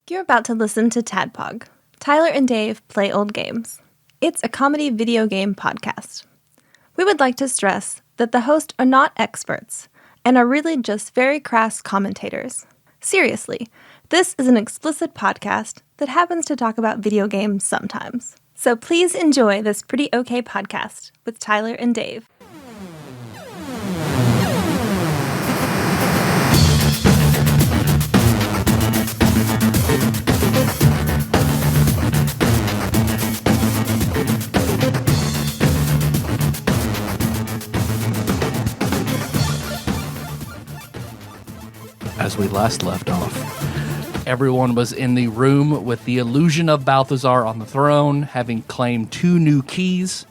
You're about to listen to TADPOG. Tyler and Dave play old games. It's a comedy video game podcast. We would like to stress that the hosts are not experts and are really just very crass commentators. Seriously, this is an explicit podcast that happens to talk about video games sometimes. So please enjoy this pretty okay podcast with Tyler and Dave. As we last left off, everyone was in the room with the illusion of Balthazar on the throne, having claimed 2 new keys,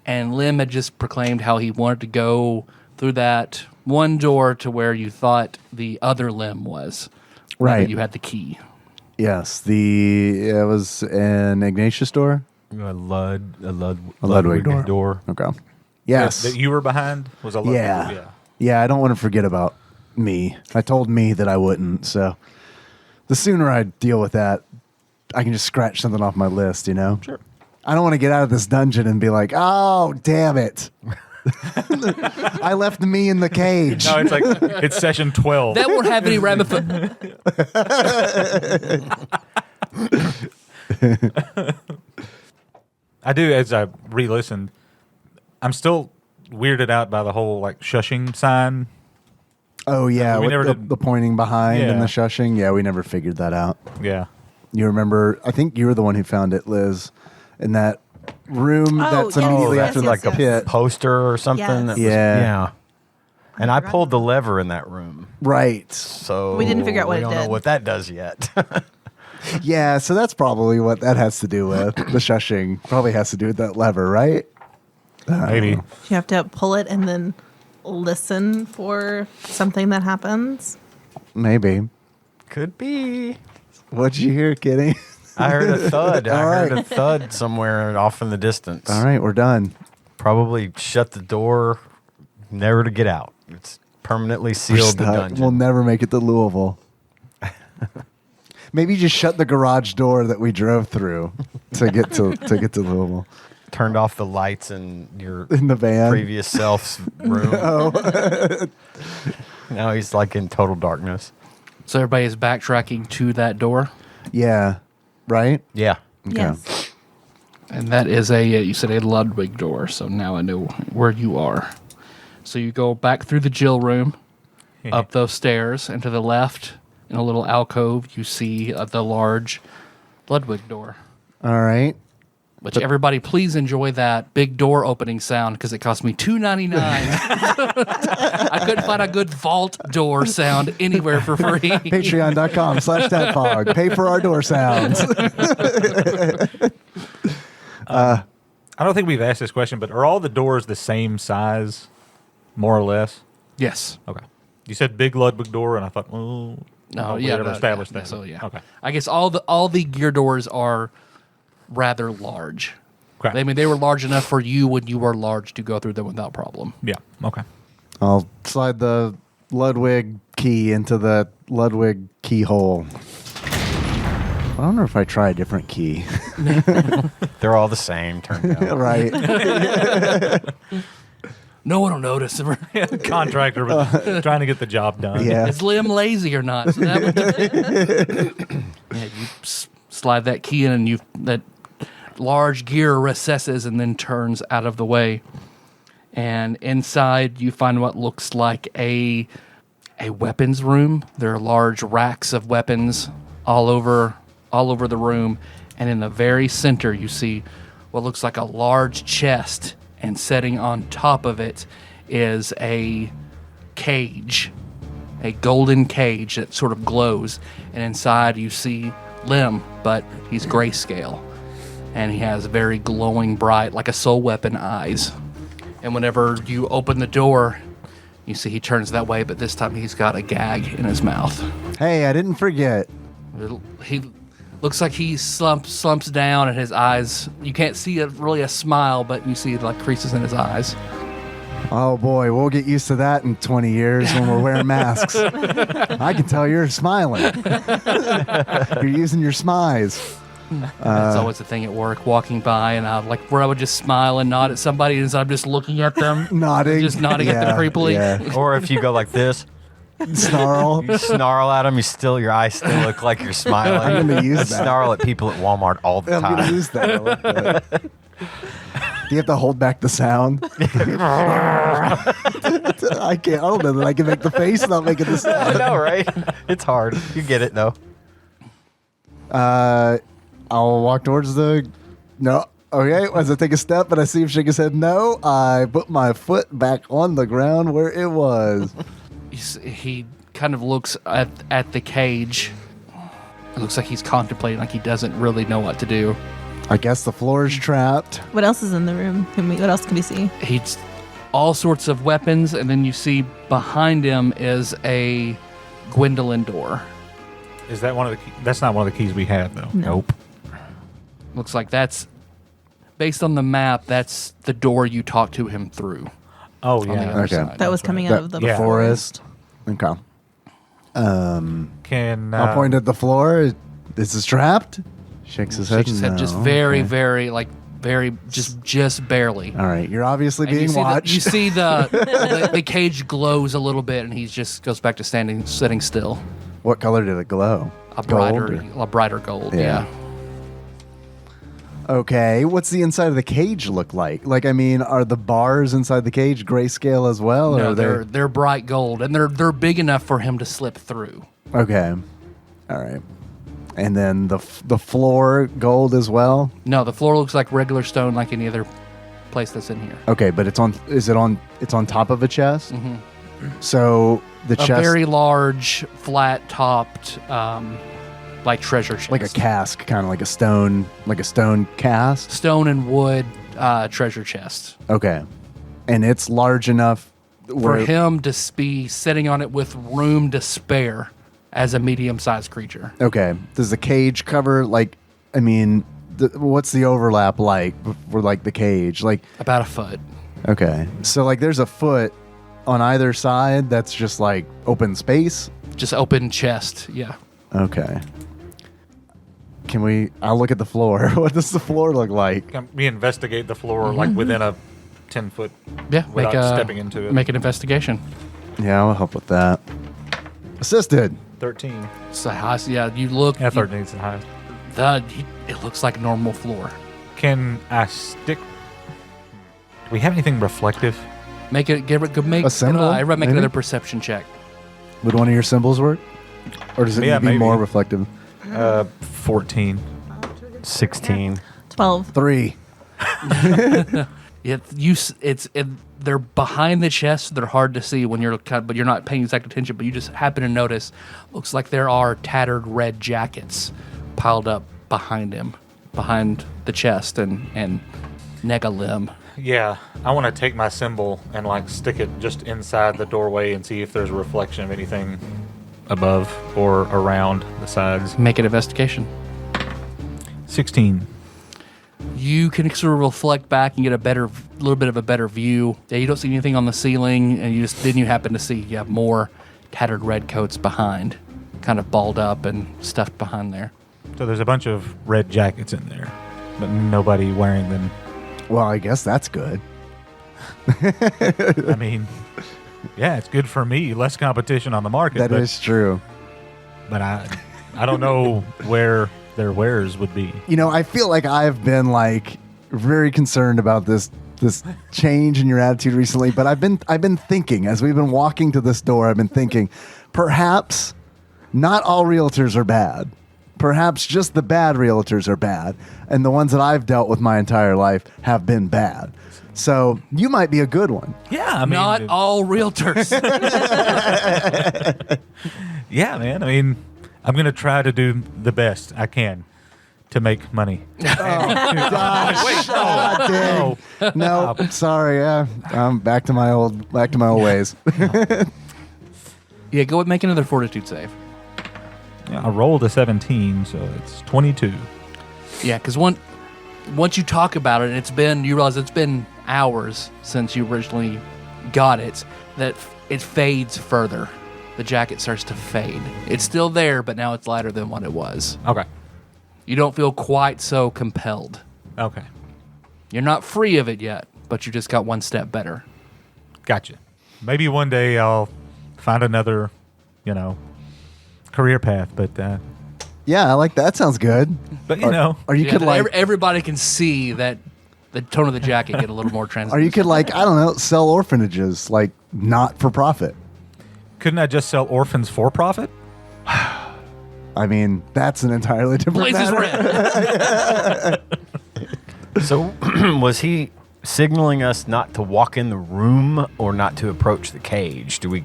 and Lim had just proclaimed how he wanted to go through that one door to where you thought the other Lim was. Right. You had the key. Yes, it was an Ignatius door? A Ludwig door. Okay. Yes. That you were behind was a Ludwig Yeah. door. Yeah, I don't want to forget about me. I told me that I wouldn't, so the sooner I deal with that, I can just scratch something off my list, you know? Sure. I don't want to get out of this dungeon and be like, oh, damn it. I left me in the cage. No, it's like, it's session 12. That won't have any ramifications. I do, as I re-listened, I'm still weirded out by the whole, like, shushing sign. Oh, yeah, We with never the, did- the pointing behind and Yeah. the shushing. Yeah, we never figured that out. Yeah. You remember, I think you were the one who found it, Liz, in that room that's yes, immediately yes, after yes, the yes. pit. Poster or something. Yes. That was- Yeah. And I pulled the lever in that room. Right. So We didn't figure out what we it don't did. know what that does yet. Yeah, so that's probably what that has to do with. The shushing probably has to do with that lever, right? Maybe. You have to pull it and then listen for something that happens. Maybe. Could be. What'd you hear, Kitty? I heard a thud. I All heard right. a thud somewhere off in the distance. All right, we're done. Probably shut the door, never to get out. It's permanently sealed the Stuck. dungeon. We'll never make it to Louisville. Maybe just shut the garage door that we drove through to get to Louisville. Turned off the lights in your In the van. previous self's room. Oh. Now he's like in total darkness. So everybody is backtracking to that door. Yeah. Right? Yeah. Okay. Yes. And that is you said a Ludwig door, so now I know where you are. So you go back through the Jill room, up those stairs, and to the left, in a little alcove, you see the large Ludwig door. All right. Which everybody, please enjoy that big door opening sound because it cost me $2.99. I couldn't find a good vault door sound anywhere for free. Patreon.com/TADPOG. Pay for our door sounds. I don't think we've asked this question, but are all the doors the same size, more or less? Yes. Okay. You said big Ludwig door, and I thought, well, No. we Yeah. never established that. So yeah. Okay. I guess all the gear doors are rather large. Okay. I mean, they were large enough for you when you were large to go through them without problem. Yeah. Okay. I'll slide the Ludwig key into the Ludwig keyhole. I wonder if I try a different key. They're all the same, turned out. Right. No one will notice. Contractor was trying to get the job done. Yeah. Is Lim lazy or not? So that yeah, you slide that key in, and that large gear recesses and then turns out of the way. And inside, you find what looks like a weapons room. There are large racks of weapons all over the room, and in the very center, you see what looks like a large chest, and sitting on top of it is a cage, a golden cage that sort of glows, and inside you see Lim, but he's grayscale, and he has very glowing bright, like a soul weapon, eyes. And whenever you open the door, you see he turns that way, but this time he's got a gag in his mouth. Hey, I didn't forget. He looks like he slumps down, and his eyes, you can't see really a smile, but you see like creases in his eyes. Oh boy, we'll get used to that in 20 years when we're wearing masks. I can tell you're smiling. You're using your smize. That's always the thing at work, walking by, and where I would just smile and nod at somebody, and so I'm just looking at them, Nodding. just nodding at them creepily. Yeah. Or if you go like this, Snarl. you snarl at them, your eyes still look like you're smiling. I'm going to use that. Snarl at people at Walmart all the I'm going to time. use that. I like that. Do you have to hold back the sound? I can't. I don't know that I can make the face without making the I sound. know, right? It's hard. You get it, though. I'll walk towards the. No. Okay. As I take a step and I see him shake his head no, I put my foot back on the ground where it was. He kind of looks at the cage. It looks like he's contemplating, like he doesn't really know what to do. I guess the floor is trapped. What else is in the room? What else can we see? He's all sorts of weapons, and then you see behind him is a Gwendolyn door. Is that one of the? That's not one of the keys we have, though. No. Nope. Looks like that's, based on the map, that's the door you talked to him through. Oh On the yeah. other Okay. side. That was coming out of the Yeah. Forest. Okay. Can I'll point at the floor. Is this trapped? Shakes his head. Shakes his head just No. very, Okay. very, just barely. All right. You're obviously And being watched. you see the cage glows a little bit, and he just goes back to sitting still. What color did it glow? A Gold brighter gold. Yeah. Yeah. Okay. What's the inside of the cage look like? Like, I mean, are the bars inside the cage grayscale as well? No, or are they're bright gold, and they're big enough for him to slip through. Okay. All right. And then the floor gold as well. No, the floor looks like regular stone, like any other place that's in here. Okay, but it's on top of a chest. Mhm. So the A chest, very large, flat-topped, like treasure chest, like a cask, kind of like a stone cask. stone and wood treasure chest. Okay, and it's large enough For where him to be sitting on it with room to spare as a medium-sized creature. Okay, does the cage cover like? I mean, what's the overlap like for like the cage? Like, About a foot. okay, so like there's a foot on either side that's just like open space. Just open chest, yeah. Okay. I'll look at the floor. What does the floor look like? Can we investigate the floor like within a 10-foot? Yeah, Without stepping into it. Make an investigation. Yeah, I'll help with that. Assisted. 13. So, yeah, you look. Yeah, 13 is the highest. It looks like normal floor. Can I stick? Do we have anything reflective? Make it. Make A symbol, everybody make maybe? another perception check. Would one of your symbols work? Or does it Yeah, need to be maybe. more reflective? 14. 16. 12. 3. They're behind the chest. They're hard to see when but you're not paying exact attention. But you just happen to notice. Looks like there are tattered red jackets piled up behind him, behind the chest and nega limb. Yeah, I want to take my symbol and like stick it just inside the doorway and see if there's a reflection of anything above or around the sides. Make an investigation. 16. You can sort of reflect back and get a little bit of a better view. Yeah, you don't see anything on the ceiling, and you happen to see more tattered red coats behind, kind of balled up and stuffed behind there. So there's a bunch of red jackets in there, but nobody wearing them. Well, I guess that's good. I mean, yeah, it's good for me. Less competition on the market. That is true. But I don't know where their wares would be. You know, I feel like I've been like very concerned about this change in your attitude recently, but I've been thinking as we've been walking to this door, I've been thinking perhaps not all realtors are bad. Perhaps just the bad realtors are bad, and the ones that I've dealt with my entire life have been bad. So you might be a good one. Yeah, I mean, Not all realtors. yeah, man. I mean, I'm gonna try to do the best I can to make money. Gosh, God dang. No, sorry. I'm back to my old ways. Yeah, go and make another fortitude save. Yeah, I rolled a 17, so it's 22. Yeah, because once you talk about it, you realize it's been hours since you originally got it, that it fades further. The jacket starts to fade. It's still there, but now it's lighter than what it was. Okay. You don't feel quite so compelled. Okay. You're not free of it yet, but you just got one step better. Gotcha. Maybe one day I'll find another, career path, but Yeah, I like that. Sounds good. Or you Yeah, could like, everybody can see that the tone of the jacket get a little more translucent. or you could like, I don't know, sell orphanages like not for profit. couldn't I just sell orphans for profit? I mean, that's an entirely different Place is matter. red. So, was he signaling us not to walk in the room or not to approach the cage? Do we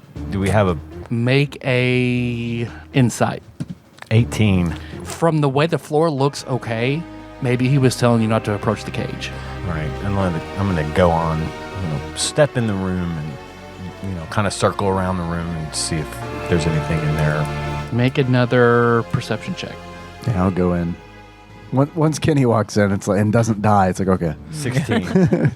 have a Make a insight. 18? From the way the floor looks okay, maybe he was telling you not to approach the cage. All right, I'm gonna go on. Step in the room and kind of circle around the room and see if there's anything in there. Make another perception check. Yeah, I'll go in. Once Kenny walks in, it's like and doesn't die. It's like okay. 16.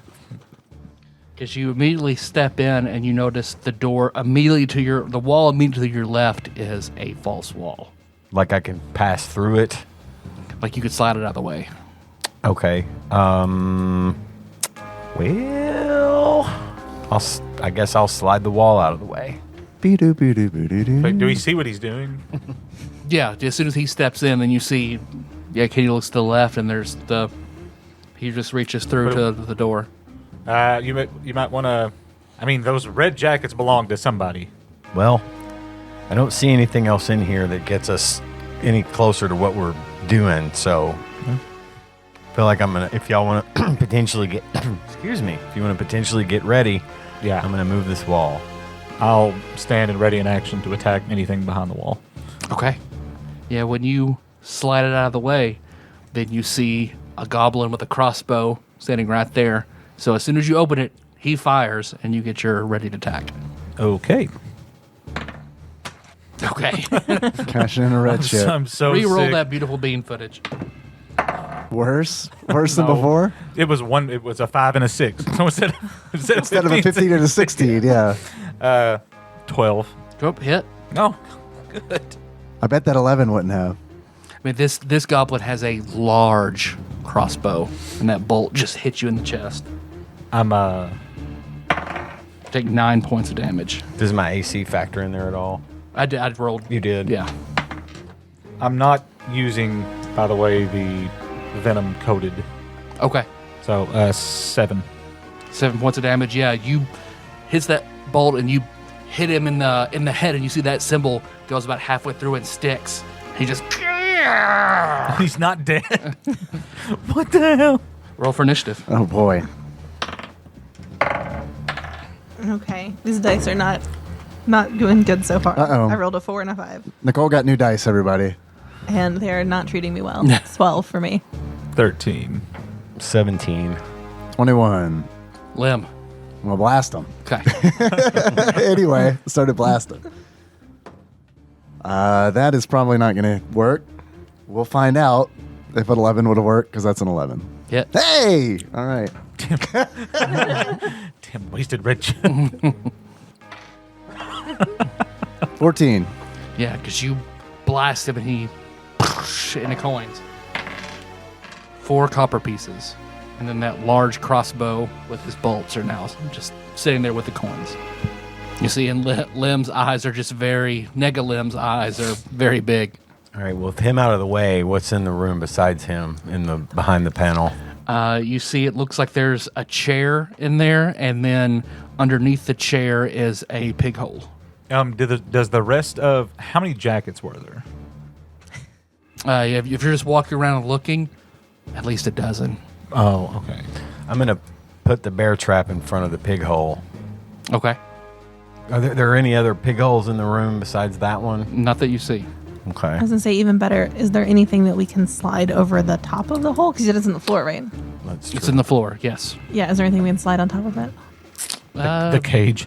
Because you immediately step in and you notice the door immediately to the wall immediately to your left is a false wall. Like I can pass through it. Like you could slide it out of the way. Okay. Well, I guess I'll slide the wall out of the way. Wait, do we see what he's doing? Yeah, as soon as he steps in, then you see, Katie looks to the left and he just reaches through to the door. You might want to. I mean, those red jackets belong to somebody. Well, I don't see anything else in here that gets us any closer to what we're doing, so I feel like if y'all want to potentially get, excuse me, if you want to potentially get ready, Yeah. I'm going to move this wall. I'll stand and ready in action to attack anything behind the wall. Okay. Yeah, when you slide it out of the way, then you see a goblin with a crossbow standing right there. So as soon as you open it, he fires, and you get your ready to attack. Okay. Okay. Cashing in a red shit. I'm so Reroll sick. that beautiful bean footage. Worse than No. before. It was a 5 and a 6. So instead Instead of a 15 and a 16, yeah. 12. Oh, hit. No. Good. I bet that 11 wouldn't have. I mean, this goblin has a large crossbow, and that bolt just hits you in the chest. I'm Take 9 points of damage. Does my AC factor in there at all? I rolled. You did? Yeah. I'm not using, by the way, the venom coated. Okay. So 7. 7 points of damage. Yeah, you hits that bolt and you hit him in the head, and you see that symbol goes about halfway through and sticks. He just He's not dead. What the hell? roll for initiative. Oh boy. Okay, these dice are not doing good so far. Uh-oh. I rolled a 4 and a 5, Nicole got new dice, everybody. and they're not treating me well. It's 12 for me. 13. 17. 21. Lim. I'm gonna blast them. Okay. Anyway, started blasting. That is probably not gonna work. We'll find out if an 11 would have worked, because that's an 11. Hit. Hey! All right. Damn, wasted red. 14. Yeah, because you blast him and he into coins. 4 copper pieces. And then that large crossbow with his bolts are now just sitting there with the coins. You see, and Lim's eyes are just Nega Lim's eyes are very big. All right, well, with him out of the way, what's in the room besides him behind the panel? You see, it looks like there's a chair in there, and then underneath the chair is a pig hole. Does the rest of how many jackets were there? If you're just walking around and looking, at least a dozen. Oh, okay. I'm going to put the bear trap in front of the pig hole. Okay. Are there any other pig holes in the room besides that one? Not that you see. Okay. I was gonna say, even better, is there anything that we can slide over the top of the hole? Because it is in the floor, right? That's It's true. in the floor, yes. Yeah, is there anything we can slide on top of it? The cage.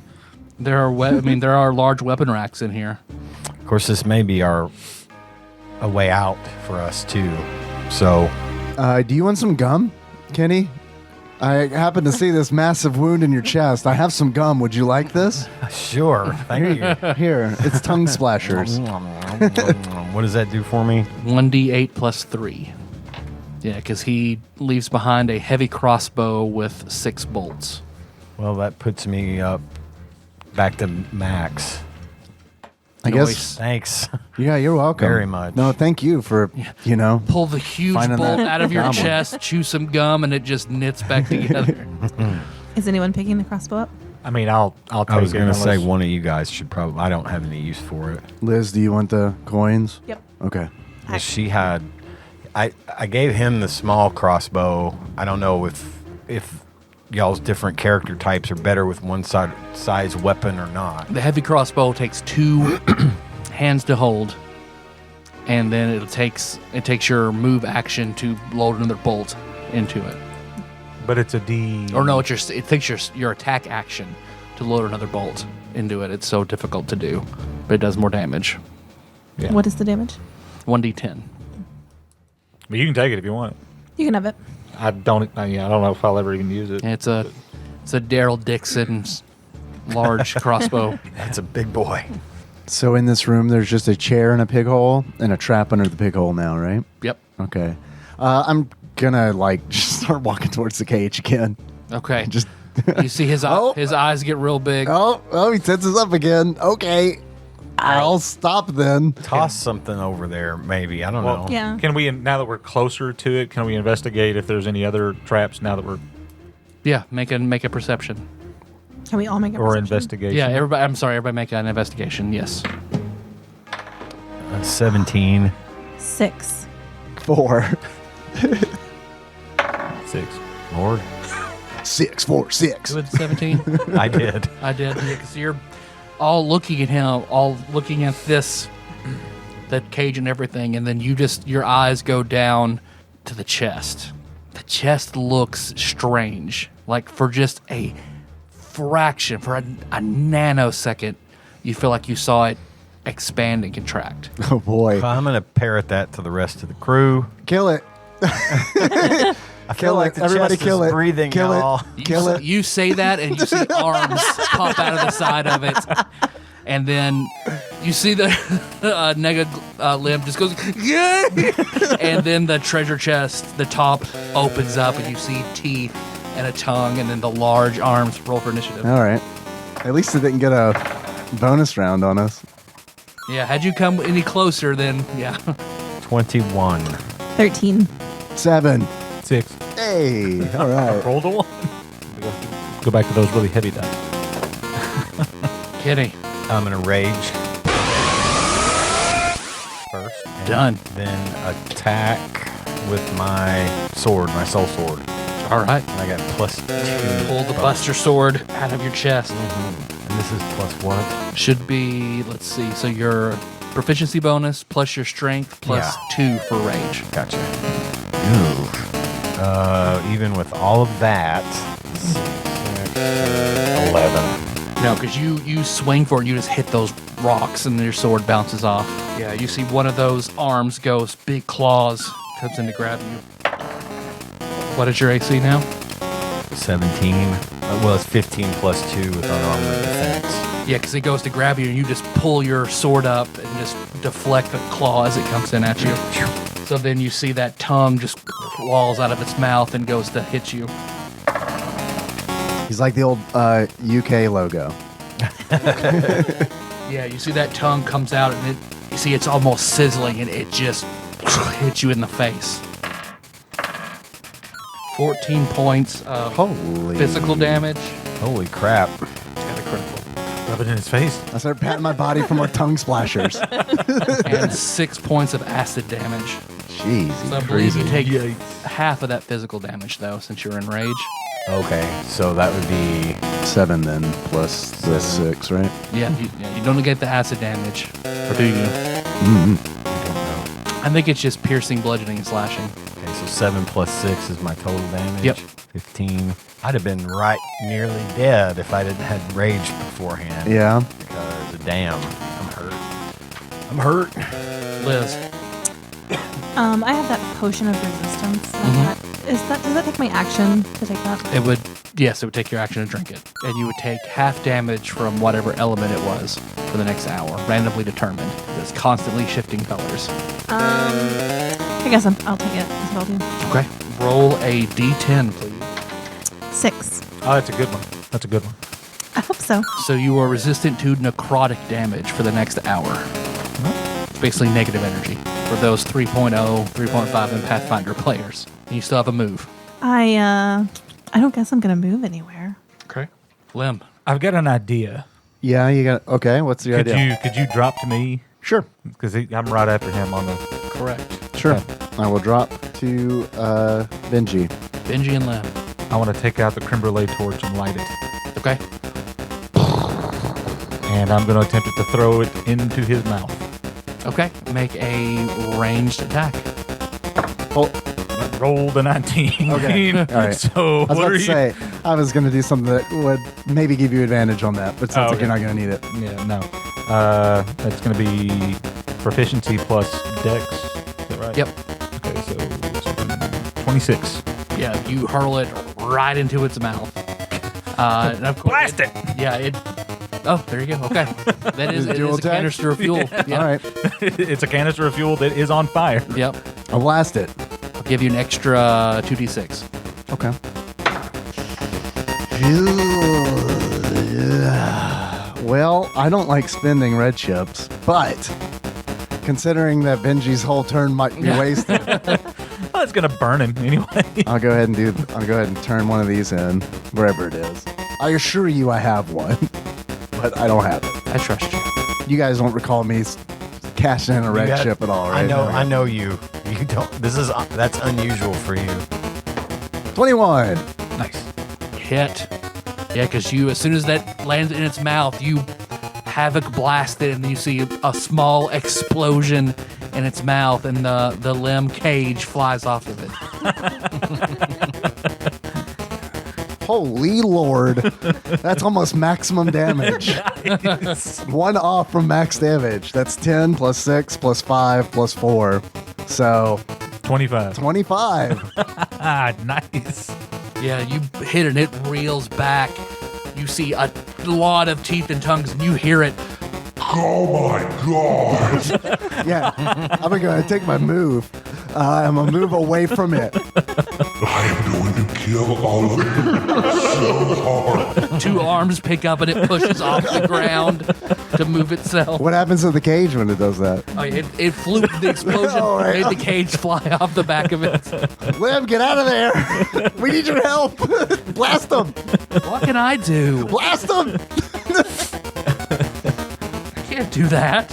There are there are large weapon racks in here. Of course, this may be a way out for us, too. So, Do you want some gum, Kenny? I happen to see this massive wound in your chest. I have some gum. Would you like this? Sure. Thank you. Here, it's tongue splashers. What does that do for me? 1d8 plus 3. Yeah, because he leaves behind a heavy crossbow with 6 bolts. Well, that puts me up back to max. I guess. Thanks. Yeah, you're welcome. Very much. No, thank you for, Pull the huge Finding bolt that out of your goblin. chest, chew some gum, and it just knits back together. Is anyone picking the crossbow up? I mean, I'll take I was it. going to say unless- one of you guys should probably. I don't have any use for it. Liz, do you want the coins? Yep. Okay. Well, she had. I gave him the small crossbow. I don't know if y'all's different character types are better with one size weapon or not. The heavy crossbow takes 2 hands to hold, and then it takes your move action to load another bolt into it. But it's a D. Or no, it takes your attack action to load another bolt into it. It's so difficult to do, but it does more damage. Yeah. What is the damage? 1d10. But you can take it if you want. You can have it. I don't know if I'll ever even use it. And it's a Daryl Dixon's large crossbow. That's a big boy. So in this room, there's just a chair and a pig hole and a trap under the pig hole now, right? Yep. Okay. I'm gonna just start walking towards the cage again. Okay. Just You see his his eyes get real big. oh, he tenses up again. Okay. I'll stop then. Toss something over there, maybe. I don't know. Yeah. Can we, now that we're closer to it, can we investigate if there's any other traps now that we're Yeah, make a perception. Can we all make a or perception? investigation? Yeah, everybody make an investigation. Yes. 17. 6. 4. 6. Lord. 6, 4, 6. Who had 17? I did. I did. Yeah, because you're all looking at him, all looking at that cage and everything, and then your eyes go down to the chest. The chest looks strange. Like for just a fraction, for a nanosecond, you feel like you saw it expand and contract. Oh boy. I'm going to parrot that to the rest of the crew. Kill it. I feel like the Everybody chest kill is it. breathing, Kill it. y'all. Kill it. You say that, and you see arms pop out of the side of it, and then you see the nega limb just goes, yay! And then the treasure chest, the top opens up, and you see teeth and a tongue, and then the large arms. Roll for initiative. All right. At least it didn't get a bonus round on us. Yeah, had you come any closer, then yeah. 21. 13. 7. 6. Hey. All right. Rolled a 1. Go back to those really heavy dice. Kitty. I'm going to rage first. and Done. Then attack with my sword, my soul sword. All right. And I got +2. Pull the Buster Sword out of your chest. And this is plus what? Should be, let's see, so your proficiency bonus plus your strength plus 2 for rage. Gotcha. Ooh. Even with all of that, 11. No, because you swing for it, you just hit those rocks and your sword bounces off. Yeah, you see one of those arms goes, big claws, comes in to grab you. What is your AC now? 17. Well, it's 15 plus 2 with unarmored defense. Yeah, because it goes to grab you and you just pull your sword up and just deflect the claw as it comes in at you. So then you see that tongue just walls out of its mouth and goes to hit you. He's like the old UK logo. Yeah, you see that tongue comes out and you see it's almost sizzling and it just hits you in the face. 14 points of Holy. physical damage. Holy crap. It's got a critical. Rub it in his face. I started patting my body for more tongue splashers. And 6 points of acid damage. Jeez. So I believe you take half of that physical damage, though, since you're in rage. Okay, so that would be 7 then, plus the 6, right? Yeah, you don't get the acid damage. Or do you? I think it's just piercing, bludgeoning, and slashing. okay. So 7 plus 6 is my total damage. Yep. 15. I'd have been right nearly dead if I didn't had rage beforehand. Yeah. Because damn, I'm hurt. I'm hurt. Liz. I have that potion of resistance. Does that take my action to take that? It would take your action to drink it. And you would take half damage from whatever element it was for the next hour, randomly determined. It's constantly shifting colors. I guess I'll take it as well, too. Okay. Roll a d10, please. 6. Oh, that's a good one. That's a good one. I hope so. So you are resistant to necrotic damage for the next hour. It's basically negative energy for those 3.0, 3.5, and Pathfinder players. And you still have a move. I don't guess I'm going to move anywhere. Okay. Lim. I've got an idea. Yeah, you got. Okay, what's the idea? Could you drop to me? Sure. Because I'm right after him on the. Correct. Sure. Okay. I will drop to Benji. Benji and Lim. I want to take out the creme brulee torch and light it. Okay. And I'm going to attempt to throw it into his mouth. Okay. Make a ranged attack. Oh, Roll the 19. Okay. All right. So I was what about are to you? say, I was going to do something that would maybe give you advantage on that, but it sounds like okay. you're not going to need it. Yeah, no. That's going to be proficiency plus dex. Is that right? Yep. Okay, so it's 26. Yeah, you hurl it right into its mouth. And of course, Blast it! Yeah, it. Oh, there you go. Okay. That is, Is it it dual is a attack? canister of fuel. Yeah. All right. It's a canister of fuel that is on fire. Yep. I'll blast it. I'll give you an extra 2d6. Okay. Well, I don't like spending red chips, but considering that Benji's whole turn might be wasted, Well, it's going to burn him anyway. I'll go ahead and turn one of these in wherever it is. I assure you I have one, but I don't have it. I trust you. You guys don't recall me cashing in a red got- chip at all, right? I know you. You don't. That's unusual for you. 21. Nice. Hit. Yeah, because as soon as that lands in its mouth, you havoc blast it, and then you see a small explosion in its mouth, and the limb cage flies off of it. Holy Lord. That's almost maximum damage. One off from max damage. That's 10 plus 6 plus 5 plus 4. So 25. 25. Ah, nice. Yeah, you hit it, and it reels back. You see a lot of teeth and tongues, and you hear it. Oh my god! Yeah. I'm going to take my move. I'm going to move away from it. I am going to kill all of you so hard. Two arms pick up, and it pushes off the ground to move itself. What happens to the cage when it does that? Oh, it flew. The explosion All right. made the cage fly off the back of it. Lim, get out of there. We need your help. Blast them. What can I do? Blast them. I can't do that.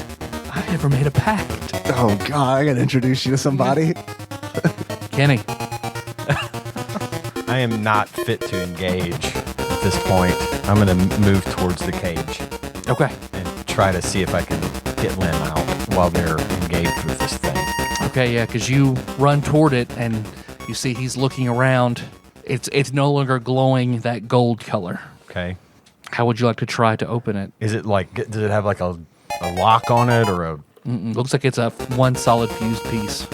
I never made a pact. Oh, God. I got to introduce you to somebody. Kenny. I am not fit to engage at this point. I'm going to move towards the cage Okay. and try to see if I can get Lim out while they're engaged with this thing. Okay, yeah, because you run toward it, and you see he's looking around. It's no longer glowing that gold color. Okay. How would you like to try to open it? Is it like, does it have like a lock on it or a... Looks like it's a one solid fused piece.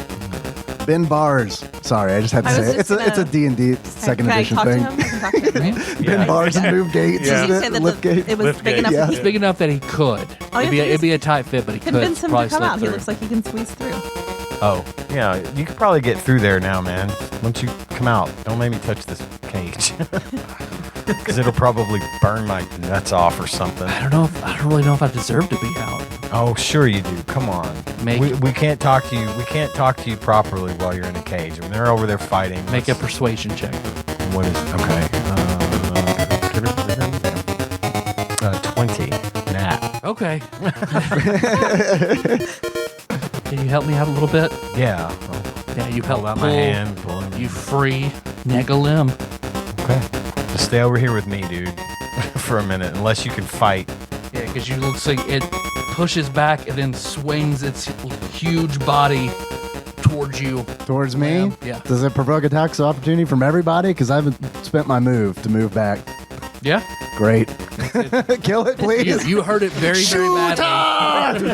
Ben Bars. Sorry, I just had to I say was it. It's just a D&D second Can I edition talk thing. to him? I can talk to him. Ben Bars and move gates, Yeah. Did you say isn't it? that Lift gate. it was Lift big gate. enough Yeah. that It's he big enough that he could. All you have to do It'd is be a tight fit, but he could convince him probably to come slip out? He through. looks like he can squeeze through. Oh, yeah, you could probably get through there now, man. Once you come out, don't make me touch this cage. Because it'll probably burn my nuts off or something. I don't really know if I deserve to be out. Oh, sure you do. Come on. We can't talk to you. We can't talk to you properly while you're in a cage. When they're over there fighting. Make a persuasion check. What is... Okay. 20. Nat. Okay. Can you help me out a little bit? Yeah. Yeah, you Hold help out pull. my hand. Pull him. You free Negalim. Okay. Just stay over here with me, dude. For a minute. Unless you can fight. Yeah, because you look like it pushes back and then swings its huge body towards you. Towards me? Yeah. Does it provoke attacks of opportunity from everybody? Because I haven't spent my move to move back. Yeah. Great. Kill it, please. You heard it very, very badly.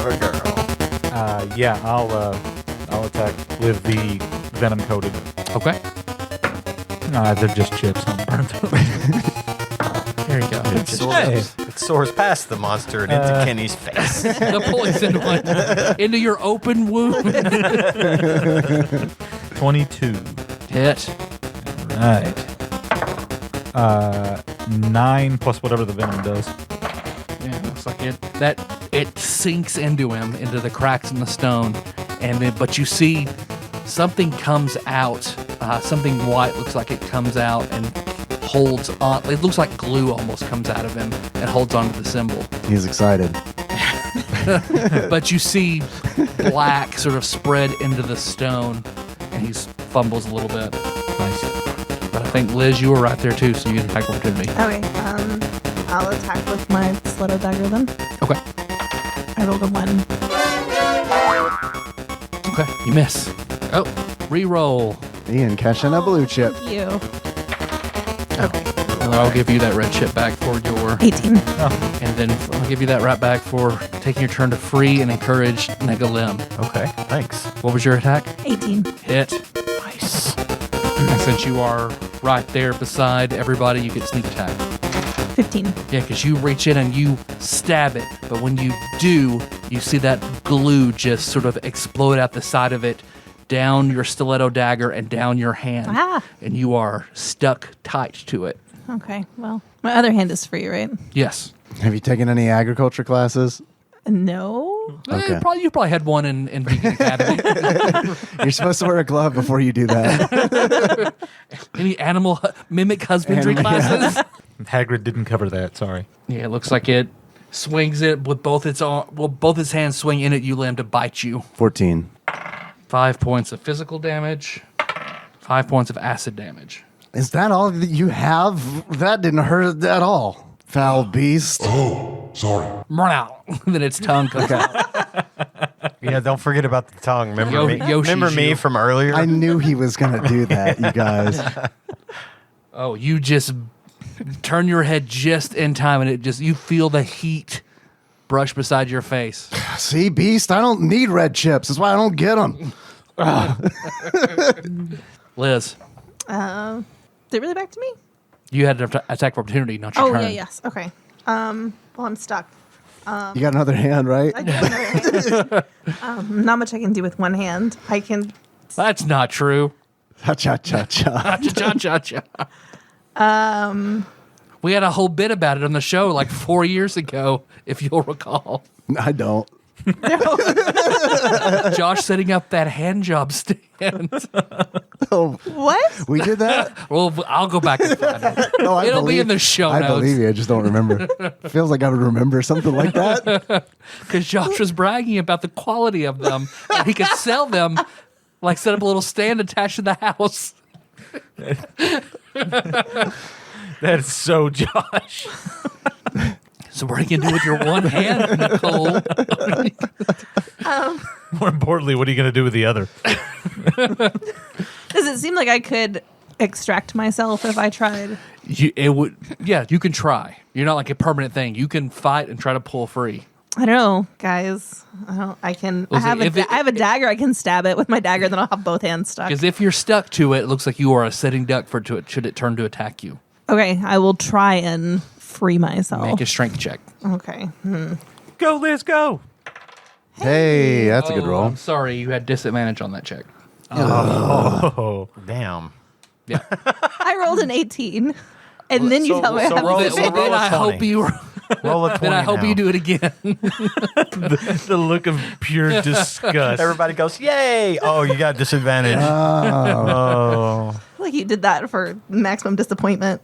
of a girl. Yeah, I'll attack with the venom coated. Okay. They're just chips. I'll burn them. There you go. It soars past the monster and into Kenny's face. The poison one into your open wound. 22. Hit. Right. 9 plus whatever the venom does. Yeah, looks like it sinks into him, into the cracks in the stone, and then but you see something comes out, something white looks like it comes out and holds on. It looks like glue almost comes out of him and holds onto the symbol. He's excited. But you see black sort of spread into the stone, and he fumbles a little bit. Nice. But I think Liz, you were right there too, so you can attack opportunity. Okay, I'll attack with my stiletto dagger then. Okay. I rolled a 1. Okay, you miss. Oh, re-roll. Ian catching a blue chip. Thank you. And then I'll give you that red chip back for your... 18. And then I'll give you that right back for taking your turn to free and encourage Negalim. Okay, thanks. What was your attack? 18. Hit. Nice. And since you are right there beside everybody, you get sneak attack. 15. Yeah, because you reach in and you stab it. But when you do, you see that glue just sort of explode out the side of it, down your stiletto dagger and down your hand. Ah. And you are stuck tight to it. Okay, well, my other hand is free, right? Yes. Have you taken any agriculture classes? No. Okay. You probably had one in Vegan Academy. You're supposed to wear a glove before you do that. Any animal mimic husbandry classes? Hagrid didn't cover that. Sorry. Yeah, it looks like it swings it with both its both its hands swing in at you, Lim, to bite you. 14. 5 points of physical damage, 5 points of acid damage. Is that all that you have? That didn't hurt at all. Foul beast. Oh, sorry. Then its tongue comes out. Yeah, don't forget about the tongue. Remember me? Yoshi's Remember me you. from earlier? I knew he was going to do that, you guys. Oh, you just turn your head just in time, and you feel the heat brush beside your face. See, beast, I don't need red chips. That's why I don't get them. Liz, Is it really back to me? you had an attack of opportunity, not your Oh, turn. yeah, yes. Okay. Well, I'm stuck. You got another hand, right? I get another hand. Not much I can do with one hand. I can. That's not true. Cha-cha-cha-cha. Cha-cha-cha-cha. We had a whole bit about it on the show like 4 years ago, if you'll recall. I don't. Josh setting up that hand job stand. Oh, What? we did that? Well, I'll go back and find it. No, I It'll be believe- in the show I notes. believe you. I just don't remember. Feels like I would remember something like that. Because Josh was bragging about the quality of them. And he could sell them, like set up a little stand attached to the house. That's so Josh. So what are you going to do with your one hand, Nicole? More importantly, what are you going to do with the other? Does it seem like I could extract myself if I tried? You can try. You're not like a permanent thing. You can fight and try to pull free. I don't know, guys. I have a dagger. I can stab it with my dagger. Then I'll have both hands stuck. Because if you're stuck to it, it looks like you are a sitting duck should it turn to attack you. Okay, I will try and free myself. Make a strength check. Okay. Go, Liz, go. Hey, that's a good roll. I'm sorry, you had disadvantage on that check. Oh. Damn. Yeah. I rolled an 18, and then you tell me I have roll- a so Then roll a I 20. hope you. Roll a 20 Then I hope now. you do it again. The look of pure disgust. Everybody goes, yay! Oh, you got disadvantage. Oh. like you did that for maximum disappointment.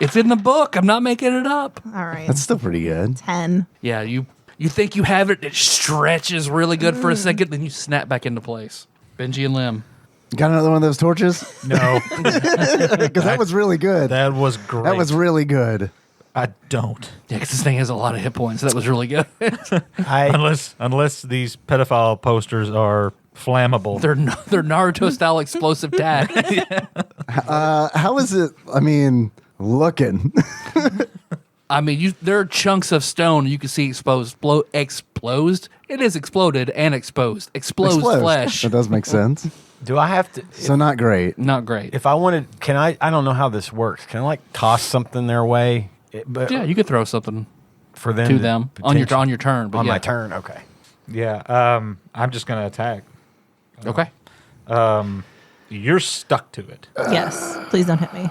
It's in the book. I'm not making it up. All right. That's still pretty good. 10. Yeah, you think you have it. It stretches really good for a second, then you snap back into place. Benji and Lim. Got another one of those torches? No, Because that was really good. that was great. That was really good. I don't. Yeah, because this thing has a lot of hit points. That was really good. Unless these pedophile posters are flammable. They're Naruto style explosive tag. How is it, looking? I mean, there are chunks of stone you can see explode It is exploded and exposed. Exposed Explodes. flesh. That does make sense. Do I have to? So not great. Not great. If I wanted, can I? I don't know how this works. Can I like toss something their way? But Yeah, you could throw something for them to them on your potentially- turn. But on yeah. my turn. Okay. Yeah. I'm just gonna attack. Okay. You're stuck to it. Yes. Please don't hit me.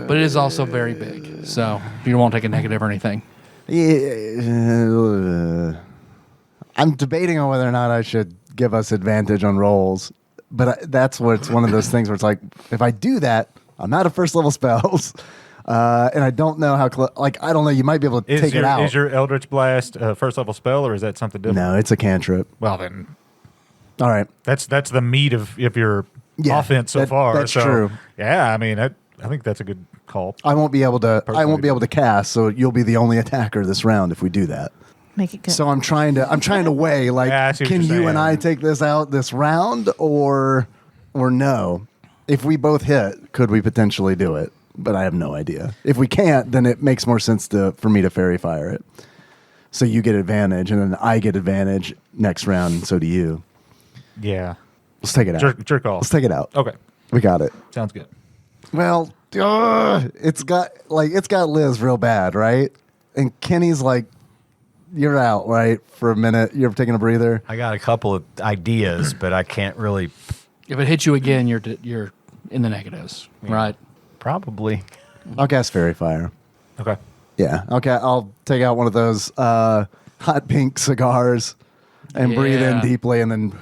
But it is also very big, so you won't take a negative or anything. Yeah, I'm debating on whether or not I should give us advantage on rolls, but that's what's one of those things where it's like, if I do that, I'm out of first level spells, and I don't know how. I don't know. You might be able to take it out. Is your Eldritch Blast a first level spell, or is that something different? No, it's a cantrip. Well, then All right. that's the meat of your Yeah, offense so that- far. that's So, true. Yeah, I mean, I think that's a good call. I won't be able to. I Personally, won't be able to cast, so you'll be the only attacker this round if we do that. Make it good. So I'm trying to weigh like, Yeah, I see what can you're you and saying. I take this out this round or no? If we both hit, could we potentially do it? But I have no idea. If we can't, then it makes more sense for me to fairy fire it. So you get advantage, and then I get advantage next round, and so do you. Yeah. Let's take it out. Jerk off. Let's take it out. Okay. We got it. Sounds good. Well, it's got Liz real bad, right? And Kenny's like, you're out, right? For a minute. You're taking a breather. I got a couple of ideas, but I can't really. If it hits you again, you're in the negatives, right? Probably. I'll cast Fairy Fire. Okay. Yeah. Okay. I'll take out one of those hot pink cigars and breathe in Yeah. deeply and then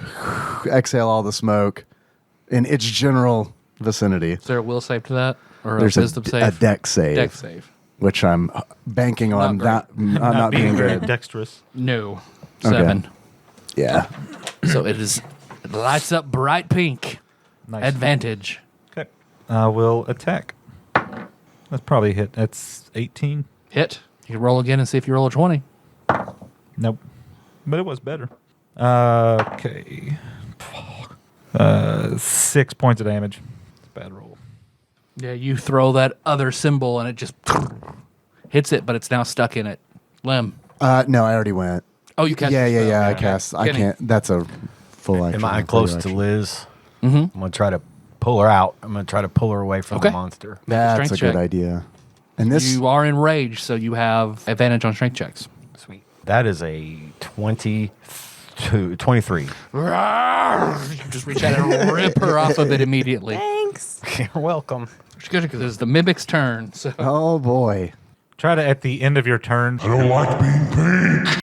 exhale all the smoke in its general vicinity. Is there a will save to that? Or There's a wisdom save? a deck save, Deck save. which I'm banking on Not not being very good. dexterous. No. Okay. 7. Yeah. So it lights up bright pink. Nice. Advantage. Okay. I will attack. That's probably a hit. That's 18. Hit. You can roll again and see if you roll a 20. Nope. But it was better. Okay. 6 points of damage. It's a bad roll. Yeah, you throw that other symbol and it just hits it, but it's now stuck in it. Lem. No, I already went. Oh, you cast. Yeah. I Okay. cast. I Kenny. can't. That's a full action. Am I full close to action. Liz? Mm-hmm. I'm gonna try to pull her out. I'm gonna try to pull her away from Okay. the monster. That's Strength a good check. idea. And this. You are enraged, so you have advantage on strength checks. Sweet. That is a 23. You just reach out and rip her off of it immediately. Thanks. You're welcome. It's good because it's the mimic's turn. So Oh boy. Try to, at the end of your turn, I don't like being pink.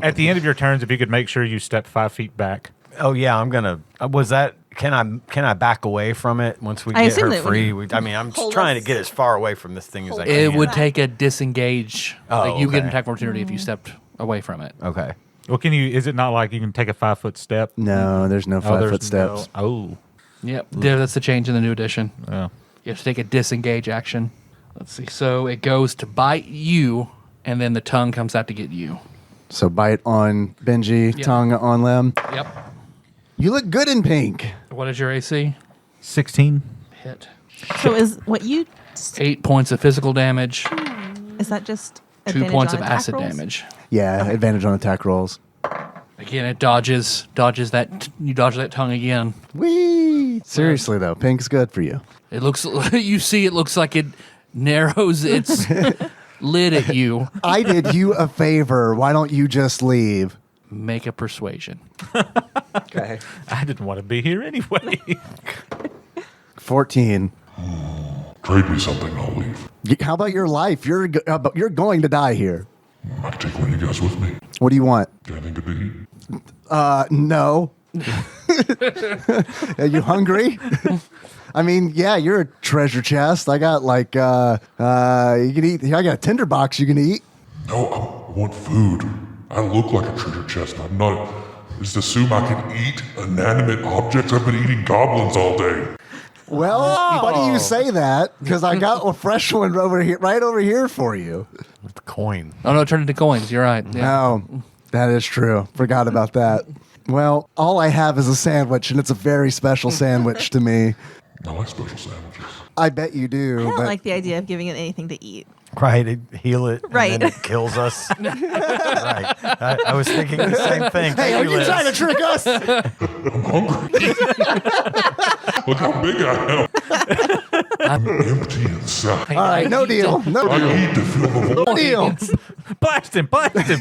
at the end of your turns, if you could make sure you step 5 feet back. Oh yeah, I'm gonna. Was that? Can I back away from it once we I get assume her that free? when I'm pull just trying us to get as far away from this thing as I it can. would take a disengage. Oh, Like you get an okay. attack opportunity if you stepped away from it. Okay. Well, is it not like you can take a 5-foot step? No, there's no 5 there's foot steps. No, oh. Yep. Yeah, that's the change in the new edition. Yeah. You have to take a disengage action. Let's see. So it goes to bite you, and then the tongue comes out to get you. So bite on Benji, Yeah. tongue on Lem. Yep. You look good in pink. What is your AC? 16. Hit. So is what you 8 points of physical damage, is that just 2 advantage points on of attack acid rolls? damage. Yeah, advantage on attack rolls. Again, it dodges that. You dodge that tongue again. Whee! Seriously though, pink's good for you. It looks. You see, it looks like it narrows its lid at you. I did you a favor. Why don't you just leave? Make a persuasion. Okay. I didn't want to be here anyway. 14. Trade me something, I'll leave. How about your life? You're going to die here. I can take one of you guys with me. What do you want? Got anything to eat? No. Are you hungry? I mean, yeah, you're a treasure chest. I got like you can eat. I got a tinderbox you can eat. No, I want food. I look like a treasure chest. I'm not. Just assume I can eat inanimate objects. I've been eating goblins all day. Well, why do you say that? Because I got a fresh one right over here for you. With the coin. Oh no, it turned into coins. You're right. Yeah. No, that is true. Forgot about that. Well, all I have is a sandwich, and it's a very special sandwich to me. I like special sandwiches. I bet you do. I don't but like the idea of giving it anything to eat. Right, heal it, Right. and then it kills us. Right. I was thinking the same thing. Hey, are you trying to trick us? I'm hungry. Look how big I am. I'm empty inside. All right, no deal. No I deal. need to fill the void. No deal. Blast him! Blast him!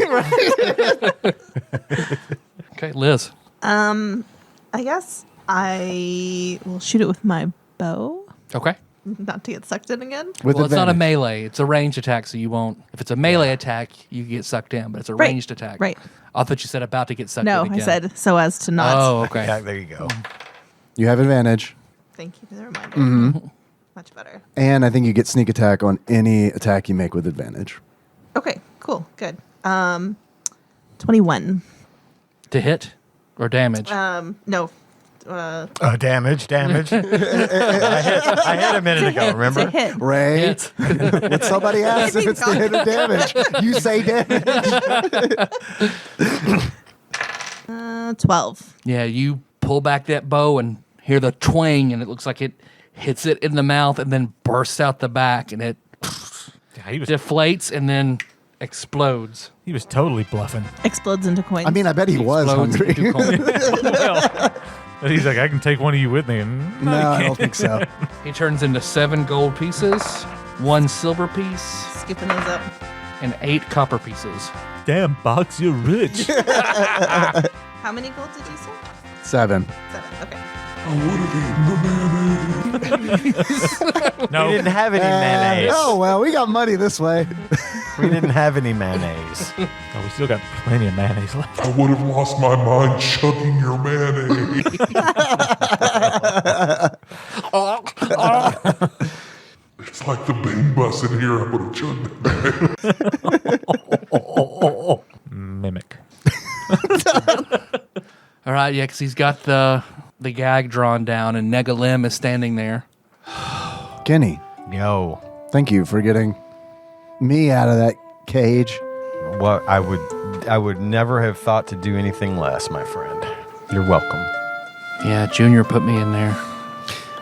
Okay, Liz. I guess I will shoot it with my bow, Okay. not to get sucked in again. With Well, it's not a advantage. melee. It's a ranged attack, so you won't. If it's a melee attack, you get sucked in, but it's a Right, ranged attack. right. I thought you said about to get sucked No, in I again. said so as to not. Oh, okay. Yeah, there you go. You have advantage. Thank you for the reminder. Mm-hmm. Much better. And I think you get sneak attack on any attack you make with advantage. Okay, cool, good. 21. To hit or damage? No. Damage. I hit a minute ago, It's a remember? hit. Ray, Hit. when somebody asks if it's the hit or damage, you say damage. 12. Yeah, you pull back that bow and hear the twang, and it looks like it hits it in the mouth and then bursts out the back, and it Yeah, he was deflates and then explodes. totally bluffing. Explodes into coins. I mean, I bet he was Explodes hungry. into coin. Well, and he's like, I can take one of you with me. And No, I don't think so. He turns into 7 gold pieces, 1 silver piece, scooping those up. and 8 copper pieces. damn, Box, you're rich. How many gold did you say? 7. 7. Okay. I would have eaten the mayonnaise. No, We didn't have any mayonnaise. Oh, well, we got money this way. We didn't have any mayonnaise. no, we still got plenty of mayonnaise left. I would have lost my mind chugging your mayonnaise. It's like the bean bus in here. I would have chugged that. Mimic. All right, yeah, because he's got the gag drawn down, and Negalim is standing there. Kenny, Yo. thank you for getting me out of that cage. What I would never have thought to do anything less, my friend. You're welcome. Yeah, Junior put me in there.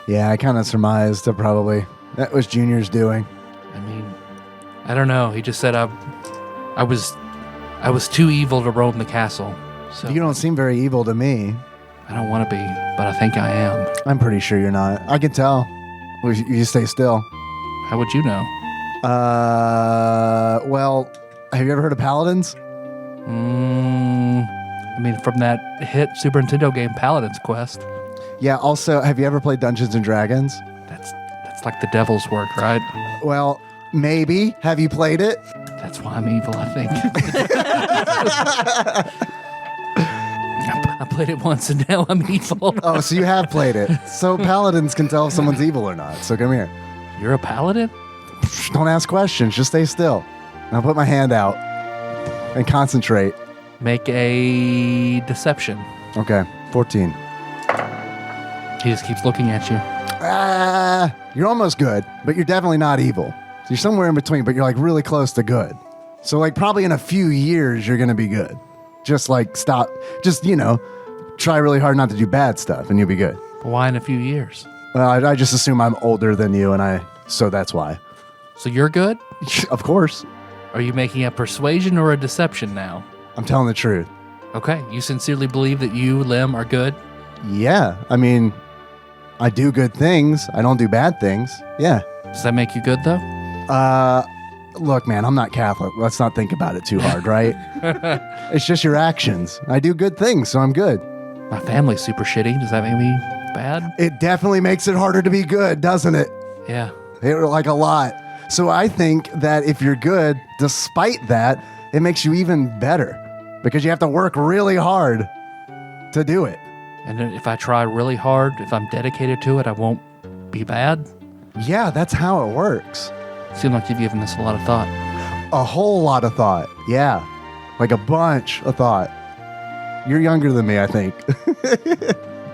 Yeah, I kind of surmised that probably that was Junior's doing. I mean, I don't know. He just said I was too evil to roam the castle. So You don't seem very evil to me. I don't want to be, but I think I am. I'm pretty sure you're not. I can tell. You stay still. How would you know? Well, have you ever heard of paladins? I mean, from that hit Super Nintendo game, Paladin's Quest. Yeah, also, have you ever played Dungeons and Dragons? That's like the devil's work, right? Well, maybe. Have you played it? That's why I'm evil, I think. I played it once and now I'm evil. Oh, so you have played it. So paladins can tell if someone's evil or not. So come here. You're a paladin? Don't ask questions. Just stay still. And I'll put my hand out and concentrate. Make a deception. Okay, 14. He just keeps looking at you. You're almost good, but you're definitely not evil. So you're somewhere in between, but you're like really close to good. So like probably in a few years, you're going to be good. Just like stop, just, try really hard not to do bad stuff and you'll be good. Why in a few years? Well, I just assume I'm older than you so that's why. So you're good? Of course. Are you making a persuasion or a deception now? I'm telling the truth. Okay, you sincerely believe that you, Lim, are good? Yeah. I mean, I do good things. I don't do bad things. Yeah. Does that make you good, though? Look, man, I'm not Catholic. Let's not think about it too hard, right? It's just your actions. I do good things, so I'm good. My family's super shitty. Does that make me bad? It definitely makes it harder to be good, doesn't it? Yeah. Like a lot. So I think that if you're good, despite that, it makes you even better because you have to work really hard to do it. And then if I try really hard, if I'm dedicated to it, I won't be bad? Yeah, that's how it works. Seems like you've given this a lot of thought. A whole lot of thought. Yeah. Like a bunch of thought. You're younger than me, I think.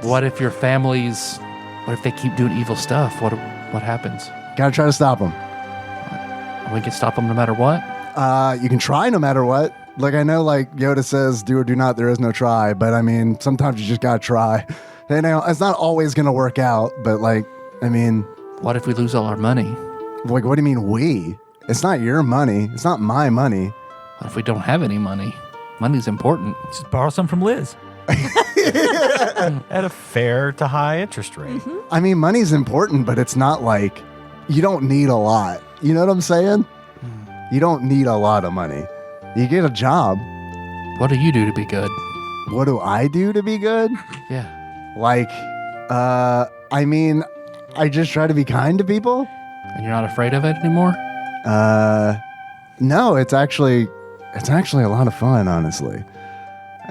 What if your family's... What if they keep doing evil stuff? What happens? Gotta try to stop them. We can stop them no matter what? You can try no matter what. Like I know, like Yoda says, do or do not, there is no try. But I mean, sometimes you just gotta try. And it's not always gonna work out, but like, I mean... What if we lose all our money? Like, what do you mean we? It's not your money. It's not my money. What if we don't have any money? Money's important. Just borrow some from Liz. At a fair to high interest rate. I mean, money's important, but it's not like you don't need a lot. You know what I'm saying? You don't need a lot of money. You get a job. What do you do to be good? What do I do to be good? Yeah. Like, I mean, I just try to be kind to people. And you're not afraid of it anymore? No, it's actually a lot of fun, honestly.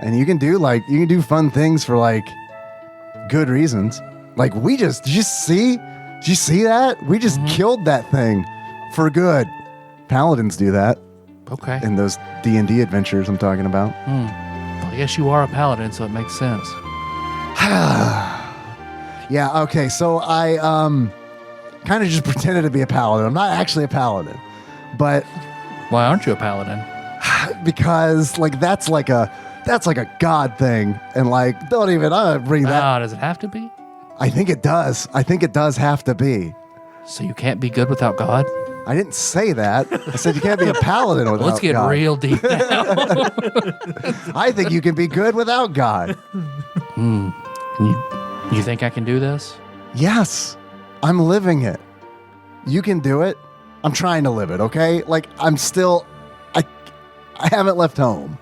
And you can do fun things for like good reasons. Like did you see that? We just killed that thing for good. Paladins do that Okay. in those D&D adventures I'm talking about. Well, I guess you are a paladin, so it makes sense. Yeah, okay. So I kind of just pretended to be a paladin. I'm not actually a paladin. But Why aren't you a paladin? because like that's like a god thing, and like don't even bring that. Does it have to be? I think it does. I think it does have to be. So you can't be good without God? I didn't say that. I said you can't be a paladin without Let's get God. real deep now. I think you can be good without God. You think I can do this? Yes, I'm living it. You can do it. I'm trying to live it, okay? Like I haven't left home,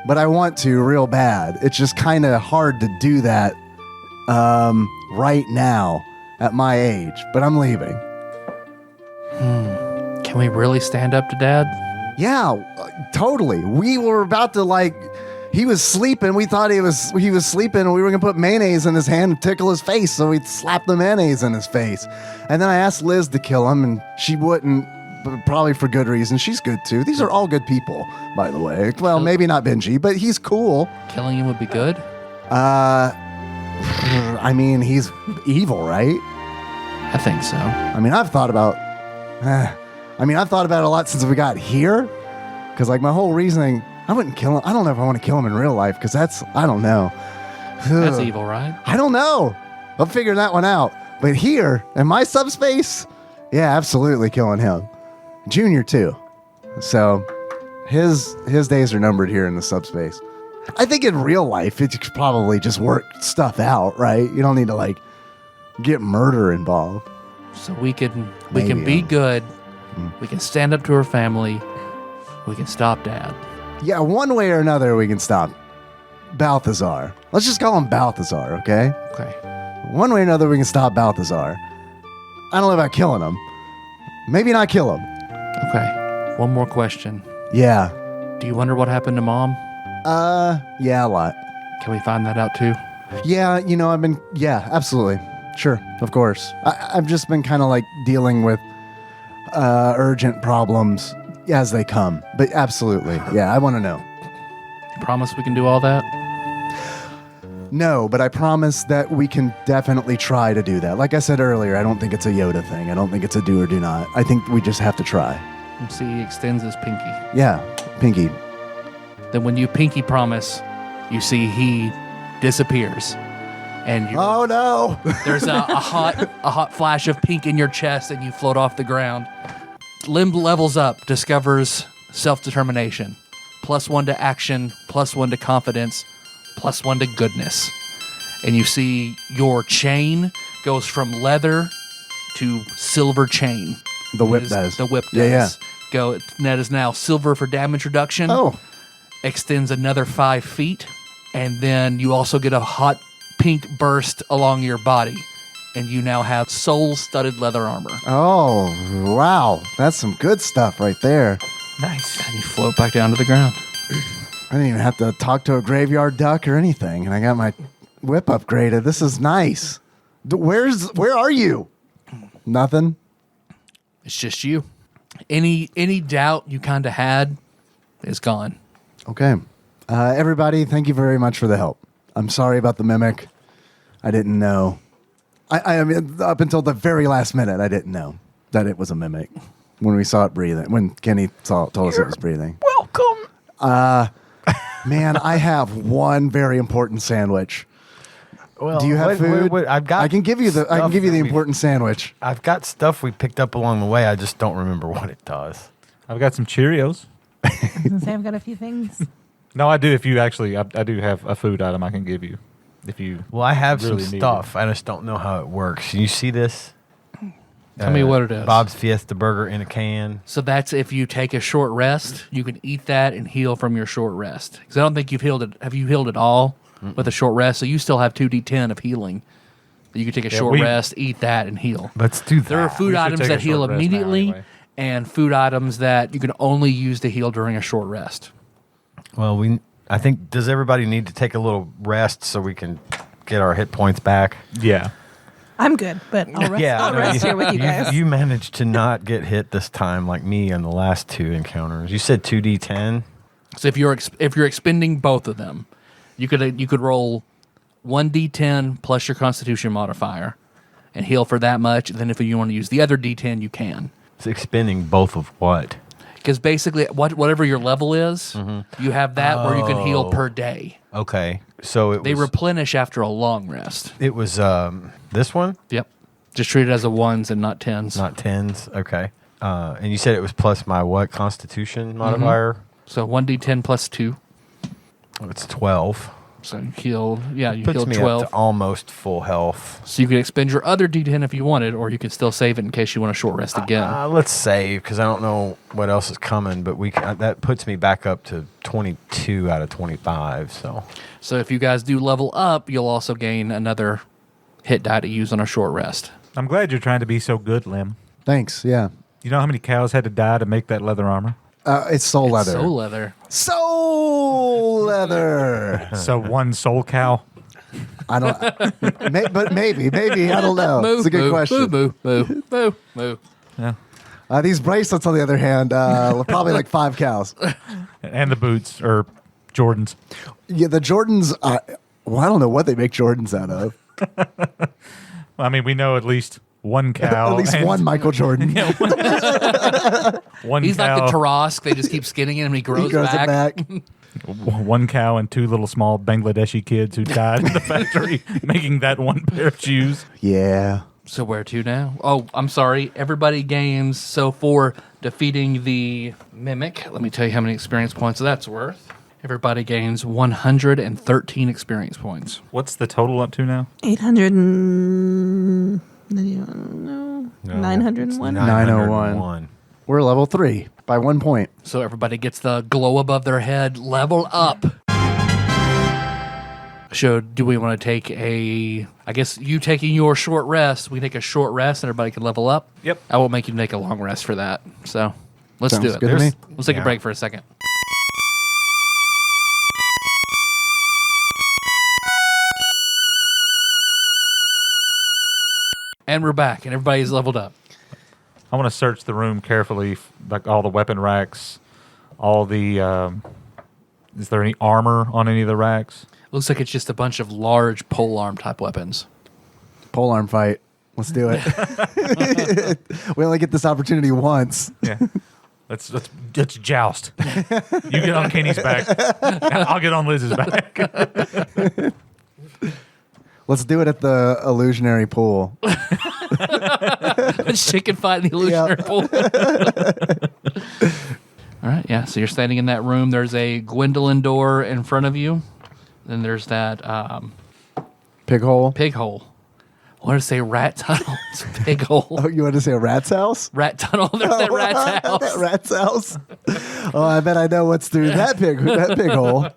but I want to real bad. It's just kind of hard to do that right now at my age, but I'm leaving. Can we really stand up to Dad? Yeah, totally. We were about to he was sleeping. We thought he was sleeping, and we were gonna put mayonnaise in his hand and tickle his face, so we'd slap the mayonnaise in his face. And then I asked Liz to kill him, and she wouldn't, but probably for good reason. She's good too. These are all good people, by the way. Well, maybe not Benji, but he's cool. Killing him would be good? I mean, he's evil, right? I think so. I mean, I've thought about it a lot since we got here, because like my whole reasoning. I wouldn't kill him. I don't know if I want to kill him in real life because I don't know. That's evil, right? I don't know. I'll figure that one out. But here, in my subspace, yeah, absolutely killing him. Junior, too. So his days are numbered here in the subspace. I think in real life, it could probably just work stuff out, right? You don't need to, get murder involved. So we can Maybe, be good. We can stand up to our family. We can stop Dad. Yeah, one way or another, we can stop Balthazar. Let's just call him Balthazar, okay? Okay. One way or another, we can stop Balthazar. I don't know about killing him. Maybe not kill him. Okay. One more question. Yeah. Do you wonder what happened to Mom? Yeah, a lot. Can we find that out too? Yeah, absolutely. Sure, of course. I've just been kind of dealing with urgent problems as they come. But absolutely, yeah, I want to know. You promise we can do all that? No, but I promise that we can definitely try to do that. Like I said earlier, I don't think it's a Yoda thing. I don't think it's a do or do not. I think we just have to try. And see, he extends his pinky. Yeah, pinky. Then when you pinky promise, you see he disappears. And Oh no! there's a hot flash of pink in your chest, and you float off the ground. Limb levels up, discovers self-determination. +1 to action, +1 to confidence, +1 to goodness. And you see your chain goes from leather to silver chain. The whip does. The whip does. Yeah. That is now silver for damage reduction. Oh. Extends another 5 feet. And then you also get a hot pink burst along your body. And you now have soul-studded leather armor. Oh, wow. That's some good stuff right there. Nice. And you float back down to the ground. I didn't even have to talk to a graveyard duck or anything, and I got my whip upgraded. This is nice. Where are you? Nothing? It's just you. Any doubt you kind of had is gone. Okay. Everybody, thank you very much for the help. I'm sorry about the mimic. I didn't know. I mean, up until the very last minute, I didn't know that it was a mimic when we saw it breathing. When Kenny told us it was breathing. Welcome. Man, I have one very important sandwich. Well, Do you have food? I've got. I can give you the important sandwich. I've got stuff we picked up along the way. I just don't remember what it does. I've got some Cheerios. I was gonna say I've got a few things. No, I do. If you actually, I do have a food item I can give you. If you Well, I have really some need stuff. I just don't know how it works. You see this? Tell me what it is. Bob's Fiesta Burger in a can. So that's if you take a short rest, you can eat that and heal from your short rest. Because I don't think you've healed it. Have you healed it all with a short rest? So you still have 2d10 of healing. You can take a short rest, eat that, and heal. Let's do that. There are food items that heal immediately, anyway. and food items that you can only use to heal during a short rest. Well, I think, does everybody need to take a little rest so we can get our hit points back? Yeah. I'm good, but I'll rest here with you guys. You managed to not get hit this time like me on the last 2 encounters. You said 2d10. So if you're expending both of them, you could roll 1d10 plus your Constitution modifier, and heal for that much. And then if you want to use the other d10, you can. It's expending both of what? Because basically, whatever your level is, you have that where you can heal per day. Okay, so They replenish after a long rest. it was this one, Yep. Just treat it as a ones and not tens. not 10s. Okay, and you said it was plus my what Constitution modifier? So 1d10 plus 2. Oh, it's 12. So you healed. Yeah, you Puts healed me 12. up to almost full health. So you could expend your other d10 if you wanted, or you could still save it in case you want a short rest again. Let's save because I don't know what else is coming, but that puts me back up to 22 out of 25. So if you guys do level up, you'll also gain another hit die to use on a short rest. I'm glad you're trying to be so good, Lim. Thanks. Yeah. You know how many cows had to die to make that leather armor? It's soul leather. Soul leather. Soul leather. So one soul cow. I don't. But maybe I don't know. It's a good question. Moo. Yeah. These bracelets, on the other hand, probably like 5 cows. And the boots or Jordans. Yeah, the Jordans. Well, I don't know what they make Jordans out of. I mean, we know at least one cow. At least one Michael Jordan. One He's cow, like the Tarask. They just keep skinning him and he grows, He grows back. it back. one cow and 2 little small Bangladeshi kids who died in the factory making that one pair of shoes. Yeah. So where to now? Oh, I'm sorry. Everybody gains. So for defeating the mimic, let me tell you how many experience points that's worth. Everybody gains 113 experience points. What's the total up to now? 800 and... No. 901. 901. We're level 3 by 1 point. So everybody gets the glow above their head. Level up. So do we want to take I guess you taking your short rest, we take a short rest and everybody can level up? Yep. I won't make you take a long rest for that. So let's Sounds do it. good to me. Let's take a break for a second. And we're back, and everybody's leveled up. I want to search the room carefully, like all the weapon racks, all the. Is there any armor on any of the racks? Looks like it's just a bunch of large polearm type weapons. Polearm fight. Let's do it. We only get this opportunity once. Yeah. Let's joust. You get on Kenny's back. I'll get on Liz's back. Let's do it at the illusionary pool. Chicken fight in the illusionary pool. All right, yeah. So you're standing in that room. There's a Gwendolyn door in front of you. Then there's that Pig hole. pig hole. I wanted to say rat tunnel. It's a pig hole. Oh, you want to say a rat's house? Rat tunnel. There's that rat's house. That rat's house. Oh, I bet I know what's through that pig hole.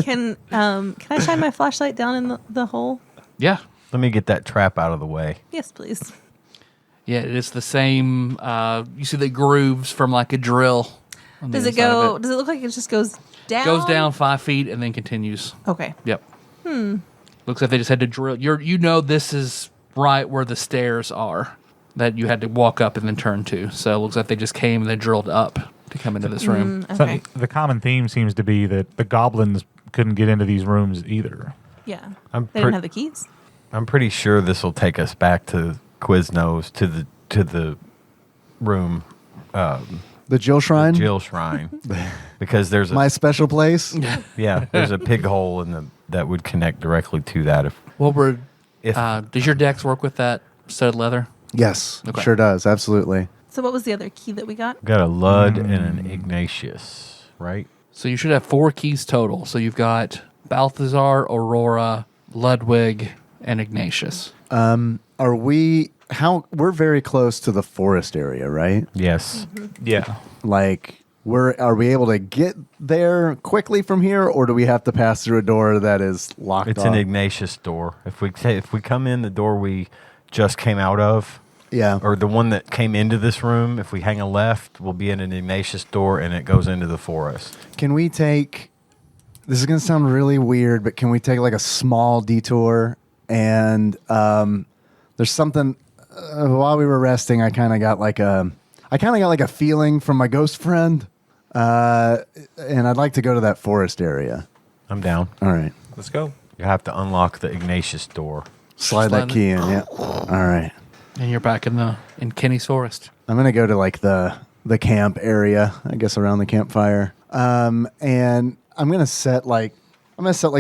Can I shine my flashlight down in the hole? Yeah. Let me get that trap out of the way. Yes, please. Yeah, it is the same. You see the grooves from like a drill. on the Does it inside of go? Does it look like it just goes down? Goes down 5 feet and then continues. Okay. Yep. Looks like they just had to drill. You know this is right where the stairs are that you had to walk up and then turn to. So it looks like they just came and they drilled up to come into this room. Okay. So the common theme seems to be that the goblins couldn't get into these rooms either. Yeah. I'm They didn't have the keys. I'm pretty sure this will take us back to Quiznos to the room, The Jill Shrine? Jill Shrine, because there's My special place? there's a pig hole in the that would connect directly to that. Does your dex work with that studded leather? Yes, Okay. sure does. Absolutely. So what was the other key that we got? We've got a Lud and an Ignatius, right? So you should have 4 keys total. So you've got Balthazar, Aurora, Ludwig, and Ignatius. Are we? We're very close to the forest area, right? Yes. Yeah. Like, are we able to get there quickly from here, or do we have to pass through a door that is locked It's off? an Ignatius door. If we come in the door we just came out of, Yeah. or the one that came into this room, if we hang a left, we'll be in an Ignatius door, and it goes into the forest. Can we take? This is going to sound really weird, but can we take like a small detour? And there's something. While we were resting, I kind of got like a feeling from my ghost friend, and I'd like to go to that forest area. I'm down. All right, Let's go. You have to unlock the Ignatius door. slide that key in. Yeah. All right. And you're back in Kenny's Forest. I'm gonna go to like the camp area, I guess, around the campfire. And I'm gonna set like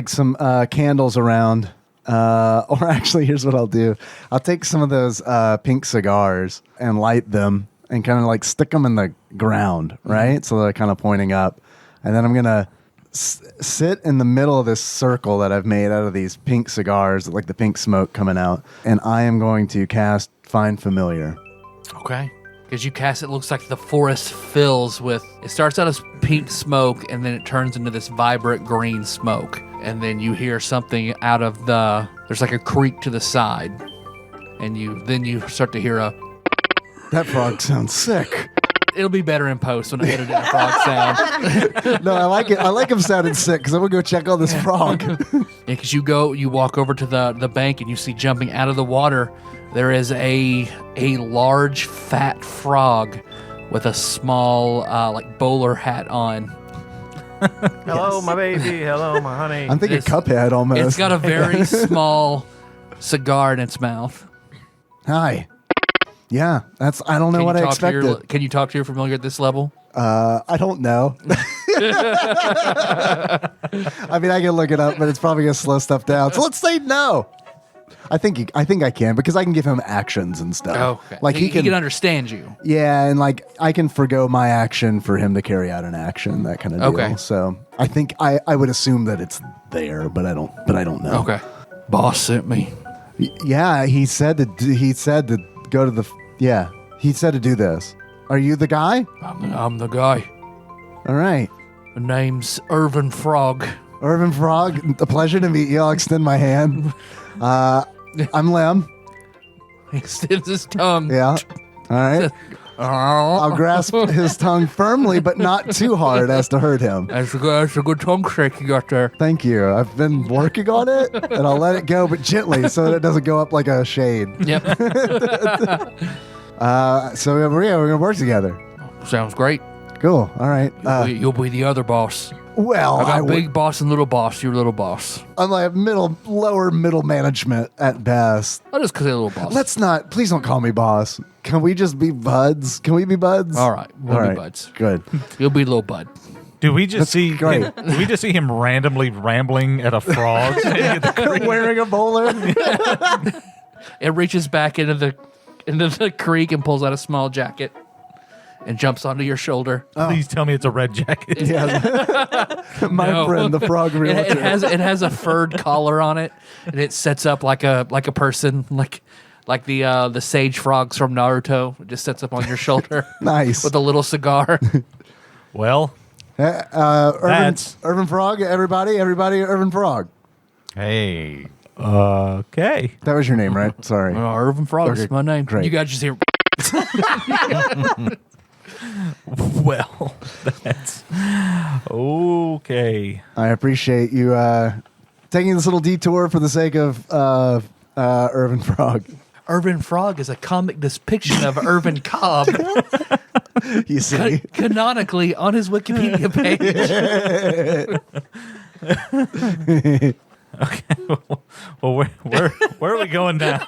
some candles around. Or actually, here's what I'll do. I'll take some of those pink cigars and light them and kind of like stick them in the ground, right? So they're kind of pointing up. And then I'm gonna sit in the middle of this circle that I've made out of these pink cigars, like the pink smoke coming out. And I am going to cast Find Familiar. Okay. Because you cast it, looks like the forest fills with, it starts out as pink smoke and then it turns into this vibrant green smoke. And then you hear something out of there's like a creek to the side. And you start to hear That frog sounds sick. it'll be better in post when I edit in a frog sound. No, I like it. I like him sounding sick because I'm going to go check on this frog. Because you walk over to the bank and you see jumping out of the water, there is a large fat frog with a small like bowler hat on. Hello, my baby. Hello, my honey. I'm thinking It's- Cuphead almost. It's got a very small cigar in its mouth. Hi. Yeah, I don't know what I expected. Can you talk to your familiar at this level? I don't know. I mean, I can look it up, but it's probably going to slow stuff down. So let's say no. I think I can because I can give him actions and stuff. Oh, okay. Like he can understand you. Yeah, and like I can forgo my action for him to carry out an action, that kind of deal. Okay. So I think I would assume that it's there, but I don't know. Okay. Boss sent me. Yeah, he said to go to the. Yeah, he said to do this. Are you the guy? I'm the guy. All right. My name's Irvin Frog. Irvin Frog, a pleasure to meet you. I'll extend my hand. I'm Lem. He extends his tongue. Yeah. All right. I'll grasp his tongue firmly, but not too hard as to hurt him. That's a good tongue shake you got there. Thank you. I've been working on it, and I'll let it go, but gently, so that it doesn't go up like a shade. Yep. So we're going to work together. Sounds great. Cool. All right. You'll be the other boss. Well, I got big boss and little boss. You're little boss. I'm like lower middle management at best. I'll just call you little boss. Let's not. Please don't call me boss. Can we just be buds? Can we be buds? All right. We'll All be right. buds. Good. You'll be little bud. Do we just see great. Do we just see him randomly rambling at a frog? Wearing a bowler. It reaches back into the creek and pulls out a small jacket and jumps onto your shoulder. Please tell me it's a red jacket. Yeah. My No. friend, the frog It realtor. has a furred collar on it, and it sets up like a person, like the sage frogs from Naruto. It just sets up on your shoulder Nice. with a little cigar. Well, Irvin Frog, everybody, Irvin Frog. Hey. okay. That was your name, right? Sorry. Irvin Frog is Okay, my name. great. You guys just hear. Well, that's okay. I appreciate you taking this little detour for the sake of Irvin Frog. Irvin Frog is a comic depiction of Irvin Cobb, You see? canonically on his Wikipedia page. Okay. Well, where are we going now?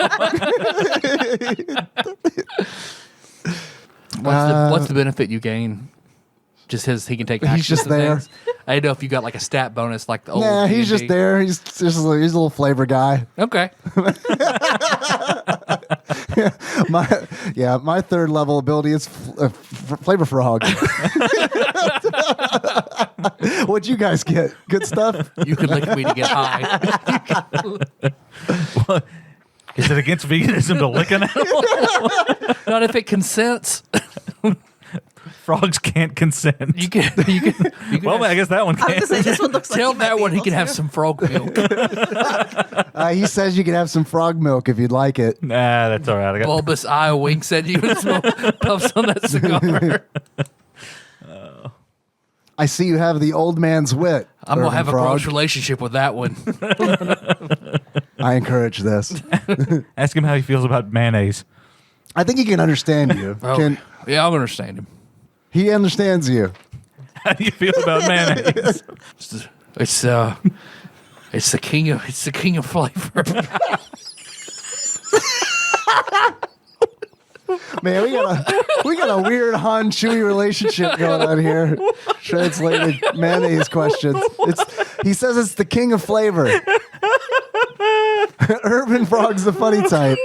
What's the benefit you gain? Just he can take actions. He's just and there. things. I didn't know if you got like a stat bonus like the old. Nah, he's just D&D. there. He's a little flavor guy. Okay. My third level ability is flavor frog. What'd you guys get? Good stuff. You could lick me to get high. Is it against veganism to lick an animal? Not if it consents. Frogs can't consent. You can Well, I guess that one I was can. gonna say this one looks like tell he might that be one he able can have to. some frog milk. He says you can have some frog milk if you'd like it. Nah, that's all right. I got Bulbous eye winks at you and puffs on that cigar. I see you have the old man's wit. I'm going to Urban have a Frog. gross relationship with that one. I encourage this. ask him how he feels about mayonnaise. I think he can understand you. Oh, yeah, I'll understand him. He understands you. How do you feel about mayonnaise? It's the king of flavor. Man, we got a weird Han Chewie relationship going on here. Translated mayonnaise questions. He says it's the king of flavor. Urban Frog's the funny type.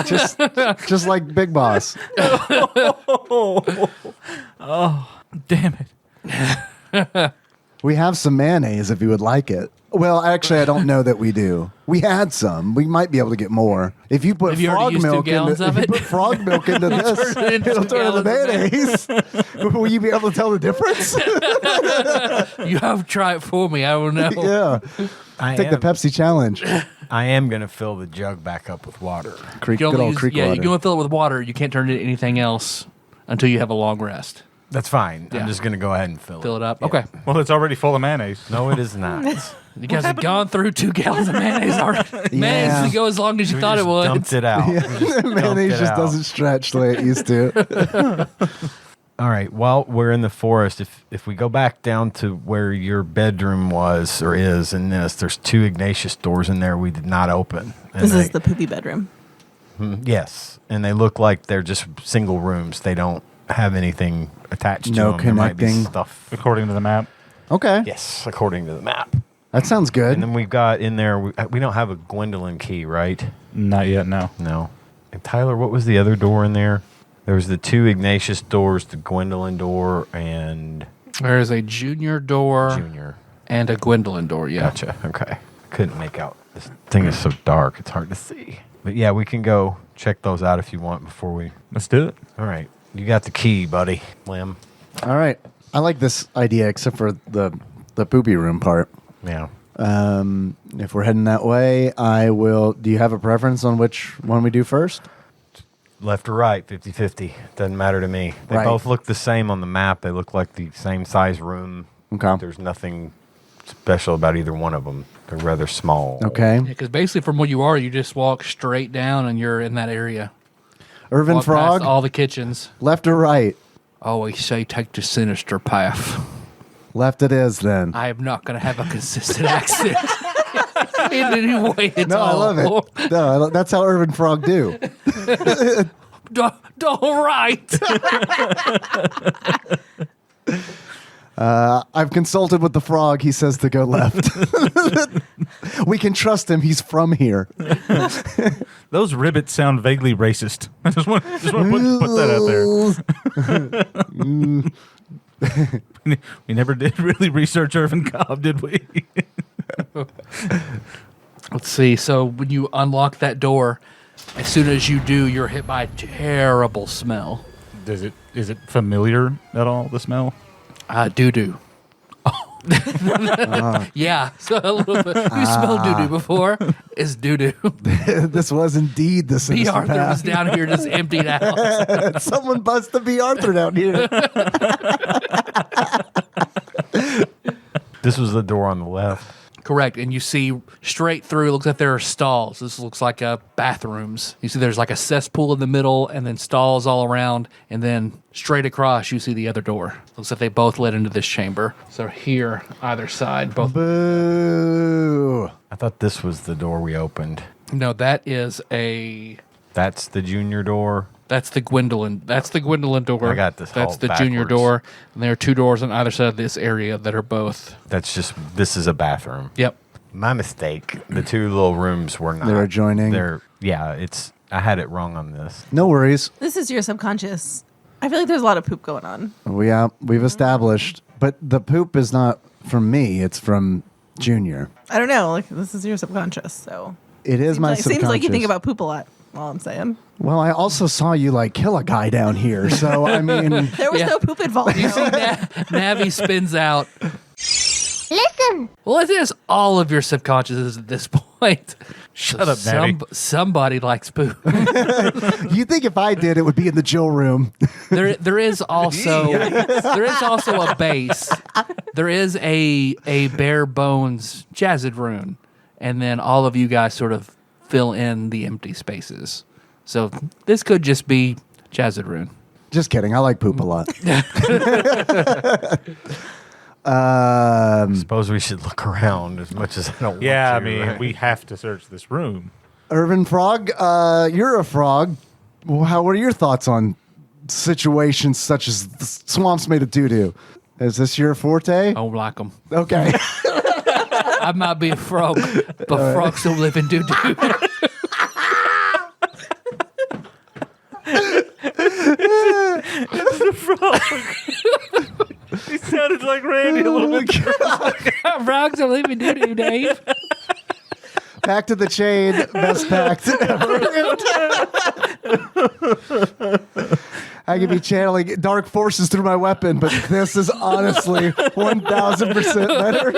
Just like Big Boss. Damn it. We have some mayonnaise if you would like it. Well, actually, I don't know that we do. We had some. We might be able to get more. If you put Have you already frog used 2 milk gallons into, of if it? you put frog milk into this, turn it into it'll 2 turn into gallons mayonnaise. Will you be able to tell the difference? You have to try it for me. I don't know. Yeah. Take the Pepsi challenge. I am going to fill the jug back up with water. Creek, You good can only old use, creek yeah, water. you can only fill it with water. You can't turn it into anything else until you have a long rest. That's fine. Yeah. I'm just going to go ahead and fill Fill it up. Yeah. Okay. Well, it's already full of mayonnaise. No, it is not. You guys have gone through 2 gallons of mayonnaise already. Mayonnaise Yeah. to go as long as you thought it would. Dumped it out. We just dumped Mayonnaise it just out. doesn't stretch the way it used to. All right. While we're in the forest, if we go back down to where your bedroom was or is in this, there's 2 Ignatius doors in there we did not open. And This is the poopy bedroom. Yes, and they look like they're just single rooms. They don't have anything attached No to them. There might be connecting. stuff. According to the map. Okay. Yes, according to the map. That sounds good. And then we've got in there, we don't have a Gwendolyn key, right? Not yet, no. No. And Tyler, what was the other door in there? There was the 2 Ignatius doors, the Gwendolyn door, and There is a junior door Junior. and a Gwendolyn door. Yeah. Gotcha. Okay. Couldn't make out. This thing is so dark, it's hard to see. But yeah, we can go check those out if you want before we. Let's do it. All right. You got the key, buddy. Lim. All right. I like this idea, except for the poopy room part. Yeah. If we're heading that way, I will. Do you have a preference on which one we do first? Left or right, 50-50. Doesn't matter to me. They Right. both look the same on the map. They look like the same size room. Okay. There's nothing special about either one of them. They're rather small. Okay. Because basically, from where you are, you just walk straight down and you're in that area. Irvin Walk Frog, past all the kitchens. left or right? Always say take the sinister path. Left it is then. I am not going to have a consistent accent in any way at No, I all. love it. No, that's how Irvin Frog do. All right. I've consulted with the frog. He says to go left. We can trust him. He's from here. Those ribbits sound vaguely racist. I just want to put that out there. We never did really research Irvin Cobb, did we? Let's see. So when you unlock that door, as soon as you do, you're hit by a terrible smell. Is it familiar at all, the smell? Doo-doo. Yeah, so a little bit. You smelled doo-doo before. It's doo-doo. This was indeed the B. sinister Arthur was path. down here just emptied out. Someone bust the B. Arthur down here. This was the door on the left. Correct. And you see straight through, it looks like there are stalls. This looks like bathrooms. You see there's like a cesspool in the middle and then stalls all around. And then straight across, you see the other door. Looks like they both led into this chamber. So here, either side, both. Boo. I thought this was the door we opened. No, that is a... That's the junior door. That's the Gwendolyn. That's the Gwendolyn door. I got this That's all the junior backwards. door. And there are 2 doors on either side of this area that are both. This is a bathroom. Yep. My mistake. The 2 little rooms were not. They're adjoining? I had it wrong on this. No worries. This is your subconscious. I feel like there's a lot of poop going on. We've established, but the poop is not from me. It's from Junior. I don't know. Like this is your subconscious, so It is my subconscious. seems like you think about poop a lot. All I'm saying. Well, I also saw you like kill a guy down here, so I mean, There was no poop involved. You see Navi spins out. Listen. Well, it is all of your subconscious at this point. Shut up, Navi. Somebody likes poop. you think if I did, it would be in the Jill room. There is also a base. There is a bare bones Jzadirune, and then all of you guys sort of fill in the empty spaces. So this could just be Jzadirune. Just kidding. I like poop a lot. Suppose we should look around as much as I don't want Yeah, to. I mean, right? we have to search this room. Irvin Frog, you're a frog. What are your thoughts on situations such as the swamps made of doo-doo? Is this your forte? I don't like them. Okay. I might be a frog, but frogs don't live in doo-doo. He sounded like Randy a little bit. Frogs don't live in doo-doo, Dave. Pack to the chain, best packed ever. I could be channeling dark forces through my weapon, but this is honestly 1,000% better.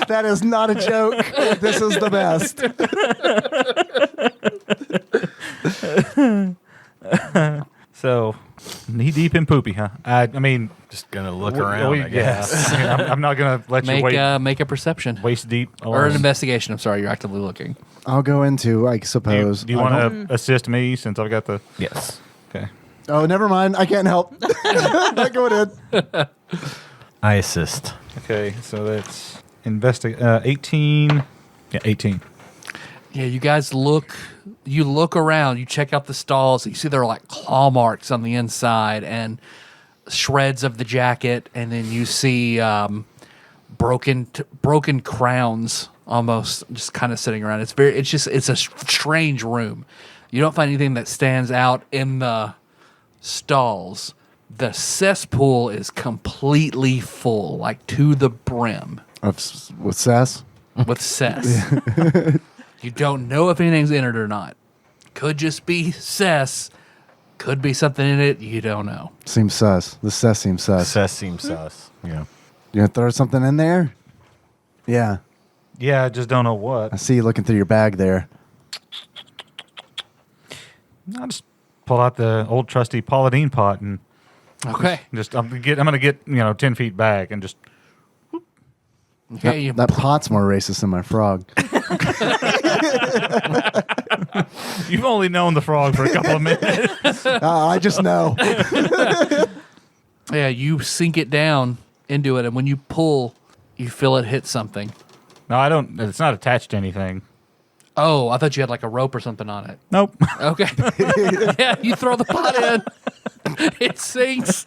That is not a joke. This is the best. So, knee deep in poopy, huh? I mean, Just gonna look around, I guess. Yeah. I mean, I'm not gonna let you Make a perception waist deep. or an investigation. I'm sorry, you're actively looking. I'll go into, I Do suppose. you want to assist me since I've got the? Yes. Okay. Oh, never mind. I can't help. Not going in. I assist. Okay, so that's 18. Yeah, 18. Yeah, you guys look. You look around. You check out the stalls. You see there are like claw marks on the inside and shreds of the jacket, and then you see broken crowns almost just kind of sitting around. It's a strange room. You don't find anything that stands out in the stalls. The cesspool is completely full, like to the brim With Sass? with cess. You don't know if anything's in it or not. Could just be cess. Could be something in it. You don't know. Seems sus. The Sass seems sus. Sus seems sus. Yeah. You gonna throw something in there? Yeah. Yeah, I just don't know what. I see you looking through your bag there. I'll just pull out the old trusty Pauladine pot and Okay. I'm gonna get 10 feet back and just. Okay. You That pot's more racist than my frog. You've only known the frog for a couple of minutes. I just know. Yeah, you sink it down into it, and when you pull, you feel it hit something. No, I don't. It's not attached to anything. Oh, I thought you had like a rope or something on it. Nope. Okay. Yeah, you throw the pot in. It sinks.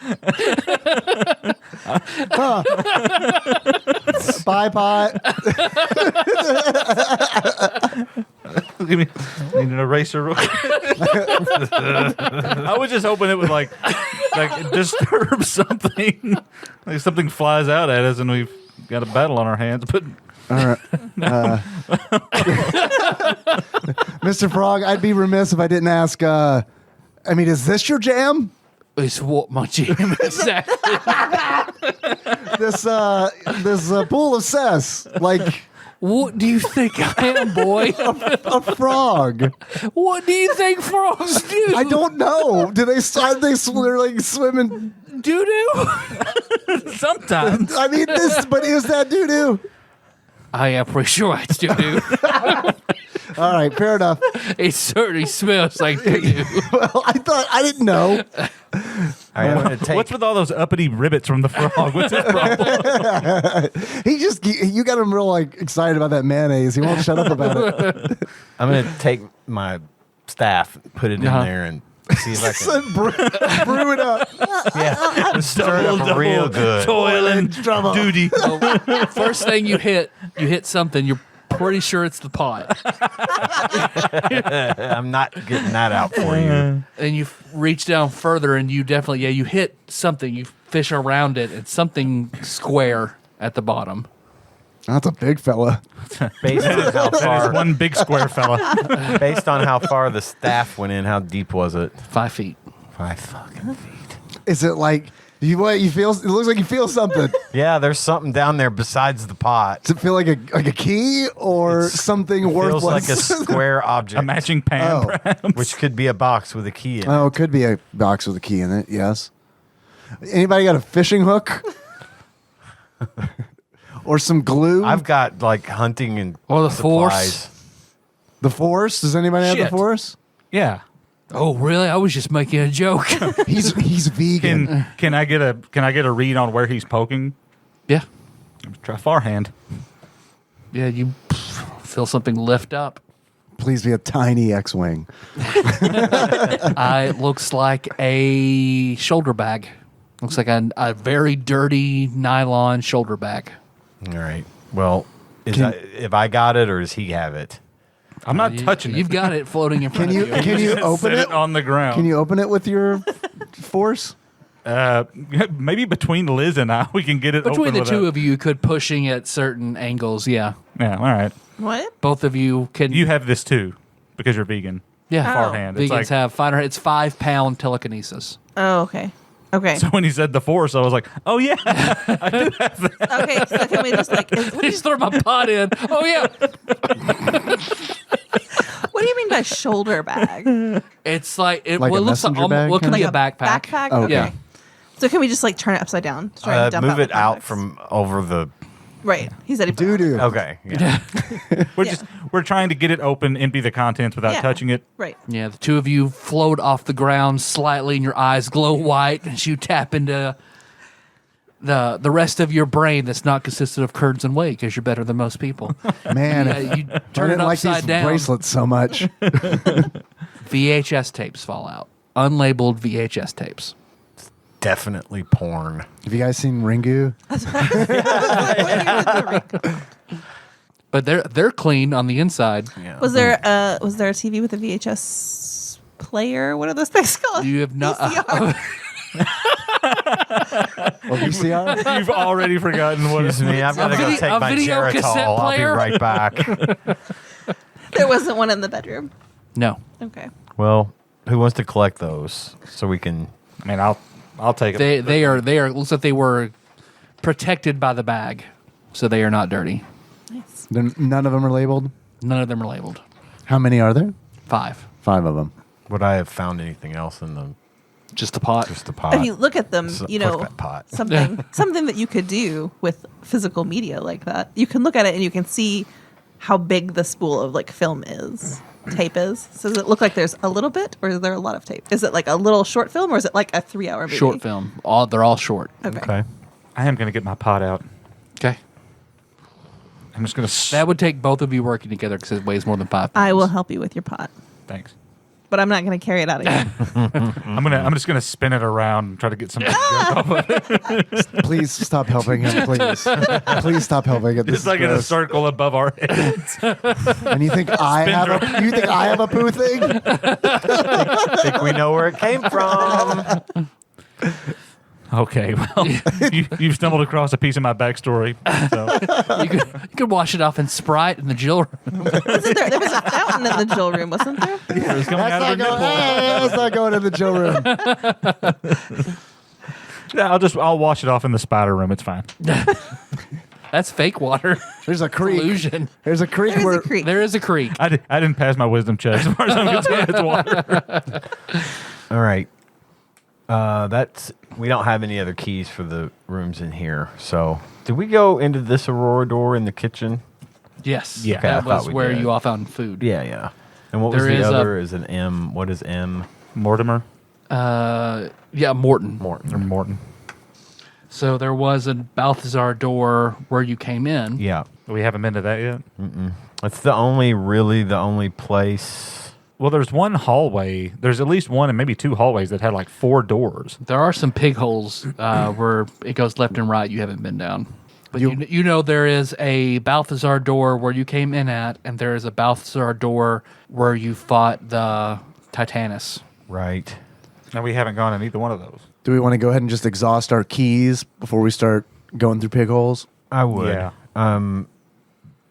Bye, pot. Give me need an eraser. Real quick. I was just hoping it would like disturb something, like something flies out at us and we've got a battle on our hands. But All right. Mr. Frog, I'd be remiss if I didn't ask. Is this your jam? It's what my jam exactly. This pool of cess, like What do you think I am, boy? a frog. What do you think frogs do? I don't know. Do they start? They're like swimming. doo doo. sometimes I mean, but is that doo doo? I am pretty sure it's doo doo. All right, fair enough. It certainly smells like doo doo. Well, I didn't know. All right, I'm gonna take. what's with all those uppity ribbits from the frog? What's his problem? You got him real like excited about that mayonnaise. He won't shut up about it. I'm gonna take my staff, put it in there, and see if I can brew it up. stir it up real good. Toil and duty. First thing you hit something. You're pretty sure it's the pot, I'm not getting that out for you. and you reach down further, and you definitely you hit something. You fish around it. It's something square at the bottom. That's a big fella. Based on how That is far, one big square fella. based on how far the staff went in, how deep was it? 5 feet. 5 fucking feet. Is it like you feel? It looks like you feel something. Yeah, there's something down there besides the pot. Does it feel like a key or something Feels worthless? like a square object, A matching pan, Oh. perhaps. which could be a box with a key in it. Oh, it could be a box with a key in it. Yes. Anybody got a fishing hook? Or some glue? I've got like hunting and Or the supplies. force. The force? Does anybody have Shit. the force? Yeah. Oh, really? I was just making a joke. He's vegan. Can I get a read on where he's poking? Yeah. Try far hand. Yeah, you feel something lift up. Please be a tiny X-wing. It looks like a shoulder bag. Looks like a very dirty nylon shoulder bag. All right. Well, if I got it or does he have it? I'm not touching You've it. got it floating in front of you. Can you open Set it? on the ground. Can you open it with your force? Maybe between Liz and I, we can get it Between open the with two a- of you could pushing at certain angles. Yeah, Yeah, all right. What? both of you can. You have this too because you're vegan. yeah, Far hand. It's Vegans like, have 500. It's 5-pound telekinesis. Oh, okay. Okay. so when he said the force, I was like, oh yeah. Okay. So can we just like? What Just throw my pot in. Oh yeah, do you mean by shoulder bag? it's like it. Like well, a it looks like messenger bag what could kind be a backpack. Backpack. Oh, Okay. Yeah. So can we just like turn it upside down? Just try and dump Move it the out contacts? from over the. Right. He said he put it on. Doo-doo. Okay. Yeah. We're trying to get it open, empty the contents without Yeah. touching it. Right. Yeah, the two of you float off the ground slightly, and your eyes glow white as you tap into the rest of your brain that's not consisted of curds and whey because you're better than most people. Man, You I turn it didn't like upside these down. bracelets so much. VHS tapes fall out. Unlabeled VHS tapes. Definitely porn. Have you guys seen Ringu? But they're clean on the inside. Yeah. Was there a TV with a VHS player? What are those things called? You have not. VCR. Or VCR? You've already forgotten what Excuse me, I've got to go take a my video cassette Geritol. I'll be player? right back. There wasn't one in the bedroom. No. Okay. Well, who wants to collect those so we can? I mean, I'll take it. They are. Looks like they were protected by the bag, so they are not dirty. Nice. None of them are labeled? None of them are labeled. How many are there? 5. 5 of them. Would I have found anything else in the Just the pot. just the pot? If you look at them, So- you fuck know, that pot. something that you could do with physical media like that. You can look at it and you can see how big the spool of like film is, tape is. So does it look like there's a little bit, or is there a lot of tape? Is it like a little short film, or is it like a 3-hour movie? Short film. They're all short. Okay. I am going to get my pot out. Okay. I'm just going to. That would take both of you working together because it weighs more than 5 pounds. I will help you with your pot, Thanks. but I'm not going to carry it out again. I'm just gonna spin it around and try to get some jerk off of it. Please stop helping him, please. Please stop helping him. This It's like in a gross. circle above our heads. And you think I have a poo thing? Think we know where it came from? Okay, well, you've stumbled across a piece of my backstory. So. you could wash it off in Sprite in the Jill room. Wasn't there was a fountain in the Jill room, wasn't there? It's coming out of her nipple. That's not going in the Joe room. Yeah, I'll wash it off in the spider room. It's fine. That's fake water. There's a creek. Illusion. There's a creek There's where a creek. There is a creek. I didn't pass my wisdom check as far as I'm concerned. It's water. All right. We don't have any other keys for the rooms in here. So, did we go into this Aurora door in the kitchen? Yes. Yeah. Okay, I That thought was we where did. you all found food. Yeah. And what was There the is other? Is an M? What is M? Mortimer Yeah, Morton. Morton. or Morton. So there was a Balthazar door where you came in. Yeah. We haven't been to that yet. It's the only place Well, there's one hallway. There's at least one and maybe 2 hallways that had like 4 doors. There are some pig holes where it goes left and right. You haven't been down. But you know there is a Balthazar door where you came in at, and there is a Balthazar door where you fought the Titanus. Right. And we haven't gone in either one of those. Do we want to go ahead and just exhaust our keys before we start going through pig holes? I would. Yeah.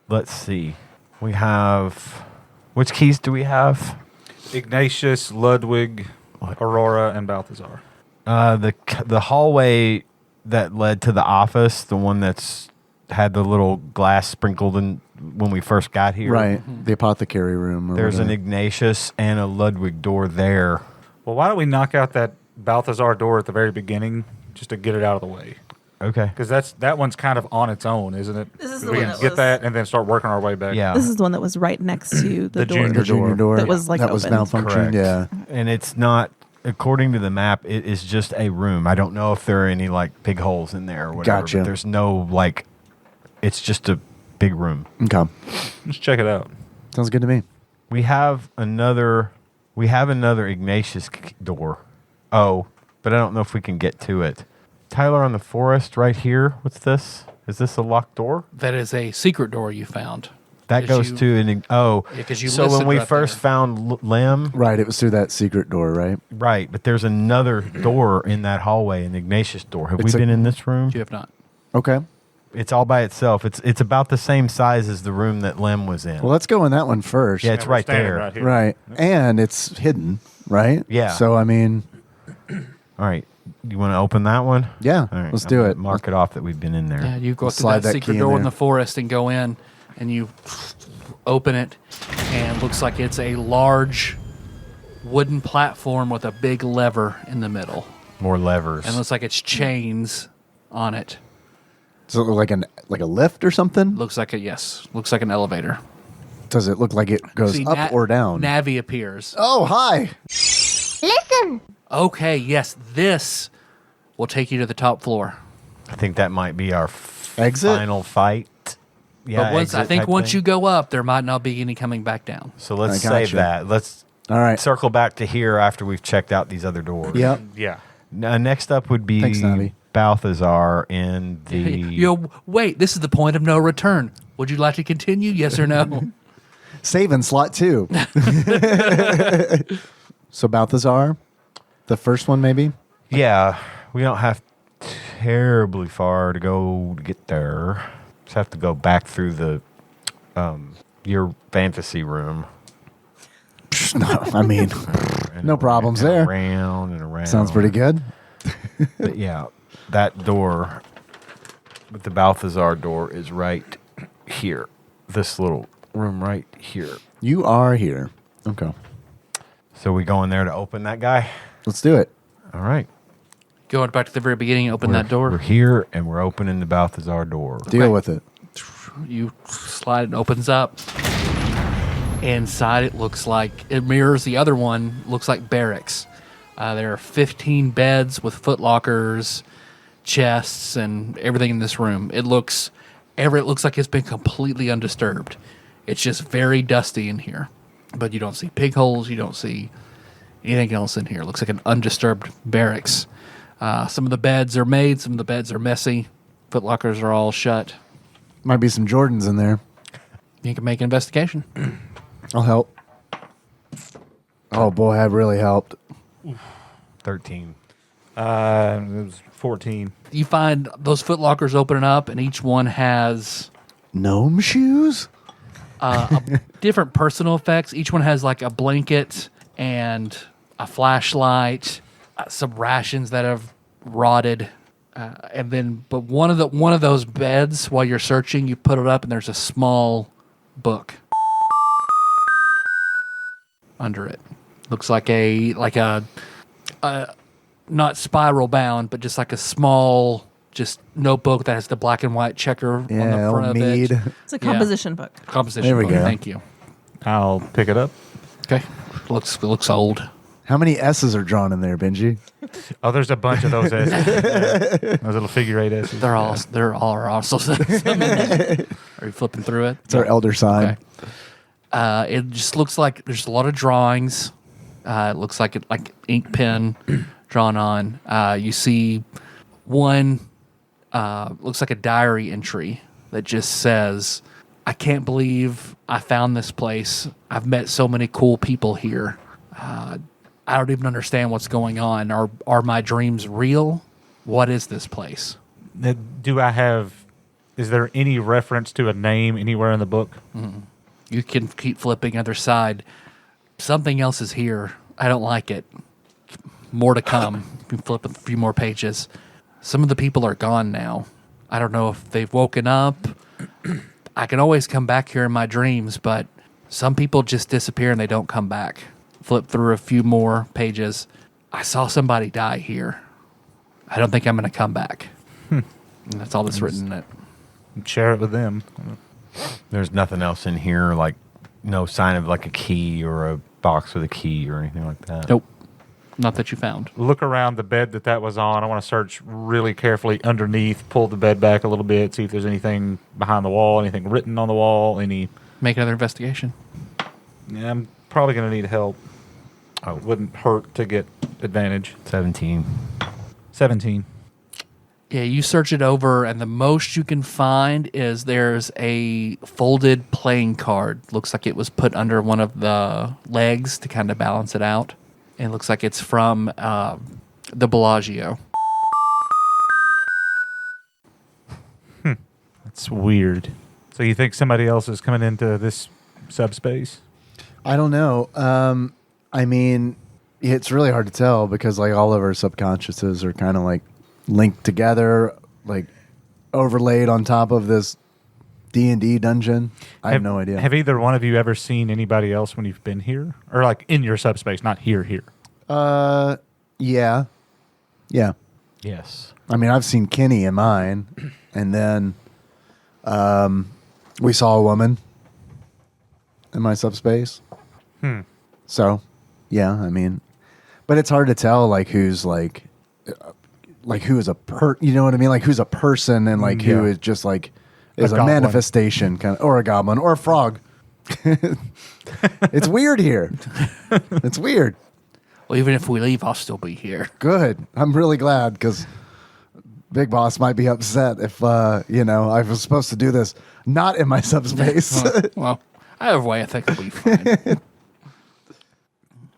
Let's see. We have... Which keys do we have? Ignatius, Ludwig, Aurora, and Balthazar. The hallway that led to the office, the one that's had the little glass sprinkled in when we first got here. Right. The apothecary room. There's an whatever. Ignatius and a Ludwig door there. Well, why don't we knock out that Balthazar door at the very beginning just to get it out of the way? Okay. Because that one's kind of on its own, isn't it? This is the we one can that get was- that and then start working our way back. Yeah. This is the one that was right next to the door. junior The junior door. That was, like, that was open. malfunctioning. Correct. Yeah. And it's not, according to the map, it is just a room. I don't know if there are any like pig holes in there or whatever. Gotcha. But there's no like, it's just a big room. Okay. Let's check it out. Sounds good to me. We have another Ignatius door. Oh, but I don't know if we can get to it. Tyler, on the forest right here. What's this? Is this a locked door? That is a secret door you found. That 'Cause goes you- to an oh. Yeah, 'cause you so when listened we right first there. found Lem, Right. It was through that secret door, right? right? But there's another door in that hallway, an Ignatius door. Have It's we been in this room? You have not. Okay. It's all by itself. It's about the same size as the room that Lem was in. Well, let's go in that one first. Yeah, it's we're right standing there. right here. Right. And it's hidden, right? Yeah. So, I mean, All right, you want to open that one? yeah, All right, let's I'm do gonna it. Mark it off that we've been in there. Yeah, you go We'll through slide that that secret key in door in there. the forest and go in, and you open it, and looks like it's a large wooden platform with a big lever in the middle, More levers. and looks like it's chains on it. Does it look like a lift or something? Looks like looks like an elevator. Does it look like it goes See, up or down? Navi appears. Oh, hi. Okay, yes, this will take you to the top floor. I think that might be our Exit? final fight. Yeah, But once I exit think type once thing. you go up, there might not be any coming back down. So let's I save gotcha. that. Let's All right. circle back to here after we've checked out these other doors. Yep. Yeah. Next up would be Thanks, Navi. Balthazar in the. Wait, this is the point of no return. Would you like to continue? Yes or no? Save in slot 2. So Balthazar, the first one maybe? Yeah, we don't have terribly far to go to get there. Just have to go back through the your fantasy room. No, I mean, And No problems and there. Around and around. sounds pretty good. But yeah, that door with the Balthazar door is right here. This little room right here. You are here. Okay. So we go in there to open that guy. Let's do it. All right. Going back to the very beginning, open that We're door. here and we're opening the Balthazar door. Deal with it. You slide it, opens up. Inside, it mirrors the other one. Looks like barracks. There are 15 beds with foot lockers, chests, and everything in this room. It looks like it's been completely undisturbed. It's just very dusty in here, but you don't see pig holes. You don't see anything else in here. It looks like an undisturbed barracks. Some of the beds are made. Some of the beds are messy. Foot lockers are all shut. Might be some Jordans in there. You can make an investigation. I'll help. Oh boy, that really helped. 13. It was 14. You find those foot lockers opening up, and each one has Gnome shoes? different personal effects. Each one has like a blanket and a flashlight, some rations that have rotted, but one of those beds, while you're searching, you put it up, and there's a small book under it. Looks like a not spiral bound, but just like a small notebook that has the black and white checker on the Yeah, front old of mead. it. It's a composition book. Composition There we book. go. Thank you. I'll pick it up. Okay, looks old. How many S's are drawn in there, Benji? Oh, there's a bunch of those S's. Those little figure 8 S's. They're all also. Are you flipping through it? It's our elder sign. Okay. It just looks like there's a lot of drawings. It looks like ink pen drawn on. You see one looks like a diary entry that just says, "I can't believe I found this place. I've met so many cool people here. I don't even understand what's going on. Are my dreams real? What is this place?" Is there any reference to a name anywhere in the book? You can keep flipping other side. Something else is here. I don't like it. More to come. You can flip a few more pages. Some of the people are gone now. I don't know if they've woken up. I can always come back here in my dreams, but some people just disappear and they don't come back. Flip through a few more pages. I saw somebody die here. I don't think I'm going to come back. And that's all that's written in it. Share it with them. There's nothing else in here, like no sign of like a key or a box with a key or anything like that. Nope. Not that you found. Look around the bed that was on. I want to search really carefully underneath, pull the bed back a little bit, see if there's anything behind the wall, anything written on the wall, any... Make another investigation. Yeah, I'm probably going to need help. Oh. It wouldn't hurt to get advantage. 17. 17. Yeah, you search it over, and the most you can find is there's a folded playing card. Looks like it was put under one of the legs to kind of balance it out. And it looks like it's from the Bellagio. That's weird. So you think somebody else is coming into this subspace? I don't know. I mean, it's really hard to tell because like all of our subconsciouses are kind of like linked together, like overlaid on top of this D&D dungeon. I have no idea. Have either one of you ever seen anybody else when you've been here? Or like in your subspace, not here? Yeah. Yeah. Yes. I mean, I've seen Kenny in mine, and then we saw a woman in my subspace. So, yeah, I mean, but it's hard to tell like who's like who is you know what I mean? Like who's a person and like who is just like is a manifestation kind of, or a goblin or a frog. It's weird here. It's weird. Well, even if we leave, I'll still be here. Good. I'm really glad because Big Boss might be upset if, I was supposed to do this not in my subspace. Well, either way, I think it'll be fine.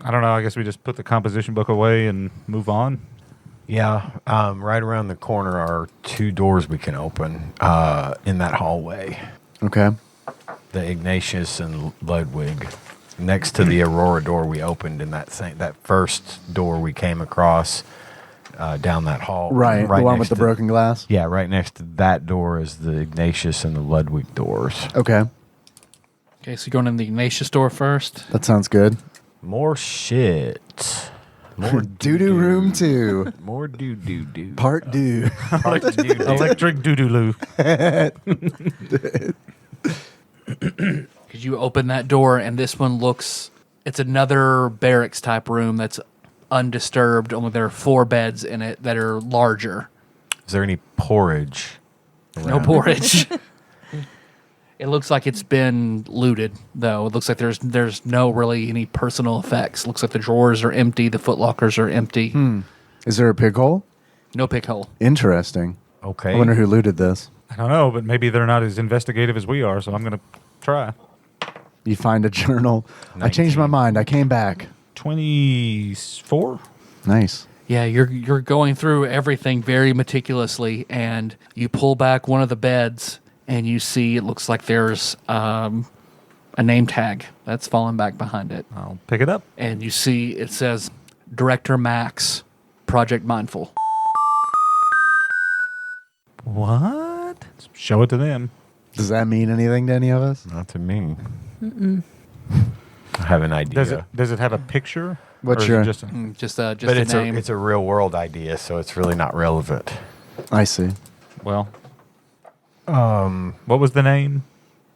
I don't know. I guess we just put the composition book away and move on. Yeah. Right around the corner are 2 doors we can open in that hallway. Okay. The Ignatius and Ludwig. Next to the Aurora door we opened in that first door we came across down that hall. Right the one with the broken glass? Yeah, right next to that door is the Ignatius and the Ludwig doors. Okay. Okay, so you're going in the Ignatius door first. That sounds good. More shit. More Doo-doo room 2. More doo-doo-doo. Part doo. Part doo-doo. Electric doo-doo-loo. Because you open that door, and this one it's another barracks type room that's undisturbed, only there are 4 beds in it that are larger. Is there any porridge? No porridge. It looks like it's been looted, though. It looks like there's no really any personal effects. Looks like the drawers are empty, the footlockers are empty. Is there a pig hole? No pick hole. Interesting. Okay. I wonder who looted this. I don't know, but maybe they're not as investigative as we are, so I'm going to try. You find a journal. 19. I changed my mind. I came back. 24? Nice. Yeah, you're going through everything very meticulously, and you pull back one of the beds, and you see it looks like there's a name tag that's fallen back behind it. I'll pick it up. And you see it says Director Max, Project Mindful. What? Show it to them. Does that mean anything to any of us? Not to me. I have an idea. Does it have a picture? What's Or is your- it just a, Just but a it's name. it's a real world idea, so it's really not relevant. I see. well, what was the name?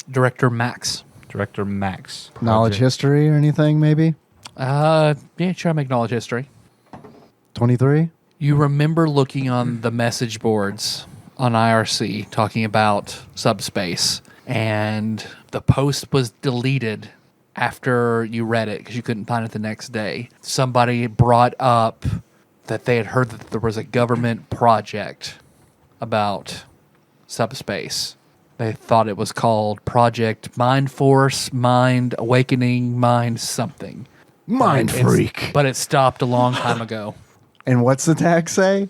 Director Max. Director Max. Knowledge Project. history or anything, maybe? Yeah, try to make knowledge history. 23? You remember looking on the message boards on IRC talking about subspace, and the post was deleted after you read it, because you couldn't find it the next day, somebody brought up that they had heard that there was a government project about subspace. They thought it was called Project Mind Force, Mind Awakening, Mind something. Mind freak. But it stopped a long time ago. And what's the tag say?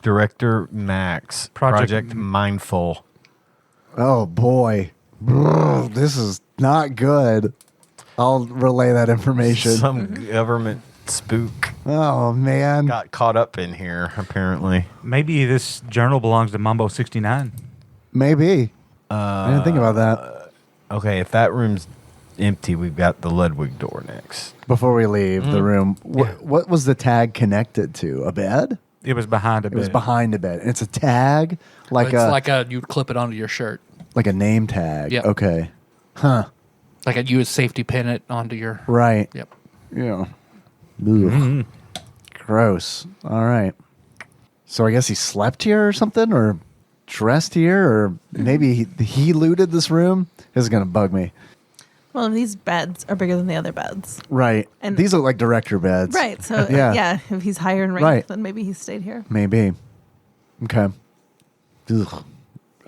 Director Max, Project Mindful. Oh boy, this is not good. I'll relay that information. Some government spook Oh man. got caught up in here, apparently. Maybe this journal belongs to Mambo 69. Maybe. I didn't think about that. Okay, if that room's empty, we've got the Ludwig door next. Before we leave the room, what was the tag connected to? A bed? It was behind a bed. It was behind a bed. It's a tag, like you'd clip it onto your shirt. like a name tag. Yep. Okay. You would safety pin it onto your... Right. Yep. Yeah. Ugh. Gross. All right. So I guess he slept here or something, or dressed here, or maybe he looted this room. This is gonna bug me. Well, these beds are bigger than the other beds. Right. And- these look like director beds. Right. So, Yeah. yeah, if he's higher in rank, Right. then maybe he stayed here. Maybe. Okay. Ugh.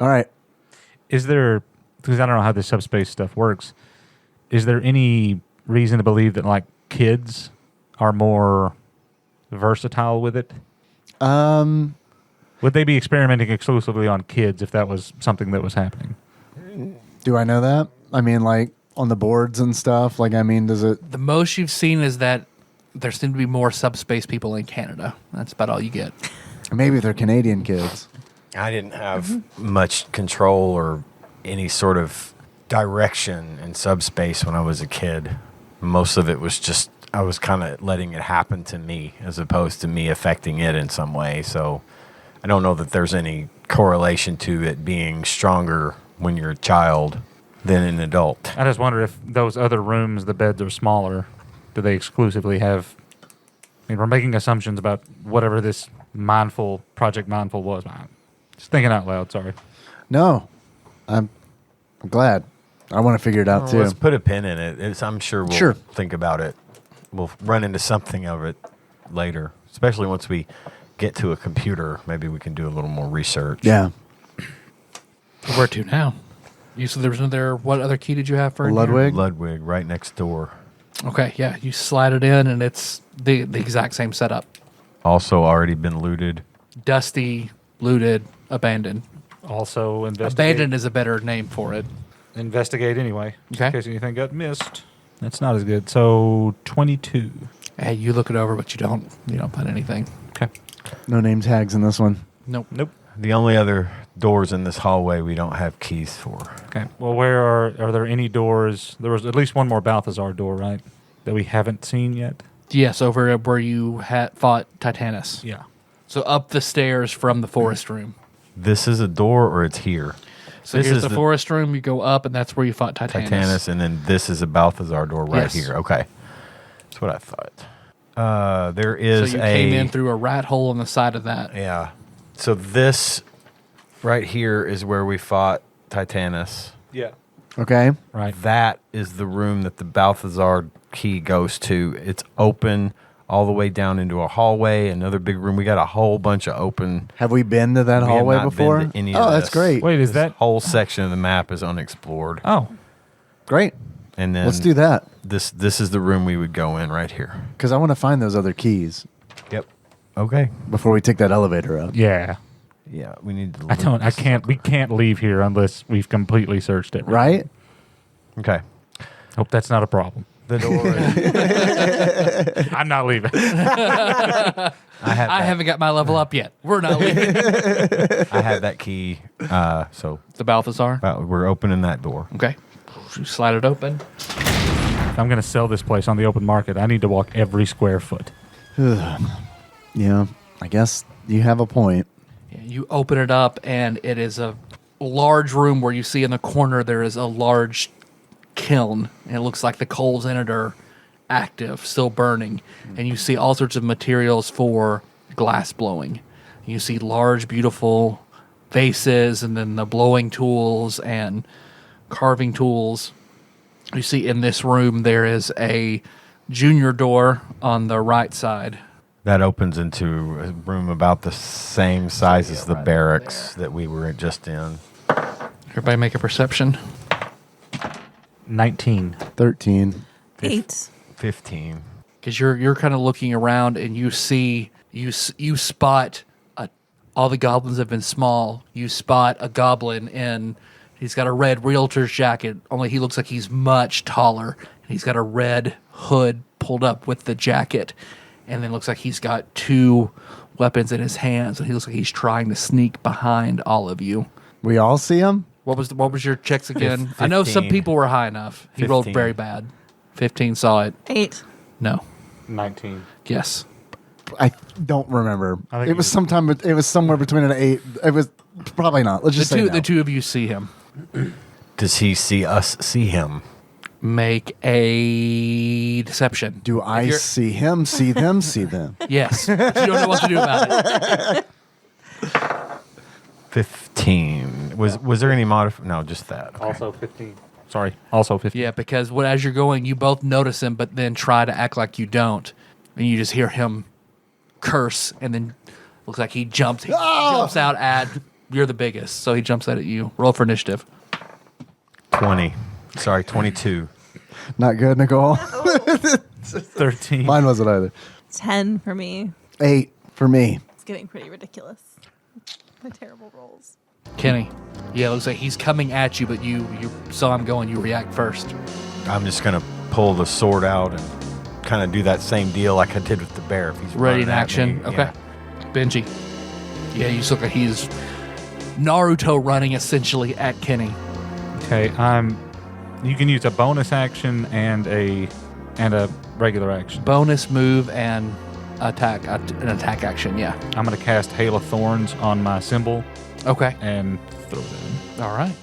All right. Is there, because I don't know how this subspace stuff works, is there any reason to believe that, like, kids are more versatile with it? Would they be experimenting exclusively on kids if that was something that was happening? Do I know that? I mean, like on the boards and stuff. Like, I mean, does it? The most you've seen is that there seem to be more subspace people in Canada. That's about all you get. Maybe they're Canadian kids. I didn't have much control or any sort of direction in subspace when I was a kid. Most of it was just, I was kind of letting it happen to me as opposed to me affecting it in some way. So I don't know that there's any correlation to it being stronger when you're a child than an adult. I just wonder if those other rooms, the beds are smaller. Do they exclusively have... I mean, we're making assumptions about whatever this Project Mindful was. Just thinking out loud, sorry. No, I'm glad. I want to figure it out too. Let's put a pin in it. I'm sure we'll Sure. think about it. We'll run into something of it later, especially once we get to a computer. Maybe we can do a little more research. Yeah. Where to now? You said there was another... What other key did you have for in here? Ludwig? Ludwig, right next door. Okay, yeah. You slide it in, and it's the exact same setup. Also already been looted. Dusty, looted, abandoned. Also, investigate. Abandoned is a better name for it. Investigate anyway. Just Okay. in case anything got missed. That's not as good. So, 22. Hey, you look it over, but you don't find anything. Okay. No name tags in this one. Nope. Nope. The only other doors in this hallway we don't have keys for. Okay. Well, where are there any doors? There was at least one more Balthazar door, right? That we haven't seen yet? Yes, over where you fought Titanus. Yeah. So up the stairs from the forest room. This is a door or it's here? So This here's is the forest room. You go up, and that's where you fought Titanus. Titanus, and then this is a Balthazar door right Yes. here. Okay. That's what I thought. There is So you a... came in through a rat hole on the side of that. Yeah. So this right here is where we fought Titanus. Yeah. Okay. Right. That is the room that the Balthazar key goes to. It's open all the way down into a hallway, another big room. We got a whole bunch of open... Have we been to that We have hallway not been before? to any oh, of that's this. great. Wait, is This that... whole section of the map is unexplored. Oh. Great. And then Let's do that This is the room we would go in right here. because I want to find those other keys Yep. Okay. before we take that elevator up. Yeah. Yeah, we need to... We can't leave here unless we've completely searched it. Right? Okay. Hope that's not a problem. The door is... I'm not leaving. I haven't got my level up yet. We're not leaving. I have that key. So The Balthazar. we're opening that door. Okay. You slide it open. If I'm going to sell this place on the open market, I need to walk every square foot. Yeah. I guess you have a point. Yeah, you open it up, and it is a large room where you see in the corner there is a large kiln, and it looks like the coals in it are active, still burning. And you see all sorts of materials for glass blowing. You see large, beautiful vases, and then the blowing tools and carving tools. You see in this room there is a junior door on the right side. That opens into a room about the same size as the barracks that we were just in. Everybody make a perception. 19. 13. 8. 15. Because you're kind of looking around and you see you spot all the goblins have been small. You spot a goblin he's got a red realtor's jacket, only he looks like he's much taller. And he's got a red hood pulled up with the jacket, and then looks like he's got 2 weapons in his hands, and he looks like he's trying to sneak behind all of you. We all see him? What was your checks again? I know some 15. people were high enough. He rolled 15. very bad. 15 saw it. 8. No. 19. Yes. I don't remember. I think It was sometime. It was somewhere between an 8. It was probably not. Let's just say no. The two of you see him. Does he see us see him? Make a deception. Do I you're- see him? See them? See them? Yes. But you don't know what to do about it. 15. Was there any No, just that. Okay. Also 15. Sorry. Also 15. Yeah, because as you're going, you both notice him, but then try to act like you don't. And you just hear him curse, and then looks like he jumps. He jumps out at, you're the biggest, so he jumps out at you. Roll for initiative. 20. Sorry, 22. Not good, Nicole. 13. Mine wasn't either. 10 for me. 8 for me. It's getting pretty ridiculous. My terrible rolls. Kenny. Yeah, it looks like he's coming at you, but you saw him going. You react first. I'm just going to pull the sword out and kind of do that same deal like I did with the bear. If he's Ready in running at action. me, Okay. yeah. Benji. Yeah, you look like he's Naruto running essentially at Kenny. Okay, you can use a bonus action and a regular action. Bonus move and attack. An attack action, yeah. I'm going to cast Hail of Thorns on my symbol Okay. and throw it in. All right.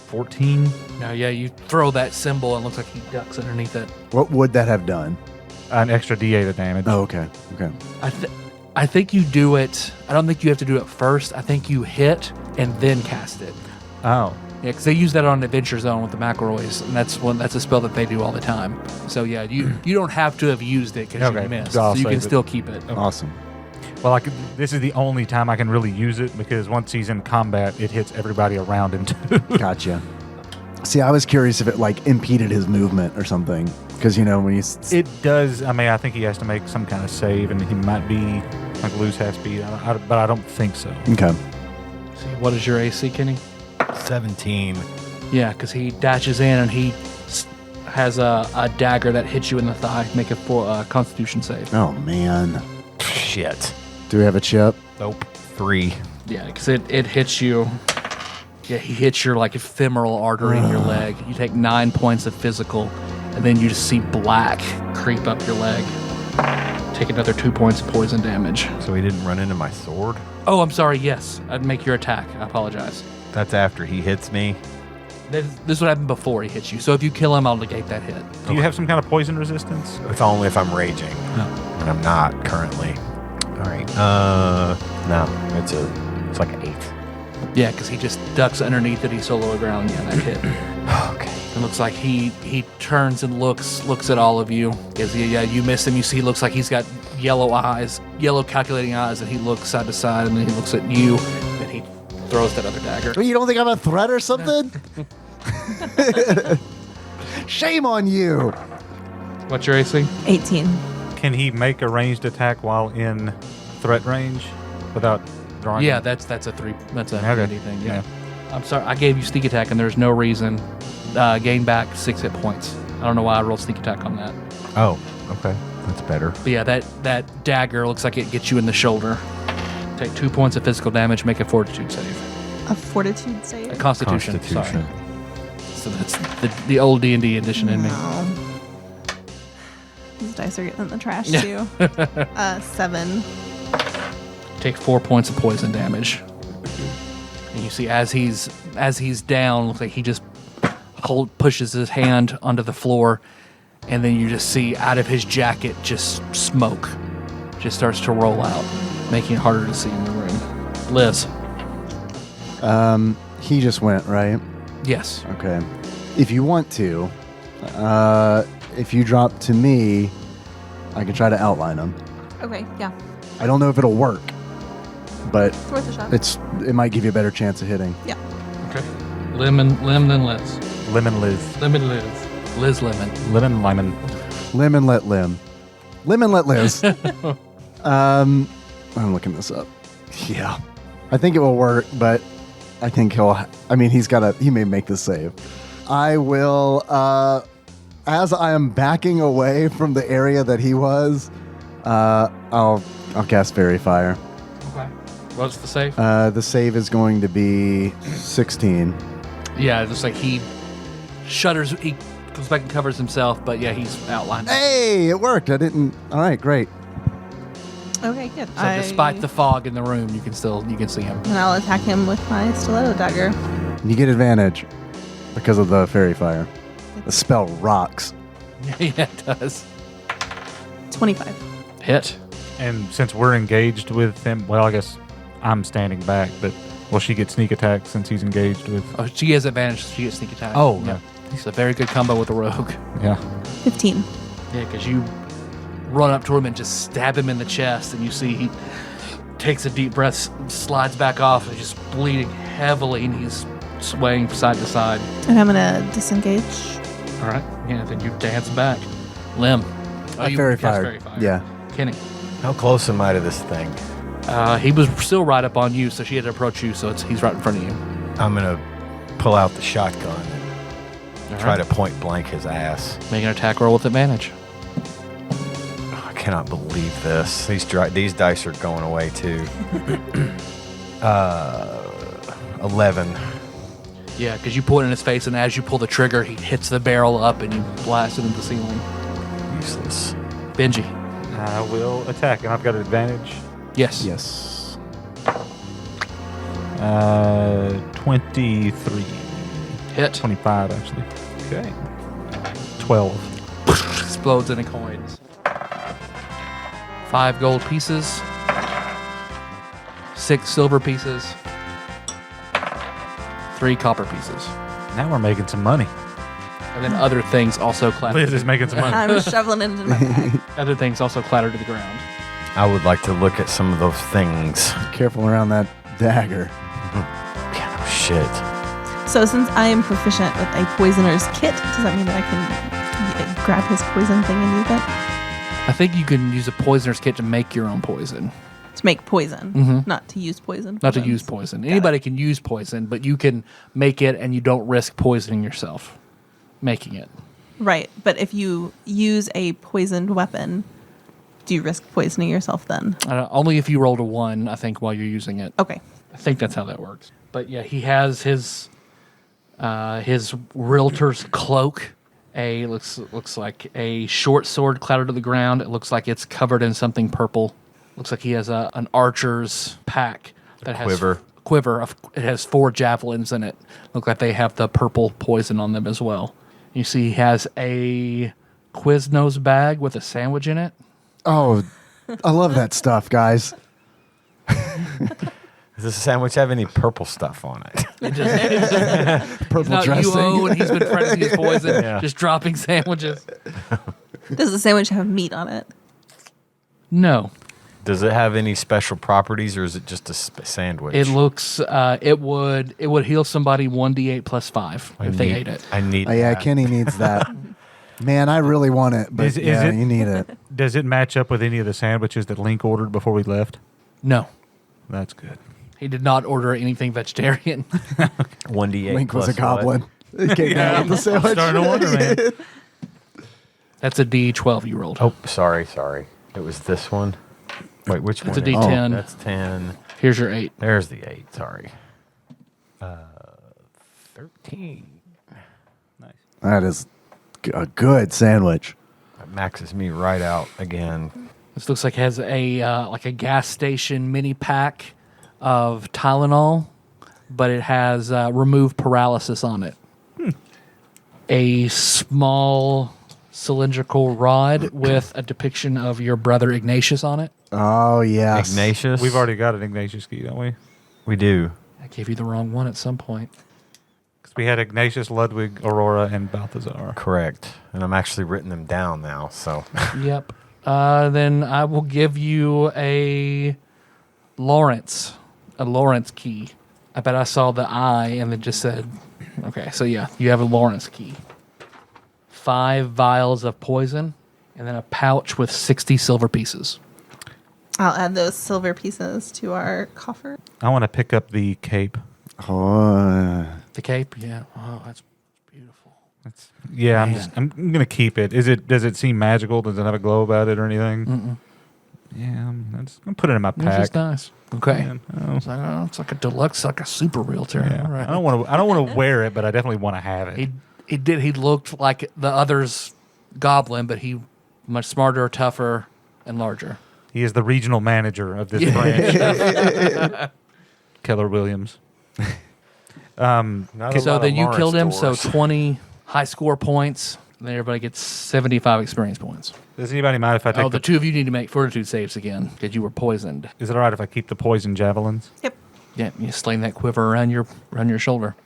14. Now, yeah, you throw that symbol and it looks like he ducks underneath it. What would that have done? An extra D8 of damage. Oh, okay. Okay. I think you do it. I don't think you have to do it first. I think you hit and then cast it. Oh. Yeah, because they use that on Adventure Zone with the McElroys, and that's a spell that they do all the time. So yeah, you don't have to have used it because Okay, you missed, I'll so you can save it. still keep it. Awesome. Well, this is the only time I can really use it because once he's in combat, it hits everybody around him too. Gotcha. See, I was curious if it like impeded his movement or something. Because, when he's... It does. I mean, I think he has to make some kind of save, and he might be like lose half speed, but I don't think so. Okay. See, what is your AC, Kenny? 17. Yeah, because he dashes in and he has a dagger that hits you in the thigh. Make a Constitution save. Oh, man. Shit. Do we have a chip? Nope. 3. Yeah, because it hits you. Yeah, he hits your like ephemeral artery in your leg. You take 9 points of physical, and then you just see black creep up your leg. Take another 2 points of poison damage. So he didn't run into my sword? Oh, I'm sorry. Yes, I'd make your attack. I apologize. That's after he hits me? This is what happened before he hits you. So if you kill him, I'll negate that hit. Do you have some kind of poison resistance? It's only if I'm raging. No. And I'm not currently. All right. No. It's like an 8. Yeah, because he just ducks underneath it. He solo around. Yeah, that hit. Okay. It looks like he turns and looks at all of you. You miss him. You see, he looks like he's got yellow eyes, yellow calculating eyes, and he looks side to side, and then he looks at you, and he throws that other dagger. You don't think I'm a threat or something? Shame on you. What's your AC? 18. Can he make a ranged attack while in threat range without drawing? Yeah, that's a 3. That's a Okay. handy thing. Yeah. I'm sorry, I gave you sneak attack, and there's no reason. Gain back 6 hit points. I don't know why I rolled sneak attack on that. Oh, okay. That's better. But yeah, that dagger looks like it gets you in the shoulder. Take 2 points of physical damage. Make a fortitude save. A fortitude save? A Constitution. Constitution. Sorry. So that's the old D&D edition in me. No. These dice are getting in the trash too. 7. Take 4 points of poison damage. And you see as he's down, looks like he just pushes his hand onto the floor, and then you just see out of his jacket just smoke just starts to roll out, making it harder to see in the room. Liz. He just went, right? Yes. Okay. If you want to, If you drop to me, I can try to outline them. Okay, yeah. I don't know if it'll work, but It's worth a shot. it might give you a better chance of hitting. Yeah. Okay. Lim then Liz. Lemon Liz. Lemon Liz. Liz Lemon. Lemon Lemon. Lemon let Lim. Lemon let Liz. I'm looking this up. Yeah. I think it will work, but I think he may make the save. I will, as I am backing away from the area that he was, I'll cast Fairy Fire. Okay. What's the save? The save is going to be 16. Yeah, just like he shudders. He comes back and covers himself, but yeah, he's outlined. Hey, it worked. I didn't. All right, great. Okay, good. So despite the fog in the room, you can see him. And I'll attack him with my stiletto dagger. You get advantage because of the Fairy Fire. The spell rocks. Yeah, it does. 25. Hit. And since we're engaged with him, well, I guess I'm standing back, but will she get sneak attack since he's engaged with? Oh, she has advantage. She gets sneak attack. Oh, yeah. It's a very good combo with a rogue. Yeah. 15. Yeah, because you run up to him and just stab him in the chest, and you see he takes a deep breath, slides back off, and just bleeding heavily, and he's swaying side to side. And I'm going to disengage. All right. Yeah, then you dance back. Lim. You Fairy cast Fire. Fairy Fire. Yeah. Kenny. How close am I to this thing? He was still right up on you, so she had to approach you, so he's right in front of you. I'm going to pull out the shotgun and All try right. to point blank his ass. Make an attack roll with advantage. I cannot believe this. These dice are going away too. 11. Yeah, because you pull it in his face, and as you pull the trigger, he hits the barrel up, and you blast it into the ceiling. Useless. Benji. I will attack, and I've got an advantage. Yes. Yes. 23. Hit. 25, actually. Okay. 12. Explodes into coins. 5 gold pieces. 6 silver pieces. 3 copper pieces. Now we're making some money. And then other things also clatter. Liz is making some money. I'm shoveling it into my bag. Other things also clatter to the ground. I would like to look at some of those things. Careful around that dagger. Yeah, no shit. So since I am proficient with a poisoner's kit, does that mean that I can grab his poison thing and use it? I think you can use a poisoner's kit to make your own poison. To make poison, Mhm. not to use poison. Not to use poison. Anybody can use poison, but you can make it and you don't risk poisoning yourself making it. Right, but if you use a poisoned weapon, do you risk poisoning yourself then? Only if you rolled a 1, I think, while you're using it. Okay. I think that's how that works. But yeah, he has his realtor's cloak. Looks like a short sword clattered to the ground. It looks like it's covered in something purple. Looks like he has an archer's pack that has quiver. It has 4 javelins in it. Look like they have the purple poison on them as well. You see, he has a Quiznos bag with a sandwich in it. Oh, I love that stuff, guys. Does this sandwich have any purple stuff on it? It just, Purple he's not dressing. UO, and he's been practicing his poison, Yeah. just dropping sandwiches. Does the sandwich have meat on it? No. Does it have any special properties, or is it just a sandwich? It looks. It would heal somebody 1d8 plus 5 if they ate it. I need. Oh, yeah, that. Kenny needs that. Man, I really want it, but Is yeah, it- you need it. Does it match up with any of the sandwiches that Link ordered before we left? No, That's good. he did not order anything vegetarian. 1d8. Link was a plus what? goblin. He came down with the I'm sandwich. starting to wonder, man. That's a D12 you rolled. Oh, sorry. It was this one. Wait, which That's one? a D10. That's 10. Here's your 8. There's the 8. Sorry. 13. Nice. That is a good sandwich. That maxes me right out again. This looks like it has a gas station mini pack of Tylenol, but it has remove paralysis on it. A small cylindrical rod with a depiction of your brother Ignatius on it. Oh, yes. Ignatius. We've already got an Ignatius key, don't we? We do. I gave you the wrong one at some point. We had Ignatius, Ludwig, Aurora, and Balthazar. Correct. And I'm actually written them down now, so. Yep. Then I will give you a Lawrence key. I bet I saw the I and it just said, okay, so yeah, you have a Lawrence key. 5 vials of poison, and then a pouch with 60 silver pieces. I'll add those silver pieces to our coffer. I want to pick up the cape. Oh, The cape, yeah. Oh, that's beautiful. I'm gonna keep it. Does it seem magical? Does it have a glow about it or anything? Mm-mm. Yeah, I'm gonna put it in my It's pack. just nice. Okay. Yeah, It's like a deluxe, like a super realtor. yeah. All right. I don't want to wear it, but I definitely want to have it. He looked like the other's goblin, but he much smarter, tougher, and larger. He is the regional manager of this branch. Keller Williams. So then you killed him, so 20 high score points. And then everybody gets 75 experience points. Does anybody mind if I take The two of you need to make fortitude saves again because you were poisoned. Is it all right if I keep the poison javelins? Yep. Yeah, you sling that quiver around your shoulder.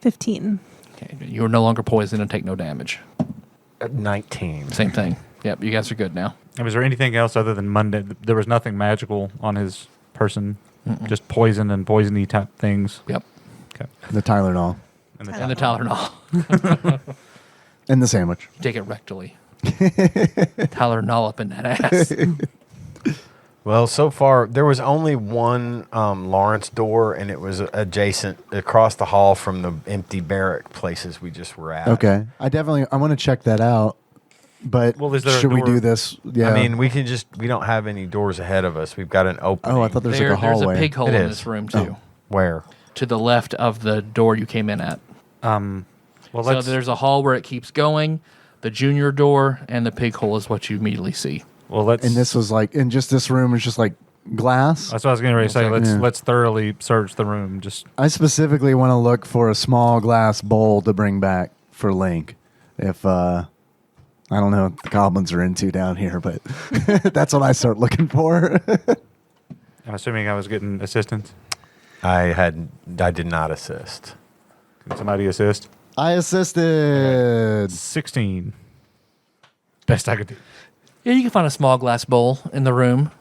15. Okay, you are no longer poisoned and take no damage. 19. Same thing. Yep, you guys are good now. And was there anything else other than Monday? There was nothing magical on his person. Just poison and poisony type things. Yep. Okay. the Tylenol And And the Tylenol. and the sandwich. Take it rectally. Tylenol up in that ass. Well, so far, there was only one Lawrence door, and it was adjacent across the hall from the empty barrack places we just were at. Okay, I want to check that out. But Well, is there a should we door? do this? Yeah. I mean, we don't have any doors ahead of us. We've got an opening. oh, I thought there's like a There's hallway. a pig hole It in is. this room, too. Where? To the left of the door you came in at. Well, So let's. there's a hall where it keeps going. The junior door and the pig hole is what you immediately see. And this was like, and just this room is just like glass. That's what I was getting ready to say. Yeah. Let's thoroughly search the room. Just I specifically want to look for a small glass bowl to bring back for Link. If I don't know what the goblins are into down here, but that's what I start looking for. I'm assuming I was getting assistance. I did not assist. Can somebody assist? I assisted. 16. Best I could do. Yeah, you can find a small glass bowl in the room.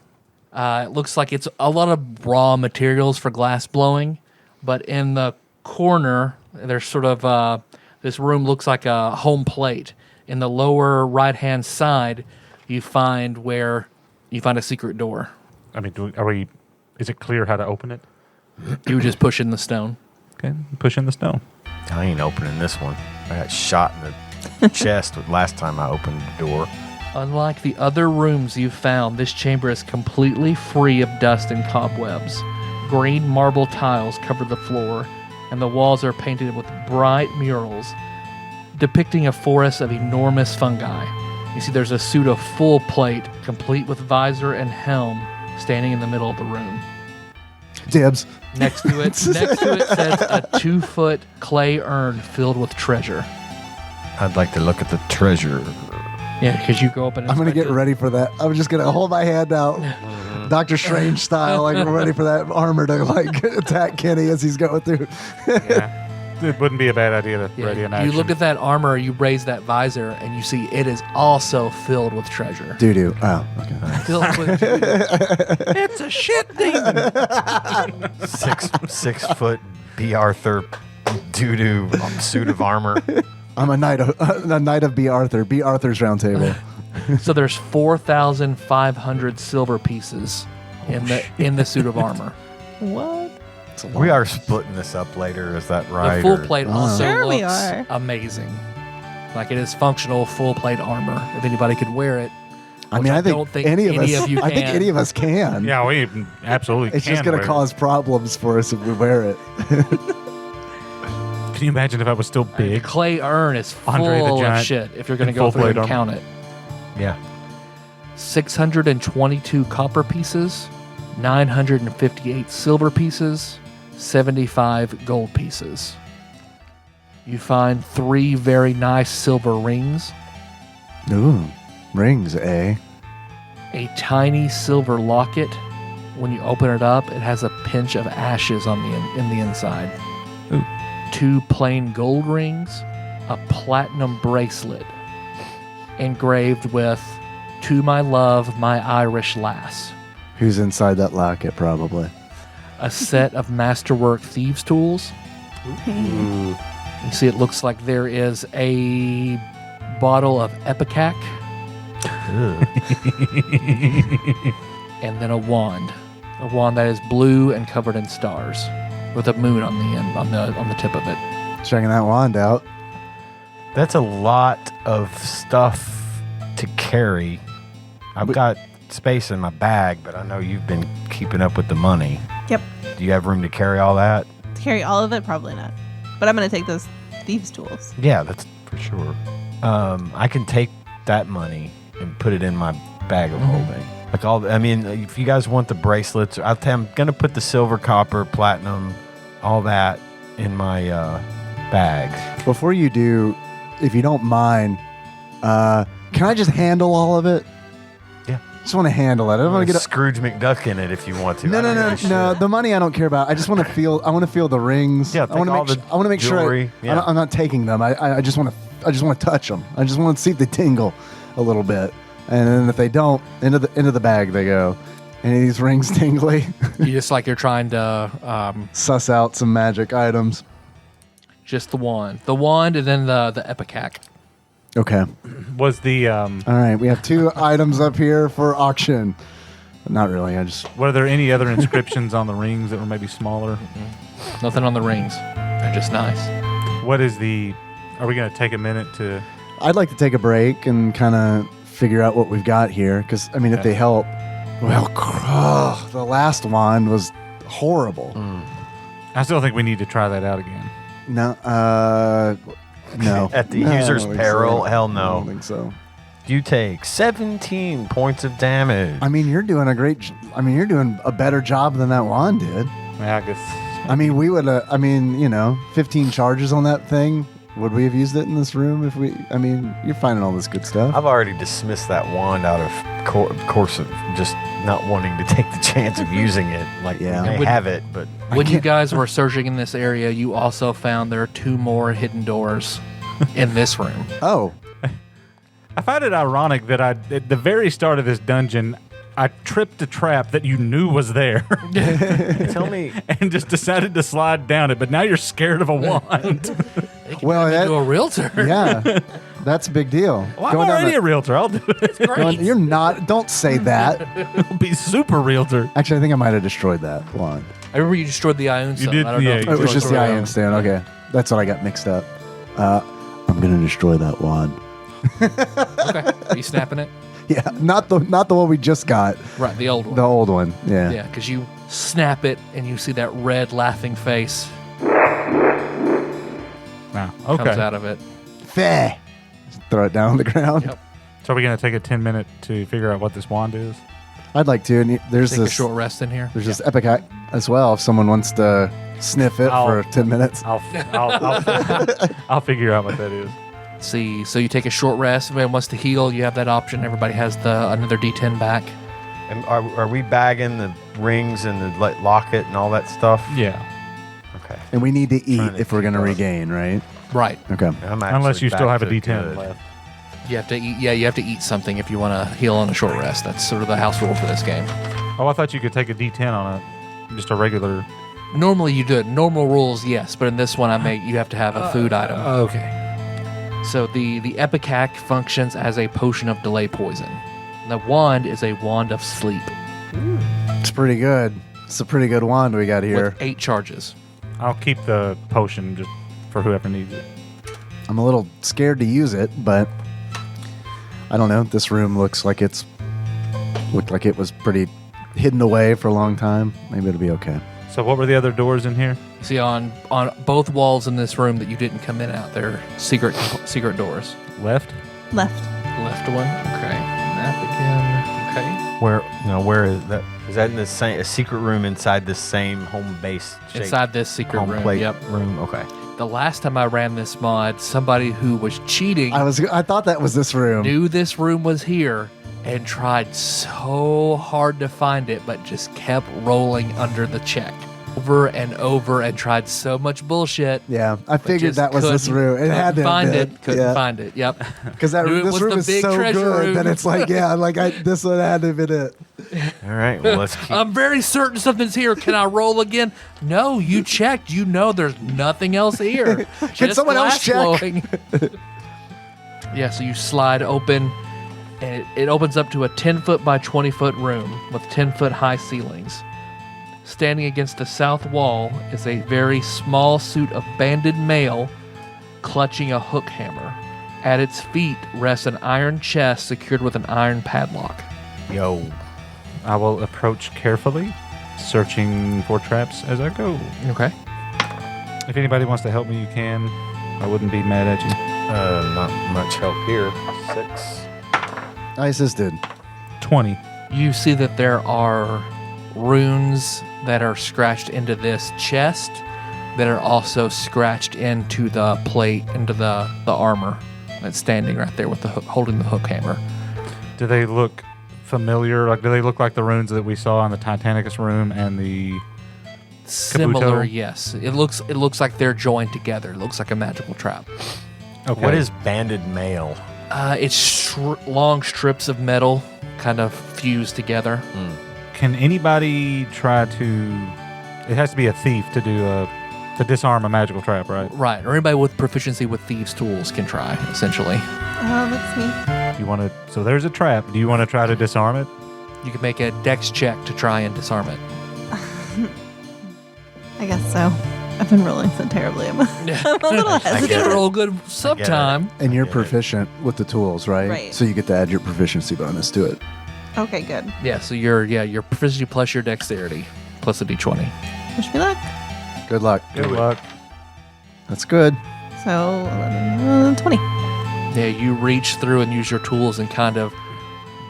It looks like it's a lot of raw materials for glass blowing, but in the corner, there's sort of this room looks like a home plate. In the lower right-hand side, you find a secret door. I mean, is it clear how to open it? You just push in the stone. Okay, push in the stone. I ain't opening this one. I got shot in the chest with last time I opened the door. Unlike the other rooms you've found, this chamber is completely free of dust and cobwebs. Green marble tiles cover the floor, and the walls are painted with bright murals depicting a forest of enormous fungi. You see there's a suit of full plate, complete with visor and helm, standing in the middle of the room. Dibs. Next to it sits a 2-foot clay urn filled with treasure. I'd like to look at the treasure. Yeah, because you go up and I'm going to inspect get it. ready for that. I'm just going to hold my hand out. Doctor Strange style, like we're ready for that armor to like attack Kenny as he's going through. Yeah. It wouldn't be a bad idea to Yeah, ready an you action. look at that armor, you raise that visor, and you see it is also filled with treasure. Doo-doo. Oh, okay. Filled with it's a shit demon. 6 foot B. Arthur doo-doo suit of armor. I'm a knight of B. Arthur. B. Arthur's round table. So there's 4,500 silver pieces in the suit of armor. What? We are splitting this up later, is that right? The full or- plate also Sure we looks are. amazing. Like it is functional full plate armor. If anybody could wear it. I which mean, I don't think any of us. you I think can. any of us can. Yeah, we absolutely It's can. just going wear to it. cause problems for us if we wear it. Can you imagine if I was still The big? clay urn is Andre the full of Giant shit if you're going to in go through full-plate and armor. count it. Yeah. 622 copper pieces, 958 silver pieces, 75 gold pieces. You find 3 very nice silver rings, Ooh, rings, eh? a tiny silver locket. When you open it up, it has a pinch of ashes in the inside. Ooh. 2 plain gold rings, a platinum bracelet engraved with "To my love, my Irish lass," Who's inside that locket, probably. a set of masterwork thieves' tools. You see, it looks like there is a bottle of Ipecac, and then a wand that is blue and covered in stars, with a moon on the end, on the tip of it. Checking that wand out. That's a lot of stuff to carry. I've got space in my bag, but I know you've been keeping up with the money. Yep. Do you have room to carry all that? To carry all of it, probably not. But I'm going to take those thieves' tools. Yeah, that's for sure. I can take that money and put it in my bag of holding. Like if you guys want the bracelets, I'm gonna put the silver, copper, platinum, all that in my bag. Before you do, if you don't mind, can I just handle all of it? Yeah. Just want to handle it. I don't want to get Scrooge McDuck in it if you want to. No. The money I don't care about. I just want to feel. I want to feel the rings. Yeah, I want to make sure. jewelry. Yeah. I'm not taking them. I just want to touch them. I just want to see if they tingle a little bit. And then if they don't, into the bag they go. Any of these rings tingly? You just like you're trying to Suss out some magic items. just the wand, and then the Ipecac. Okay. Was the All right. We have 2 items up here for auction. Not really. were there any other inscriptions on the rings that were maybe smaller? Nothing on the rings. They're just nice. What is are we going to take a minute to... I'd like to take a break and kind of figure out what we've got here. Because, I mean, if they help. Well, the last wand was horrible. I still think we need to try that out again. No. No. At the No, I user's don't think peril? so. Hell I no. don't think so. You take 17 points of damage. I mean, you're doing you're doing a better job than that wand did. Yeah, I guess... I mean, we would, 15 charges on that thing. Would we have used it in this room if you're finding all this good stuff. I've already dismissed that wand out of course of just not wanting to take the chance of using it. Like, Yeah. we may have it, but When you guys were searching in this area, you also found there are 2 more hidden doors in this room. Oh, I find it ironic that at the very start of this dungeon, I tripped a trap that you knew was there tell me. and just decided to slide down it, but now you're scared of a wand. well, To a realtor. yeah, that's a big deal. Well, I'm already a realtor. I'll do it. You're not. Don't say that. I'll be super realtor. Actually, I think I might have destroyed that wand. I remember you destroyed the Ion Stone. did, I don't know yeah, if you Oh, it was just the destroyed Ion Stone. Okay, that's what I got mixed up. I'm gonna destroy that wand. Okay. Are you snapping it? Yeah, not the one we just got. Right, the old one. The old one. Yeah. Yeah, because you snap it and you see that red laughing face Wow. comes Okay. out of it. Fair. Just throw it down on the ground. Yep. So are we going to take a 10-minute to figure out what this wand is? I'd like to. And there's Take a this. short rest in here. There's this Ipecac as well. If someone wants to sniff it I'll- for 10 minutes. I'll figure out what that is. See, so you take a short rest. If anyone wants to heal, you have that option. Everybody has another D10 back. And are we bagging the rings and the locket and all that stuff? Yeah. Okay. And we need to eat Trying to if we're going to keep up. regain, right? Right. Okay. I'm Unless actually you still back have a to D10 good. left. You have to eat. Yeah, you have to eat something if you want to heal on a short rest. That's sort of the house rule for this game. Oh, I thought you could take a D10 on just a regular... Normally you do it. Normal rules, yes, but in this one you have to have a food item. Okay. So the Ipecac functions as a potion of delay poison. The wand is a wand of sleep It's pretty good. It's a pretty good wand we got here. with 8 charges. I'll keep the potion just for whoever needs it. I'm a little scared to use it, but I don't know. This room looked like it was pretty hidden away for a long time. Maybe it'll be okay. So what were the other doors in here? You see on both walls in this room that you didn't come in out, they're secret doors. Left? Left. Left one. Okay. Map again. Okay. Where is that? Is that in the same a secret room inside the same home base? Inside this secret home room. plate Yep. room. Okay. The last time I ran this mod, somebody who was cheating I thought that was this room. knew this room was here and tried so hard to find it, but just kept rolling under the check. over and over and tried so much bullshit. Yeah, I figured just that was this couldn't- room. It had to have find been. it. Couldn't find it. Yep. Because Knew it this was room the is big so treasure good room. that it's like, this one had to have been it. All right, well, let's keep. I'm very certain something's here. Can I roll again? No, you checked. You know there's nothing else here. Just someone else glass check? flowing. Yeah, so you slide open, and it opens up to a 10-foot by 20-foot room with 10-foot high ceilings. Standing against the south wall is a very small suit of banded male clutching a hook hammer. At its feet rests an iron chest secured with an iron padlock. Yo, I will approach carefully, searching for traps as I go. Okay. If anybody wants to help me, you can. I wouldn't be mad at you. not much help here. 6. I assisted. 20. You see that there are runes that are scratched into this chest that are also scratched into the plate, into the armor that's standing right there with the hook, holding the hook hammer. Do they look familiar? Like, do they look like the runes that we saw in the Titanicus room and the... Similar, Kabuto? yes. It looks like they're joined together. It looks like a magical trap. Okay. What is banded mail? It's long strips of metal kind of fused together. Can anybody try to... It has to be a thief to do to disarm a magical trap, right? Right, or anybody with proficiency with thieves' tools can try, essentially. That's me. You want to... So there's a trap. Do you want to try to disarm it? You can make a dex check to try and disarm it. I guess so. I've been rolling so terribly. I'm a little You hesitant. can roll good sometime. And you're get it. proficient with the tools, right? Right. So you get to add your proficiency bonus to it. Okay, good. Yeah, so your proficiency plus your dexterity plus a d20. Wish me luck. Good luck. Good luck. That's good. So 11, 20. Yeah, you reach through and use your tools and kind of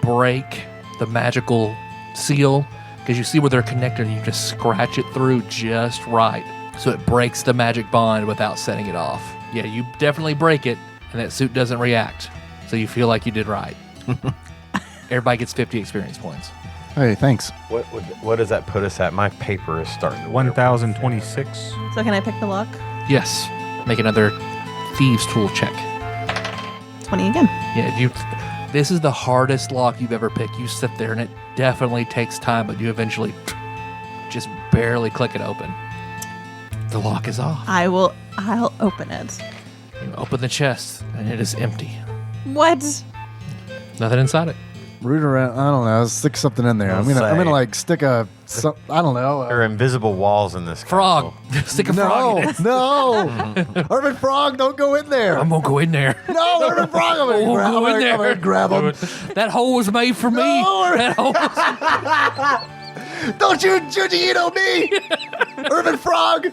break the magical seal because you see where they're connected and you just scratch it through just right. So it breaks the magic bond without setting it off. Yeah, you definitely break it and that suit doesn't react. So you feel like you did right. Everybody gets 50 experience points. Hey, thanks. What does that put us at? My paper is starting to wear. 1,026. So can I pick the lock? Yes. Make another thieves tool check. 20 again. Yeah, this is the hardest lock you've ever picked. You sit there and it definitely takes time, but you eventually just barely click it open. The lock is off. I'll open it. You open the chest and it is empty. What? Nothing inside it. Root around. I don't know. Stick something in there. I'm gonna like stick I don't know. There are invisible walls in this Frog. castle. Stick a frog in it. No. Urban Frog, don't go in there. I'm gonna go in there. No, Urban Frog. I'm We'll gonna go in there. I'm gonna grab him. That hole was made for me. No. That hole was- Don't you Jzadirune me, Urban Frog.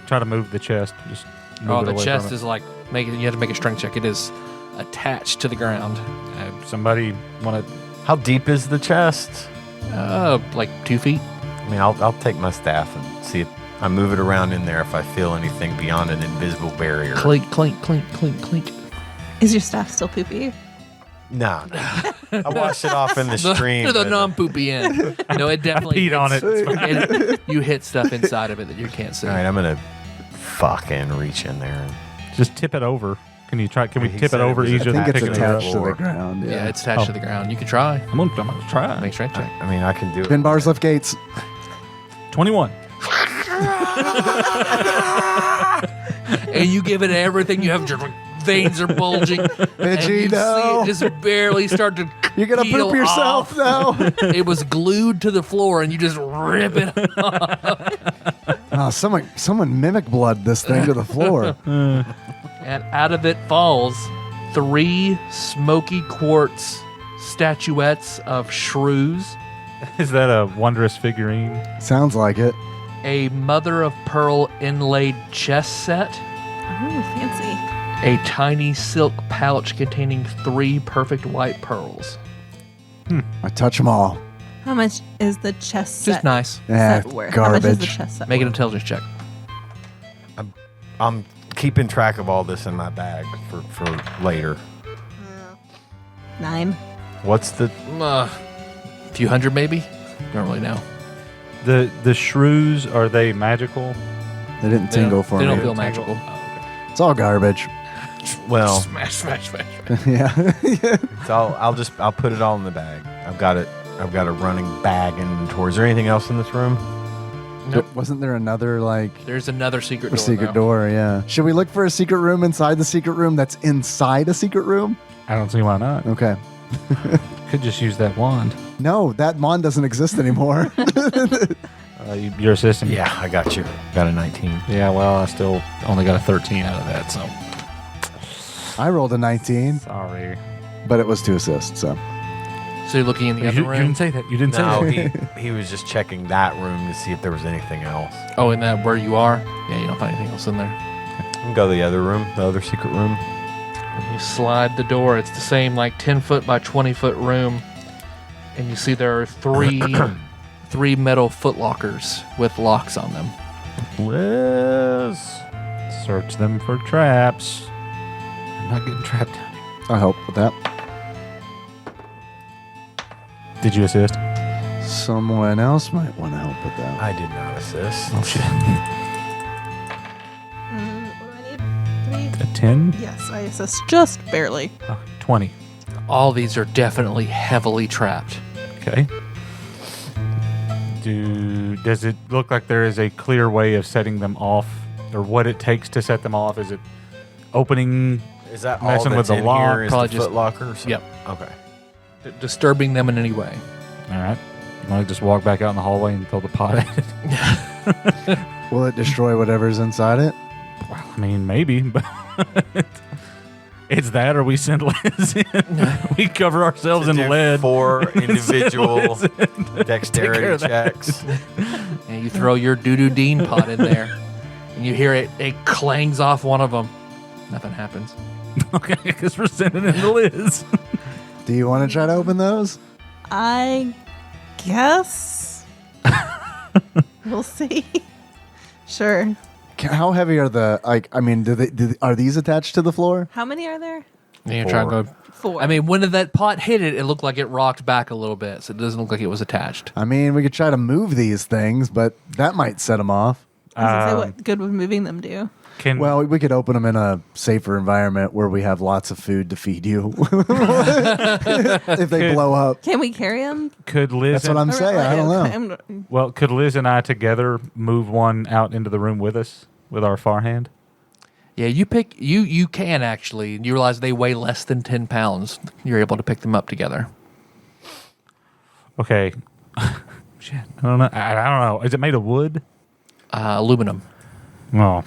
Try to move the chest. Just move Oh, it the away chest from it. is like you have to make a strength check. It is attached to the ground. Somebody want to... How deep is the chest? Like 2 feet. I mean, I'll take my staff and see if I move it around in there if I feel anything beyond an invisible barrier. Clink, clink, clink, clink, clink. Is your staff still poopy? No. I washed it off in the stream. The but- non-poopy end. No, it definitely peed on it. It's you hit stuff inside of it that you can't see. All right, I'm going to fucking reach in there. Just tip it over. Can we He tip it said it over was I easier than think it's picking it up? attached to the Floor. ground. Yeah, it's attached to the ground. You can try. I'm gonna try. Make strength check. I mean, I can do it. Pin bars, lift gates. 21. And you give it everything you have. Your veins are bulging. and you no. see it just barely start to You're gonna peel poop yourself off. now. It was glued to the floor, and you just rip it off. Oh, someone mimic blood this thing to the floor. And out of it falls 3 smoky quartz statuettes of shrews, Is that a wondrous figurine? Sounds like it. a mother of pearl inlaid chest set, Ooh, fancy. a tiny silk pouch containing 3 perfect white pearls. I touch them all. How much is the chest set? Just nice. Yeah, set worth? How much is the garbage. chest set Make an worth? intelligence check. I'm keeping track of all this in my bag for later. 9. What's the... A few hundred, maybe. Don't really know. The shrews, are they magical? They didn't tingle for They me. don't feel magical. It's all garbage. Well, Smash. Yeah. so I'll put it all in the bag. I've got a running bag inventory. Is there anything else in this room? Nope. Wasn't there another like There's another secret a door. secret now. door? Yeah. Should we look for a secret room inside the secret room that's inside a secret room? I don't see why not. Okay. Could just use that wand. No, that wand doesn't exist anymore. Your assistant. Yeah, I got you. Got a 19. Yeah, well, I still only got a 13 out of that, so I rolled a 19, sorry. but it was 2 assists. So So you're looking in the You, other you room. didn't say that. You didn't No, say that. he was just checking that room to see if there was anything else. Oh, in that where you are? Yeah, you don't find anything else in there. We can go to the other room, the other secret room. When you slide the door, it's the same like 10-foot by 20-foot room, and you see there are three metal foot lockers with locks on them. Let's search them for traps. I'm not getting trapped down here. I'll help with that. Did you assist? Someone else might want to help with that. I did not assist. Oh, shit. What do I need? 3? A 10? Yes, I assist just barely. Oh, 20. All these are definitely heavily trapped. Okay. Does it look like there is a clear way of setting them off, or what it takes to set them off? Is it opening? Is that all Messing that's with the in lock? here? Is Probably the just- foot lockers? Yep. Okay. Disturbing them in any way. All right. You want to just walk back out in the hallway and throw the pot at it? Will it destroy whatever's inside it? Well, I mean, maybe, but it's that, or we send Liz in. We cover ourselves in Do lead. 4 individual Liz Take dexterity care of that. checks. And you throw your doo-doo dean pot in there, and you hear it clangs off one of them. Nothing happens. Okay, because we're sending in the Liz. Do you want to try to open those? I guess. We'll see. Sure. How heavy are the like? I mean, are these attached to the floor? How many are there? And you try and go. 4. I mean, when that pot hit it, it looked like it rocked back a little bit, so it doesn't look like it was attached. I mean, we could try to move these things, but that might set them off. I was gonna say, what good would moving them do? Can Well, we could open them in a safer environment where we have lots of food to feed you. If they blow up. Can we carry them? could Liz? That's what I'm saying. I don't know. Well, could Liz and I together move one out into the room with us with our far hand? Yeah, you can actually. You realize they weigh less than 10 pounds. You're able to pick them up together. Okay. Shit. I don't know. I don't know. Is it made of wood? Aluminum. Oh.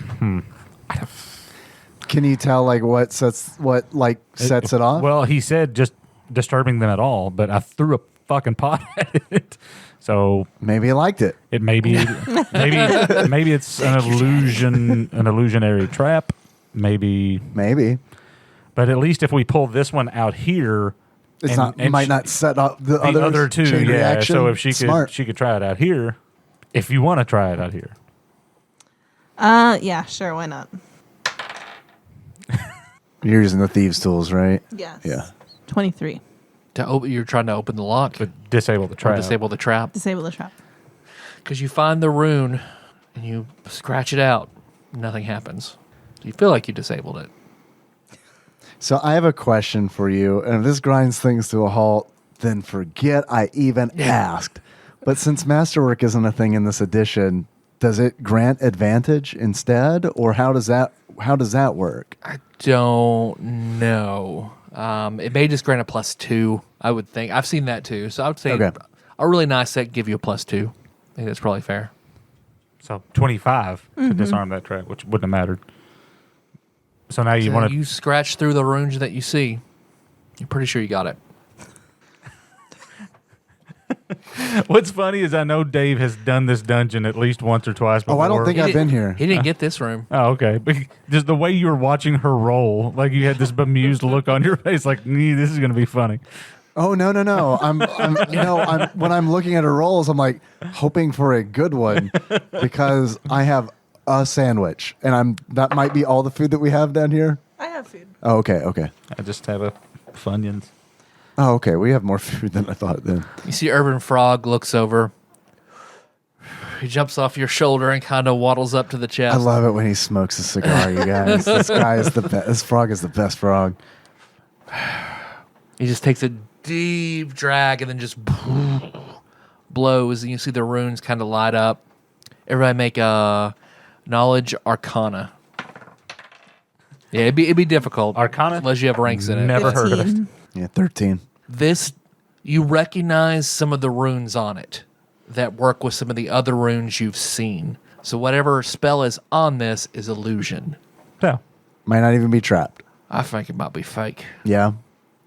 Can you tell like what sets it off? Well, he said just disturbing them at all, but I threw a fucking pot at it. So Maybe he liked it. it may be maybe it's an illusionary trap. Maybe, Maybe. but at least if we pull this one out here, It might not set up the the other two. chain Yeah. reaction. So if she Smart. could try it out here. If you want to try it out here. Yeah, sure, why not? You're using the thieves' tools, right? Yes. Yeah. 23. You're trying to open the lock, But disable the or trap. disable the trap, Disable the trap. because you find the rune and you scratch it out. Nothing happens. You feel like you disabled it. So I have a question for you, and if this grinds things to a halt, then forget I even asked. But since masterwork isn't a thing in this edition, does it grant advantage instead, or how does that work? I don't know. It may just grant a +2. I would think. I've seen that too. So I would say Okay. a really nice set give you a +2. I think that's probably fair. So 25 to disarm that trap, which wouldn't have mattered. So now you So want to you scratch through the runes that you see. You're pretty sure you got it. What's funny is I know Dave has done this dungeon at least once or twice before. Oh, I don't think He I've didn't- been here. He didn't get this room. Oh, okay. But just the way you were watching her roll, like you had this bemused look on your face, like, this is going to be funny. Oh no. I'm when I'm looking at her rolls, I'm like hoping for a good one because I have a sandwich, and that might be all the food that we have down here. I have food. Oh, okay. I just have a Funyuns. Oh, okay. We have more food than I thought then. You see Urban Frog looks over. He jumps off your shoulder and kind of waddles up to the chest. I love it when he smokes a cigar, you guys. This guy is the best. This frog is the best frog. He just takes a deep drag and then just blows, and you see the runes kind of light up. Everybody make a knowledge arcana. Yeah, it'd be difficult. Arcana? Unless you have ranks in it. Never heard of it. 15. Yeah, 13. This, you recognize some of the runes on it that work with some of the other runes you've seen. So whatever spell is on this is illusion. Yeah. Might not even be trapped. I think it might be fake. Yeah.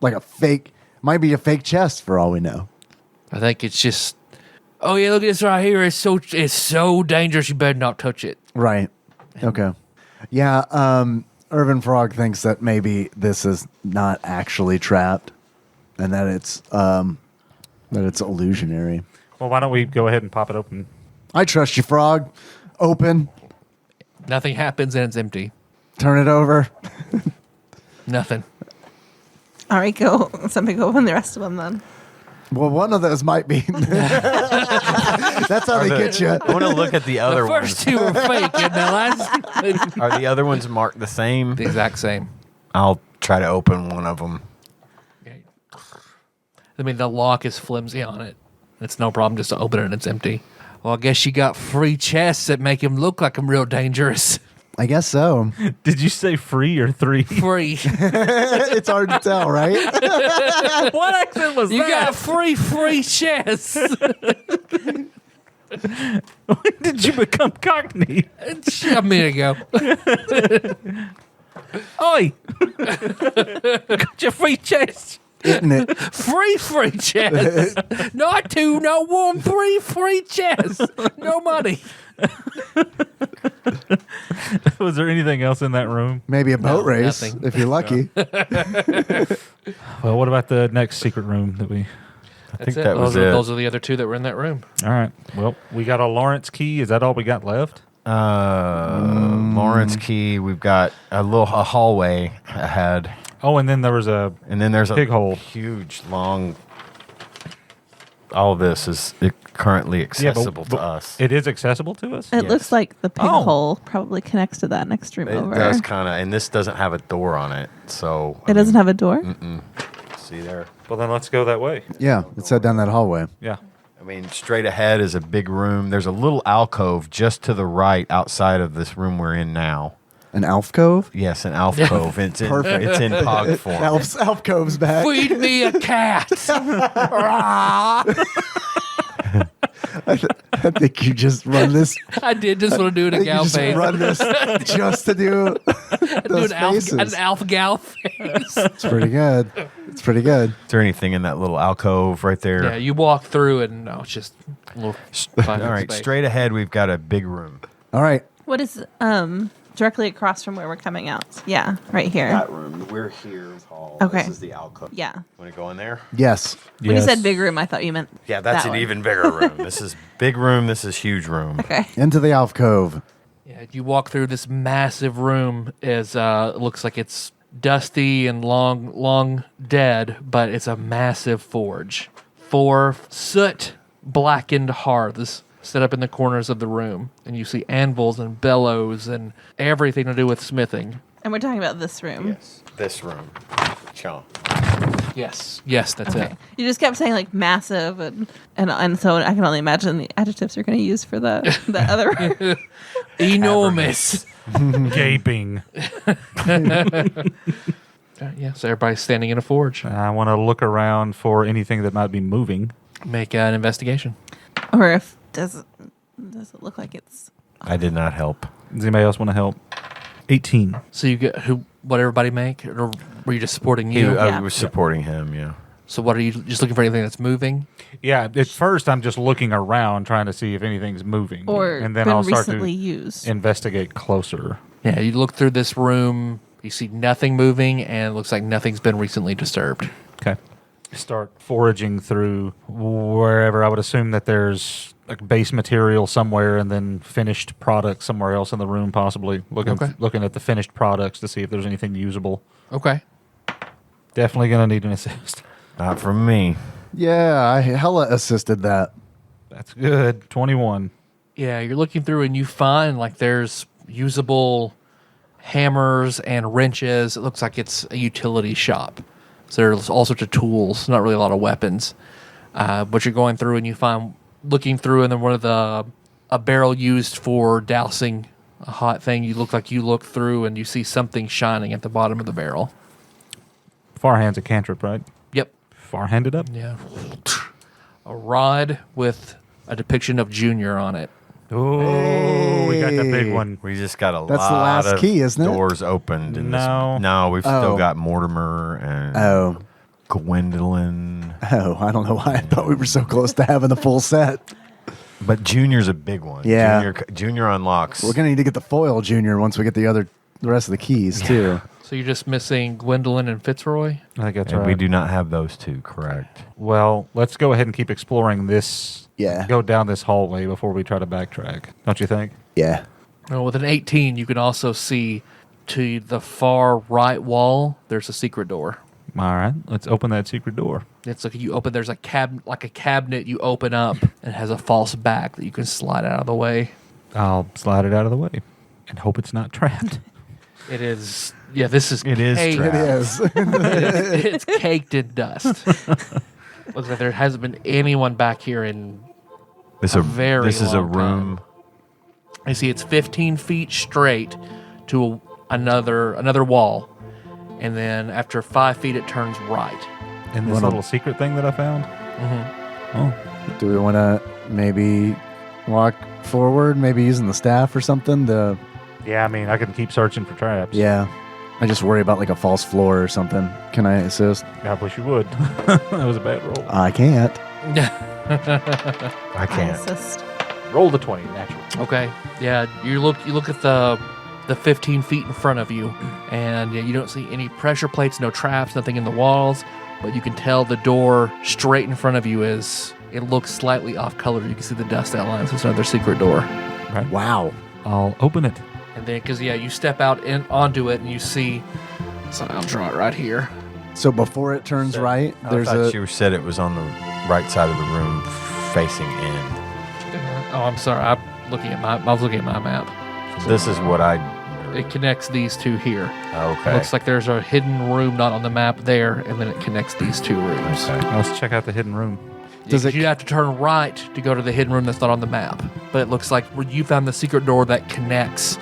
Like a fake, might be a fake chest for all we know. I think it's just, oh yeah, look at this right here. It's so dangerous. You better not touch it. Right. Okay. Yeah. Irvin Frog thinks that maybe this is not actually trapped, and that it's illusionary. Well, why don't we go ahead and pop it open? I trust you, Frog. Open. Nothing happens and it's empty. Turn it over. Nothing. All right, go. Somebody go open the rest of them then. Well, one of those might be. That's how they get you. I want to look at the other The first ones. two are fake, and the last Are the other ones marked the same? the exact same. I'll try to open one of them. I mean, the lock is flimsy on it. It's no problem just to open it and it's empty. Well, I guess you got free chests that make him look like I'm real dangerous. I guess so. Did you say free or 3? Free. It's hard to tell, right? What accent was You that? got free chests. When did you become Cockney? A minute ago. Oi! Got your free chest. Isn't it? Free chests. Not 2, not 1, free chests. No money. Was there anything else in that room? Maybe a boat race nothing. if you're lucky. Well, what about the next secret room that we... I think That's that was it. Those are the other two that were in that room. All right. Well, we got a Lawrence key. Is that all we got left? Lawrence Key. We've got a hallway ahead, Oh, and then there was a... and then there's Pig a hole. huge, long. All of this is currently accessible to us. It is accessible to us? It Yes. looks like the pig Oh. hole probably connects to that next room It over. does kind of, and this doesn't have a door on it, so It doesn't have a door? see there. Well, then let's go that way. Yeah, let's head down that hallway. Yeah. I mean, straight ahead is a big room. There's a little alcove just to the right outside of this room we're in now. An Alf Cove? Yes, an alcove. It's in Perfect. it's in pog form. Alf Cove's back. Feed me a cat. I think you just run this. I did just want to do it I a think you gal just face. run this just to do Do those an faces. alf gal face. It's pretty good. It's pretty good. Is there anything in that little alcove right there? Yeah, you walk through and no, it's just a little. All right, straight ahead we've got a big room. All right. What is directly across from where we're coming out? Yeah, right here. That room. We're here. Hall. Okay. This is the alcove. Yeah. Want to go in there? Yes. When you said big room, I thought you meant Yeah, that's that an one. even bigger room. This is big room. This is huge room. Okay. Into the Alf Cove. Yeah, you walk through this massive room. As it looks like it's dusty and long dead, but it's a massive forge. 4 soot blackened hearths set up in the corners of the room, and you see anvils and bellows and everything to do with smithing. And we're talking about this room. Yes. This room. Chomp. Yes, that's Okay. it. You just kept saying like massive and so I can only imagine the adjectives you're going to use for the other room. Enormous. Gaping. Yeah, so everybody's standing in a forge. I want to look around for anything that might be moving. Make an investigation. Or if does it look like it's I did not help. Does anybody else want to help? 18. So you get what everybody make, or were you just supporting you? I Yeah. was supporting him, yeah. So what are you just looking for? Anything that's moving? Yeah, at first I'm just looking around trying to see if anything's moving. or and then been I'll start recently to used. investigate closer. Yeah, you look through this room. You see nothing moving, and it looks like nothing's been recently disturbed. Okay. Start foraging through wherever. I would assume that there's like base material somewhere and then finished product somewhere else in the room, possibly. Looking at the finished products to see if there's anything usable. Okay. Definitely going to need an assist. Not from me. Yeah, I hella assisted that. That's good. 21. Yeah, you're looking through and you find like there's usable hammers and wrenches. It looks like it's a utility shop. So there's all sorts of tools, not really a lot of weapons. But you're going through and you find, looking through, and then a barrel used for dousing a hot thing. You look through and you see something shining at the bottom of the barrel. Farhand's a cantrip, right? Yep. Farhand it up? Yeah. A rod with a depiction of Junior on it. Oh, we got the big one. We just got a That's the lot last of key, isn't it? doors opened. In No. no, we've Oh. still got Mortimer and Gwendolyn. Oh, I don't know why I thought we were so close to having the full set. But Junior's a big one. Yeah. Junior unlocks. We're gonna need to get the foil Junior once we get the rest of the keys too. So you're just missing Gwendolyn and Fitzroy? I think that's and right. we do not have those two, correct? Well, let's go ahead and keep exploring this. Yeah. Go down this hallway before we try to backtrack. Don't you think? Yeah. Well, with an 18, you can also see to the far right wall, there's a secret door. All right. Let's open that secret door. It's like there's a cabinet you open up and it has a false back that you can slide out of the way. I'll slide it out of the way and hope it's not trapped. It is, yeah, this is It is caked- trapped. It is. It's caked in dust. Looks like there hasn't been anyone back here in This a very This is a long room. time. I see it's 15 feet straight to another wall. And then after 5 feet, it turns right. And this Wanna- little secret thing that I found. Oh, Do we want to maybe walk forward? Maybe using the staff or something? yeah. I mean, I can keep searching for traps. Yeah. I just worry about like a false floor or something. Can I assist? I wish you would. That was a bad roll. I can't. I can't. Assist. Roll the 20, natural. Okay. Yeah, you look at the 15 feet in front of you, and yeah, you don't see any pressure plates, no traps, nothing in the walls, but you can tell the door straight in front of you it looks slightly off color. You can see the dust outlines. It's another secret door. Right. Wow. I'll open it. And then, because yeah, you step out onto it, and you see. So I'll draw it right here. So before it turns right, there's I thought a. you said it was on the right side of the room, facing in. Oh, I'm sorry. I was looking at my map. This is what I. It connects these two here. Okay. Looks like there's a hidden room not on the map there, and then it connects these two rooms. Okay. Now let's check out the hidden room. Does it- You have to turn right to go to the hidden room that's not on the map. But it looks like you found the secret door that connects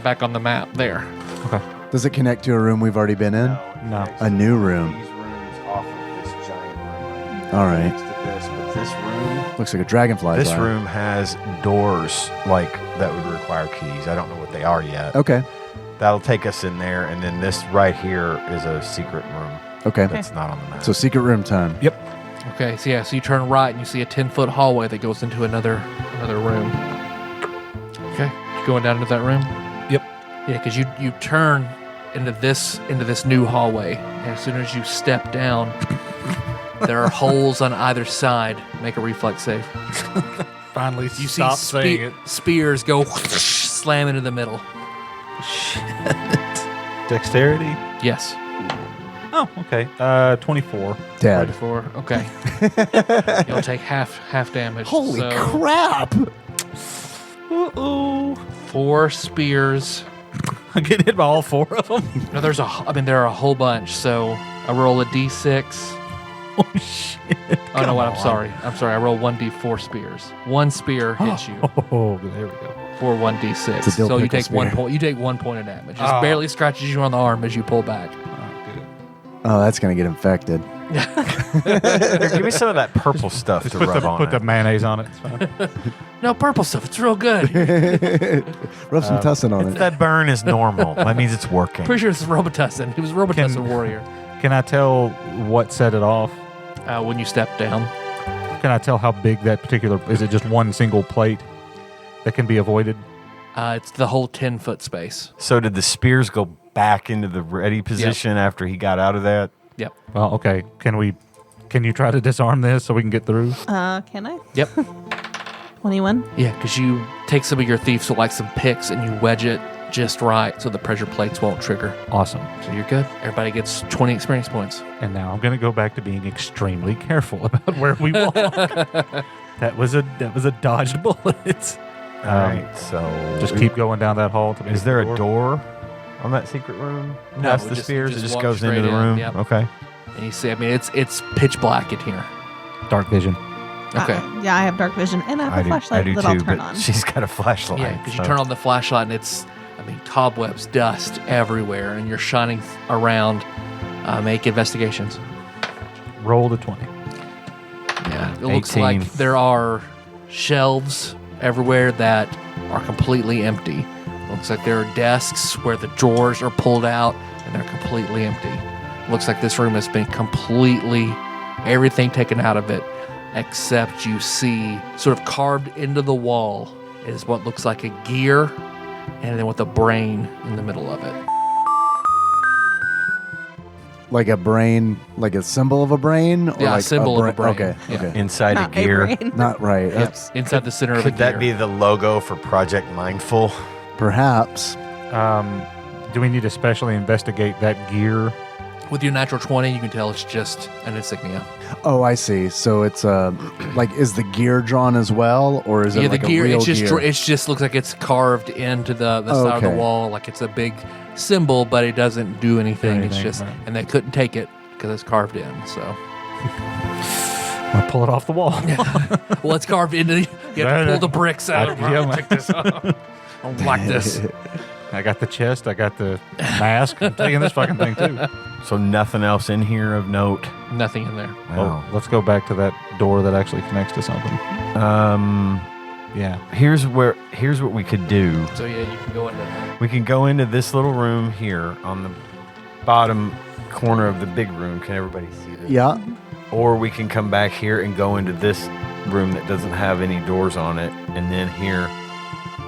back on the map there. Okay. Does it connect to a room we've already been in? No. A new room. These rooms off of this giant room. All right. Next to this, but this room. Looks like a dragonfly. This eye. room has doors like that would require keys. I don't know what they are yet. Okay. That'll take us in there, and then this right here is a secret room Okay. that's not on the map. So secret room time. Yep. Okay, so yeah, so you turn right and you see a 10-foot hallway that goes into another room. Okay, you going down into that room? Yep. Yeah, because you turn into this new hallway, and as soon as you step down, there are holes on either side. Make a reflex save. Finally, You see spears go slam into the middle. Dexterity. Yes. Oh, okay. 24. Dead. 24. Okay. You'll take half damage. Holy So, crap! Uh-oh. 4 spears. I get hit by all 4 of them. No, there are a whole bunch. So I roll a d6. Oh, shit. Oh no, Come what? on. I'm sorry. I roll 1d4 spears. 1 spear hits you Oh, there we go. for 1d6. It's a dill So you pickle take 1 spear. point. You take 1 point of damage. Just Oh. barely scratches you on the arm as you pull back. Oh, good. Oh, that's gonna get infected. Here, give me some of that purple stuff Just to rub on put the it. mayonnaise on it. It's fine. No purple stuff. It's real good. Rub some tussin on If it. that burn is normal, that means it's working. Pretty sure it's Robitussin. He was a Robitussin Can- warrior. Can I tell what set it off? When you step down. Can I tell how big that particular... Is it just one single plate that can be avoided? It's the whole 10-foot space. So did the spears go back into the ready position after he got out of that? Yep. Well, okay. Can you try to disarm this so we can get through? Can I? Yep. 21. Yeah, because you take some of your thieves, so like some picks, and you wedge it just right so the pressure plates won't trigger. Awesome. So you're good. Everybody gets 20 experience points. And now I'm going to go back to being extremely careful about where we walk. That was a dodged bullet. All right, so Just keep going down that hall. To Is there a door on that secret room? No, Past it the just- spheres, you it just just walk goes into straight the in, room. yep. Okay. And you see, I mean, it's pitch black in here. dark vision? Okay. Yeah, I have dark vision and I have a flashlight that I'll turn on. she's got a flashlight. Yeah, because you so- turn on the flashlight and it's, I mean, cobwebs, dust everywhere, and you're shining around. Make investigations. Roll the 20. Yeah, it looks 18. like there are shelves everywhere that are completely empty. Looks like there are desks where the drawers are pulled out and they're completely empty. Looks like this room has been completely, everything taken out of it, except you see sort of carved into the wall is what looks like a gear, and then with a brain in the middle of it. Like a brain, like a symbol of a brain? Or Yeah, a like symbol of a brain. Okay, Yeah. okay. inside Not a gear. brain. Not right. Yep, That's inside the center of a Could that gear. be the logo for Project Mindful? perhaps. Do we need to specially investigate that gear? With your natural 20, you can tell it's just an insignia. Oh, I see. So it's like, is the gear drawn as well, or is it Yeah, like the gear, a real it's just gear? it's just looks like it's carved into the side of the Okay. wall, like it's a big symbol, but it doesn't do anything. It's Anything, just, right. and they couldn't take it because it's carved in. So, I'll pull it off the wall. well, it's carved into. You have to pull the bricks out. Yeah, Check this out. I don't like this. I got the chest. I got the mask. I'm taking this fucking thing too. So nothing else in here of note. Nothing in there. Oh, let's go back to that door that actually connects to something. Yeah. Here's what we could do. So yeah, you can go into. We can go into this little room here on the bottom corner of the big room. Can everybody see this? Yeah. Or we can come back here and go into this room that doesn't have any doors on it, and then here.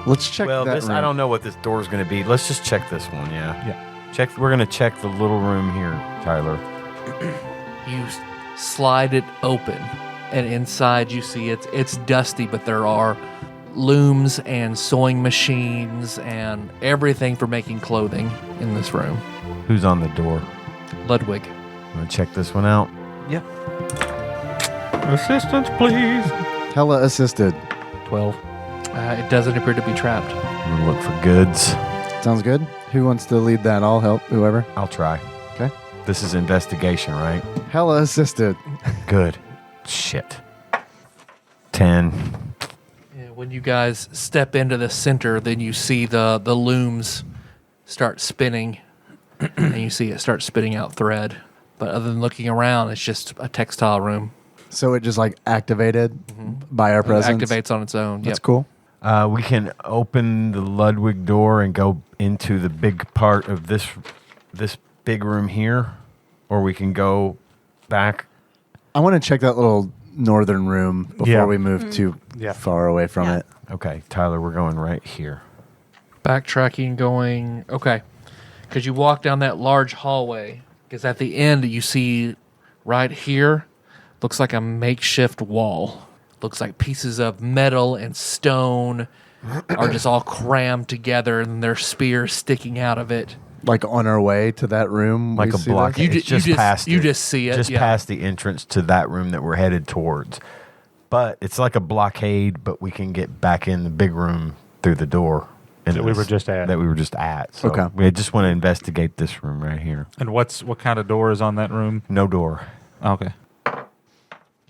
Let's check Well, that this room. I don't know what this door is going to be. Let's just check this one. Yeah. Yeah. Check. We're going to check the little room here, Tyler. You slide it open, and inside you see it's dusty, but there are looms and sewing machines and everything for making clothing in this room. Who's on the door? Ludwig. I'm going to check this one out. Assistance, please. Hella assisted. 12. It doesn't appear to be trapped. I'm going to look for goods. Sounds good. Who wants to lead that? I'll help. Whoever. I'll try. Okay. This is investigation, right? Hella assisted. Good. Shit. 10. Yeah, when you guys step into the center, then you see the looms start spinning, and you see it start spitting out thread. But other than looking around, it's just a textile room. So it just like activated by our It presence. activates on its own. That's Yep. cool. We can open the Ludwig door and go into the big part of this big room here, or we can go back. I want to check that little northern room before Yeah. we move too Yeah. far away from Yeah. it. Okay, Tyler, we're going right here. Backtracking, going, okay. Because you walk down that large hallway, because at the end you see right here, looks like a makeshift wall. Looks like pieces of metal and stone are just all crammed together, and there's spears sticking out of it. Like on our way to that room. Like we a see block. that? You It's ju- you just just- past you it. just see it, Just yeah. past the entrance to that room that we're headed towards. But it's like a blockade, but we can get back in the big room through the door. That we were just at. That we were just at. So Okay. we just want to investigate this room right here. And what kind of door is on that room? No door. Okay.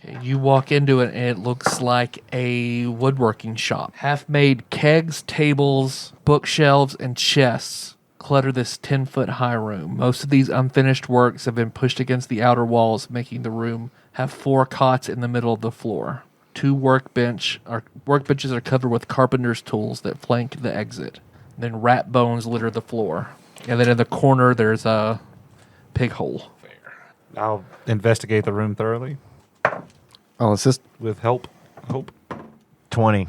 Okay, you walk into it, and it looks like a woodworking shop. Half-made kegs, tables, bookshelves, and chests clutter this 10-foot high room. Most of these unfinished works have been pushed against the outer walls, making the room have 4 cots in the middle of the floor. 2 workbenches are covered with carpenter's tools that flank the exit. And then rat bones litter the floor. And then in the corner, there's a pig hole. I'll investigate the room thoroughly I'll assist. with help. Hope. 20.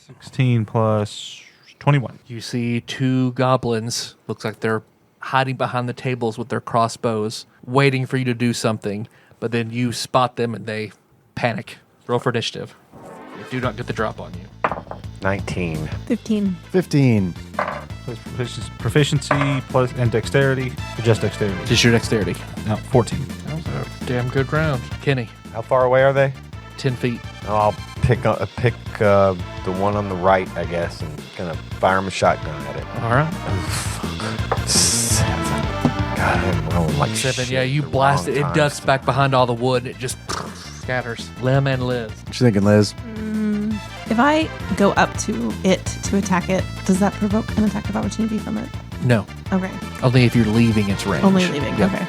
16 plus 21. You see 2 goblins. Looks like they're hiding behind the tables with their crossbows, waiting for you to do something. But then you spot them and they panic. Roll for initiative. They do not get the drop on you. 19. 15. 15. Plus proficiency plus and dexterity. Or just dexterity. Just your dexterity. No, 14. That was a damn good round. Kenny. How far away are they? 10 feet. I'll pick the one on the right, I guess, and kind of fire him a shotgun at it. All right. 7. God, I'm rolling like 7, shit yeah, you the blast wrong it. It times. ducks back behind all the wood, and it just scatters. Lem and Liz. What you thinking, Liz? If I go up to it to attack it, does that provoke an attack of opportunity from it? No, Okay. only if you're leaving its range. Only leaving. Yep. Okay.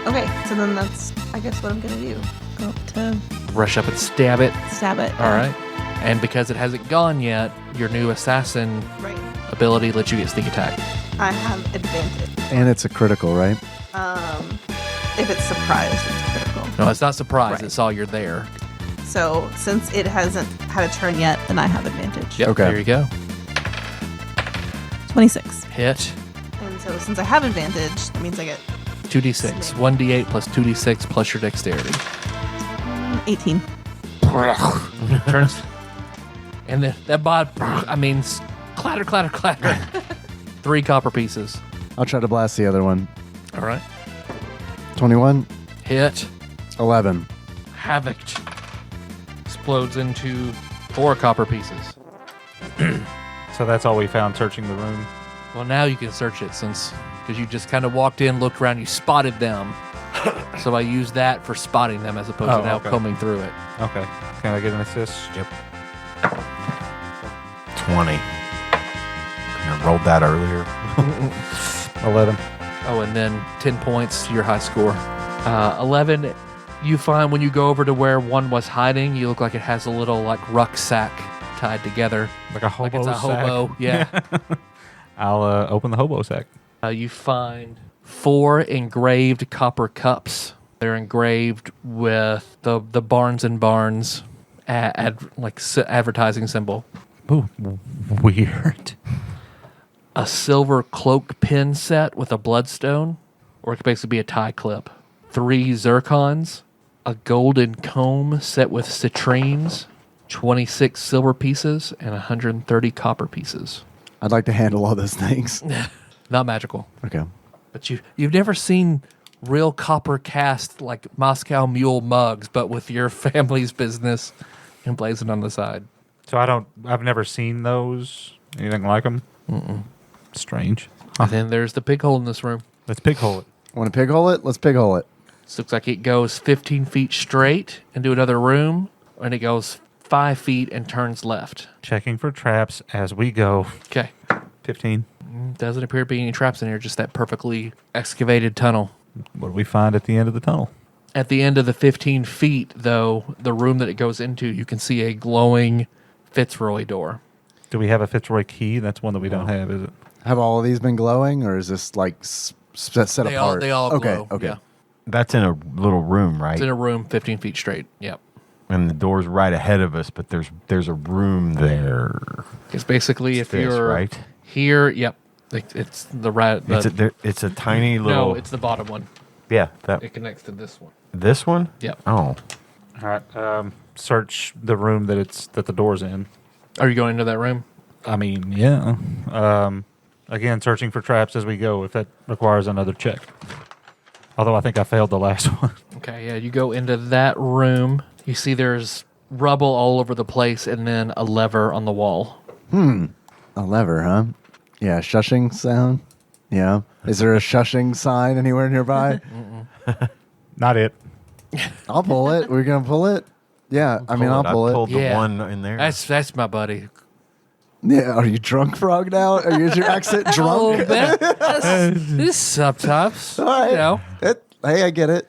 Okay. So then that's, I guess, what I'm gonna do. Go up to Rush up and stab it. stab it. All right. And because it hasn't gone yet, your new assassin Right. ability lets you get sneak attack. I have advantage. And it's a critical, right? If it's surprised, it's critical. No, it's not surprise. Right. It saw you're there. So since it hasn't had a turn yet, then I have advantage. Yep. Okay. There you go. 26. Hit. And so since I have advantage, that means I get 2d6. 1d8 plus 2d6 plus your dexterity. 18. Turns. And that bod, clatter, clatter, clatter. 3 copper pieces. I'll try to blast the other one. All right. 21, Hit. 11. Havoc. Explodes into 4 copper pieces. So that's all we found searching the room. Well, now you can search it because you just kind of walked in, looked around, you spotted them. So I used that for spotting them as opposed to now combing through it. Okay. Can I get an assist? Yep. 20. I rolled that earlier. 11. Oh, and then 10 points to your high score. 11, you find when you go over to where one was hiding, you look like it has a little rucksack tied together. Like a hobo Like it's a sack. hobo, yeah. I'll open the hobo sack. You find 4 engraved copper cups. They're engraved with the Barnes and Barnes advertising symbol. Ooh, weird. A silver cloak pin set with a bloodstone, or it could basically be a tie clip. 3 zircons, a golden comb set with citrines, 26 silver pieces, and 130 copper pieces. I'd like to handle all those things. Not magical. Okay. But you've never seen real copper cast like Moscow Mule mugs, but with your family's business emblazoned on the side. So I've never seen those. Anything like them? Strange. And then there's the pig hole in this room. Let's pig hole it. Want to pig hole it? Let's pig hole it. This looks like it goes 15 feet straight into another room, and it goes 5 feet and turns left. Checking for traps as we go. Okay. 15. Doesn't appear to be any traps in here, just that perfectly excavated tunnel. What do we find at the end of the tunnel? At the end of the 15 feet, though, the room that it goes into, you can see a glowing Fitzroy door. Do we have a Fitzroy key? That's one that we don't have, is it? Have all of these been glowing, or is this like set They all- apart? they all okay. glow, Okay. yeah. That's in a little room, right? It's in a room 15 feet straight. Yep. And the door's right ahead of us, but there's a room there. Because basically, It's if this, you're right? here, yep, it's the right. It's a tiny little. No, it's the bottom one. yeah. That It connects to this one. this one. Yep. Oh, All right. Search the room that the door's in. Are you going into that room? I mean, yeah. Again, searching for traps as we go, if that requires another check. Although I think I failed the last one. Okay, yeah, you go into that room. You see there's rubble all over the place and then a lever on the wall. A lever, huh? Yeah, shushing sound. Yeah. Is there a shushing sign anywhere nearby? Not it. I'll pull it. We're gonna pull it. Yeah, I mean, I'll pull I it. pulled Yeah. the one in there. That's my buddy. Yeah, are you drunk, Frog? Now? Is your accent A little drunk? bit. This sometimes. All right. You know, Hey, I get it.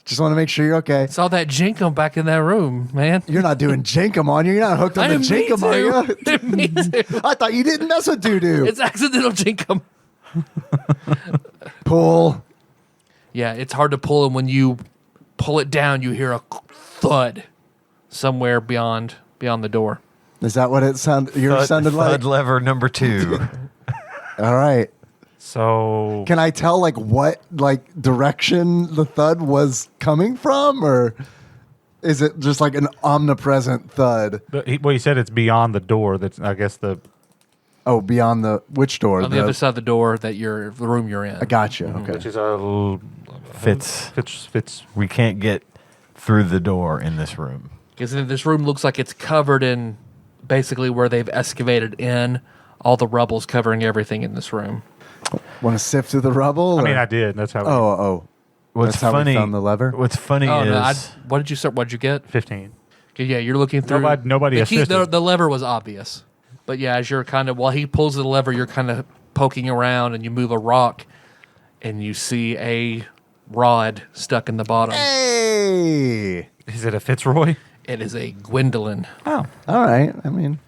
Just want to make sure you're okay. saw that jinkum back in that room, man. You're not doing Jenkum on you. You're not hooked on I the didn't mean Jenkum, are you? to. Didn't mean to. I thought you didn't mess with doo-doo. It's accidental jinkum. Pull. Yeah, it's hard to pull, and when you pull it down, you hear a thud somewhere beyond the door. Is that what it sounded Thud like? lever number 2. All right. So Can I tell what direction the thud was coming from, or is it just like an omnipresent thud? he said it's beyond the door. That's I guess the Oh, beyond the which door? On the other side of the door the room you're in. I gotcha. Okay. which is a Fitz. Fitz. We can't get through the door in this room. Because this room looks like it's covered in basically where they've excavated in. All the rubble's covering everything in this room. Want to sift through the rubble? I mean, or- I did. That's how. What's That's how funny? we found the lever? What's funny Oh, is no. What did you start? What'd you get? 15. Okay, yeah, you're looking through. Nobody the key, assisted. the lever was obvious. But yeah, as you're kind of, while he pulls the lever, you're kind of poking around and you move a rock and you see a rod stuck in the bottom. Hey! Is it a Fitzroy? It is a Gwendolyn. Oh. All right. I mean,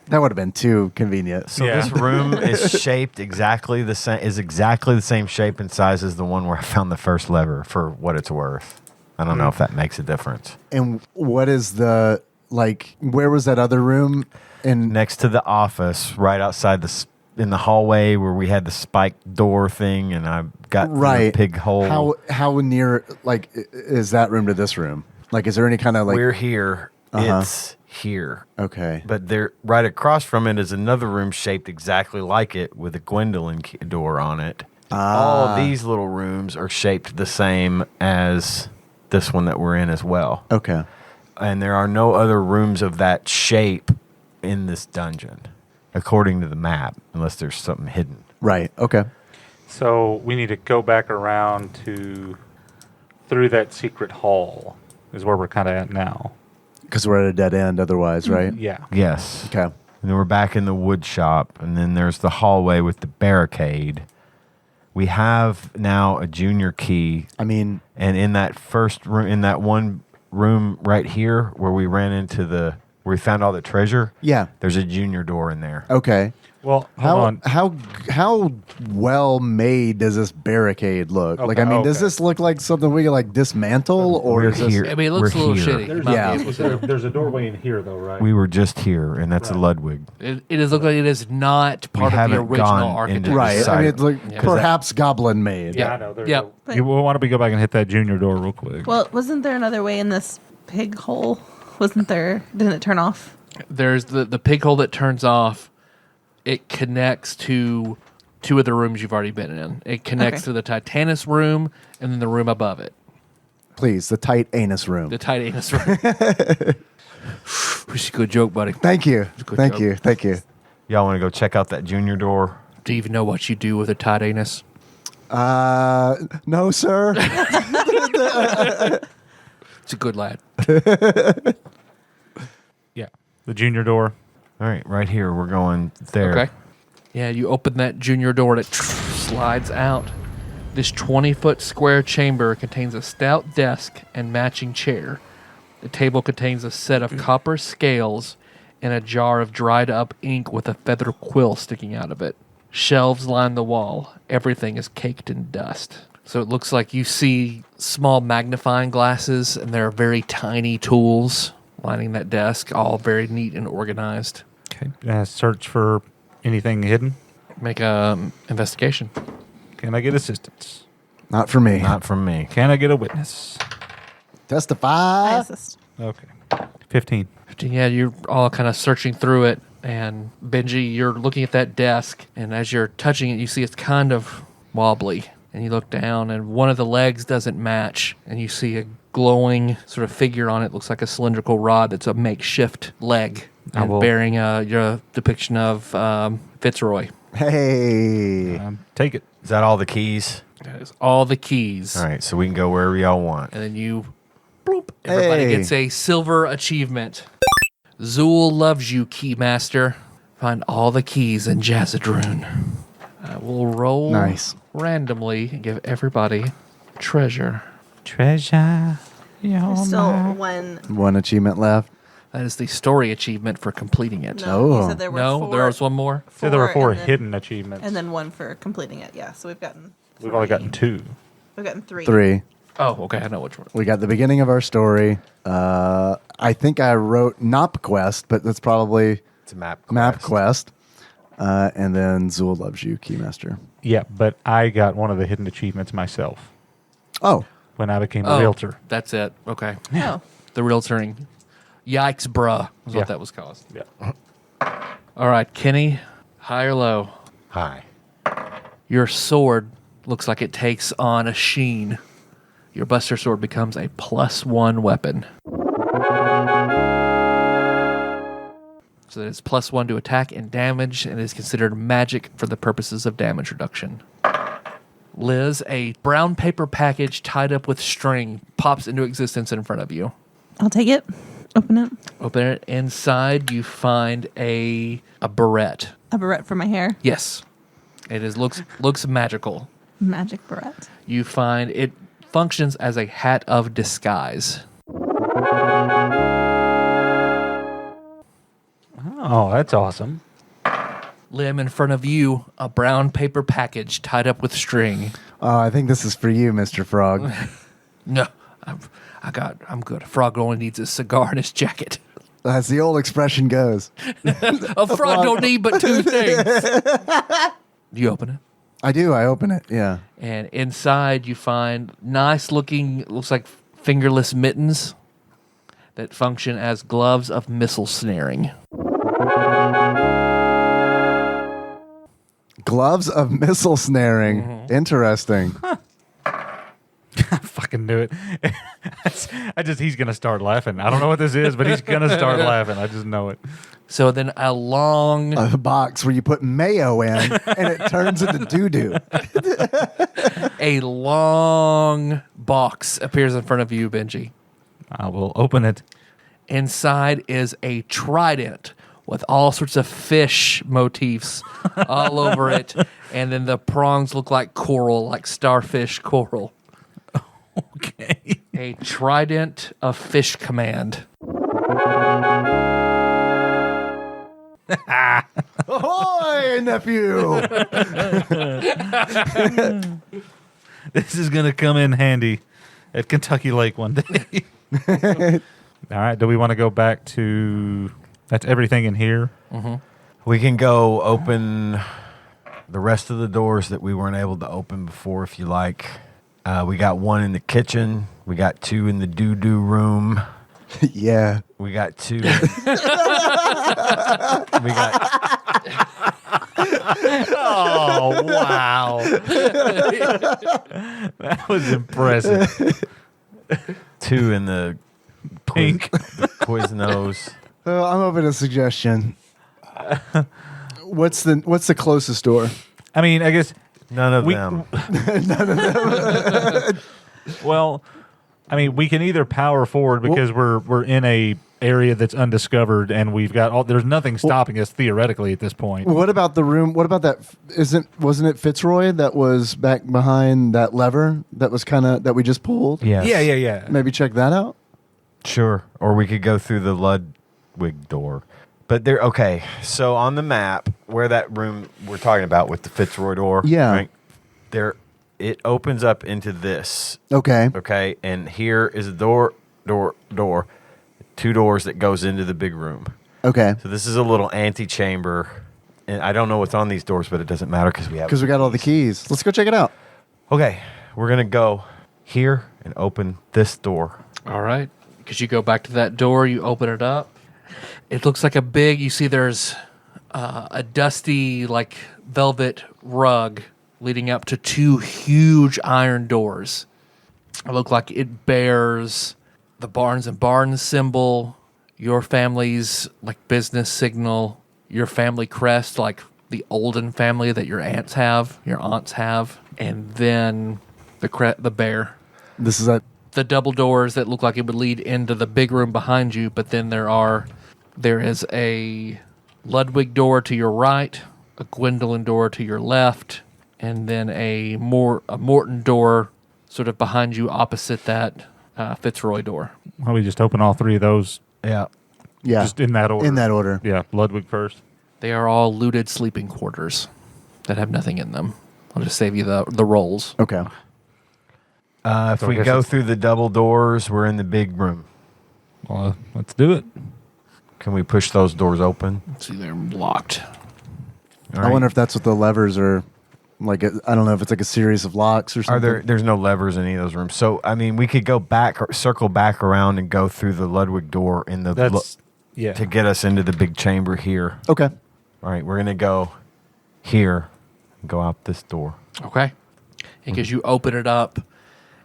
that would have been too convenient. so. Yeah. This room is shaped exactly the same. Is exactly the same shape and size as the one where I found the first lever. For what it's worth, I don't know if that makes a difference. And what is the, like, where was that other room? And Next to the office, right outside in the hallway where we had the spiked door thing, and I got through right. the pig hole. How near, like, is that room to this room? Like, is there any kind of, like... We're here. Uh-huh. It's here. Okay. But there, right across from it is another room shaped exactly like it with a Gwendolyn door on it. All of these little rooms are shaped the same as this one that we're in as well. Okay. And there are no other rooms of that shape in this dungeon, according to the map, unless there's something hidden. Right. Okay. So we need to go back around through that secret hall is where we're kind of at now. Because we're at a dead end otherwise, right? Yeah. Yes. Okay. And then we're back in the wood shop, and then there's the hallway with the barricade. We have now a junior key, I mean, and in that first room, in that one room right here where we ran into where we found all the treasure, yeah. there's a junior door in there. Okay. Well, hold How on. how well made does this barricade look? Like, I mean, does Okay. this look like something we can like dismantle, or We're is this? here. I mean, it looks We're a little here. shitty. There's, Yeah. there's a doorway in here, though, right? We were just here, and that's a Ludwig. It is look like it is not part of the haven't original gone architecture. into Right. I Side. mean, it's like Yeah. perhaps goblin made. yeah, I know. There's Yep. why don't we go back and hit that junior door real quick? Well, wasn't there another way in this pig hole? Wasn't there? Didn't it turn off? There's the pig hole that turns off. It connects to two of the rooms you've already been in. It connects Okay. to the Titanus room and then the room above it, Please, the tight anus room. the Titanus room. Which is a good joke, buddy. Thank you. Good Thank job. you. Thank you. Y'all want to go check out that junior door? Do you even know what you do with a Titanus? No, sir. It's a good lad. Yeah. The junior door. All right here. We're going there. Okay. Yeah, you open that junior door and it slides out. This 20-foot square chamber contains a stout desk and matching chair. The table contains a set of copper scales and a jar of dried up ink with a feather quill sticking out of it. Shelves line the wall. Everything is caked in dust. So it looks like you see small magnifying glasses and there are very tiny tools lining that desk, all very neat and organized. Okay. Search for anything hidden. Make a investigation. Can I get assistance? Not for me. Not from me. Can I get a witness? I Testify. assist. Okay. 15. Yeah, you're all kind of searching through it, and Benji, you're looking at that desk, and as you're touching it, you see it's kind of wobbly. And you look down, and one of the legs doesn't match, and you see a glowing sort of figure on it. Looks like a cylindrical rod that's a makeshift leg, I and will- bearing your depiction of Fitzroy. Hey. Take it. Is that all the keys? That is all the keys. All right, so we can go wherever y'all want. And then you, bloop, everybody Hey. gets a silver achievement. Zool loves you, Keymaster. Find all the keys in Jzadirune. I will roll Nice. randomly and give everybody treasure. Treasure. There's still one. One achievement left. That is the story achievement for completing it. No, you Oh. said there were No, four. there was one more. So there were 4 and then- hidden achievements. and then one for completing it. Yeah, so We've only gotten 2. We've gotten 3. 3. Oh, okay, I know which one. We got the beginning of our story. I think I wrote Nop Quest, but that's probably It's a map Map Quest. And then Zool loves you, Keymaster. Yeah, but I got one of the hidden achievements myself Oh, when I became a Oh, realtor. that's it. Okay. Oh, The realtoring. Yikes, bruh, was Yeah. what that was called. Yeah. All right, Kenny, high or low? Hi. Your sword looks like it takes on a sheen. Your Buster Sword becomes a +1 weapon. So it's +1 to attack and damage, and is considered magic for the purposes of damage reduction. Liz, a brown paper package tied up with string pops into existence in front of you. I'll take it. Open it. Open it. Inside, you find a barrette. A barrette for my hair. Yes, it is looks magical. Magic barrette. You find it functions as a hat of disguise. Oh, that's awesome. Lim, in front of you, a brown paper package tied up with string. I think this is for you, Mr. Frog. No, I'm good. A frog only needs a cigar and his jacket. As the old expression goes. A frog don't need but two things. You open it, I do. I open it. Yeah. and inside you find nice-looking, looks like fingerless mittens that function as gloves of missile snaring. Gloves of missile snaring. Mm-hmm. Interesting. I fucking knew it. He's going to start laughing. I don't know what this is, but he's going to start laughing. I just know it. So then a long... A box where you put mayo in and it turns into doo-doo. A long box appears in front of you, Benji. I will open it. Inside is a trident with all sorts of fish motifs all over it. And then the prongs look like coral, like starfish coral. Okay. A trident of fish command. Ahoy, nephew! This is going to come in handy at Kentucky Lake one day. All right. Do we want to go back to... That's everything in here? Mm-hmm. We can go open the rest of the doors that we weren't able to open before if you like. We got one in the kitchen. We got two in the doo-doo room. Yeah. We got two. We got. Oh, wow. That was impressive. Two in the Pink. Quiznos. I'm open to suggestion. What's the closest door? I mean, I guess... None of them. Well, I mean, we can either power forward because we're in a area that's undiscovered, and we've got all. There's nothing stopping us theoretically at this point. What about the room? What about that? Wasn't it Fitzroy that was back behind that lever that was that we just pulled? Yes. Yeah. Maybe check that out. Sure. Or we could go through the Ludwig door. But okay. So on the map, where that room we're talking about with the Fitzroy door, Yeah. right, there, it opens up into this. Okay. Okay, and here is a door, two doors that goes into the big room. Okay. So this is a little antechamber, and I don't know what's on these doors, but it doesn't matter because we got all the keys. Let's go check it out. Okay, we're gonna go here and open this door. All right. Because you go back to that door, you open it up. It looks like you see there's a dusty, like, velvet rug leading up to two huge iron doors. It looks like it bears the Barnes and Barnes symbol, your family's, like, business signal, your family crest, like the Olden family that your aunts have, and then the bear. This is a The double doors that look like it would lead into the big room behind you, but then there is a Ludwig door to your right, a Gwendolyn door to your left, and then a Morton door sort of behind you opposite that Fitzroy door. Why don't we just open all three of those yeah. just in that order? In that order. Yeah, Ludwig first. They are all looted sleeping quarters that have nothing in them. I'll just save you the rolls. Okay. If So I we guess go it's- through the double doors, we're in the big room. Well, let's do it. Can we push those doors open? See, they're locked. All I wonder if that's what the levers are. Like, I don't know if it's like a series of locks or something. There's no levers in any of those rooms. So, I mean, we could go back, or circle back around and go through the Ludwig door in the That's yeah. to get us into the big chamber here. Okay. All right, we're going to go here and go out this door. Okay. Because you open it up,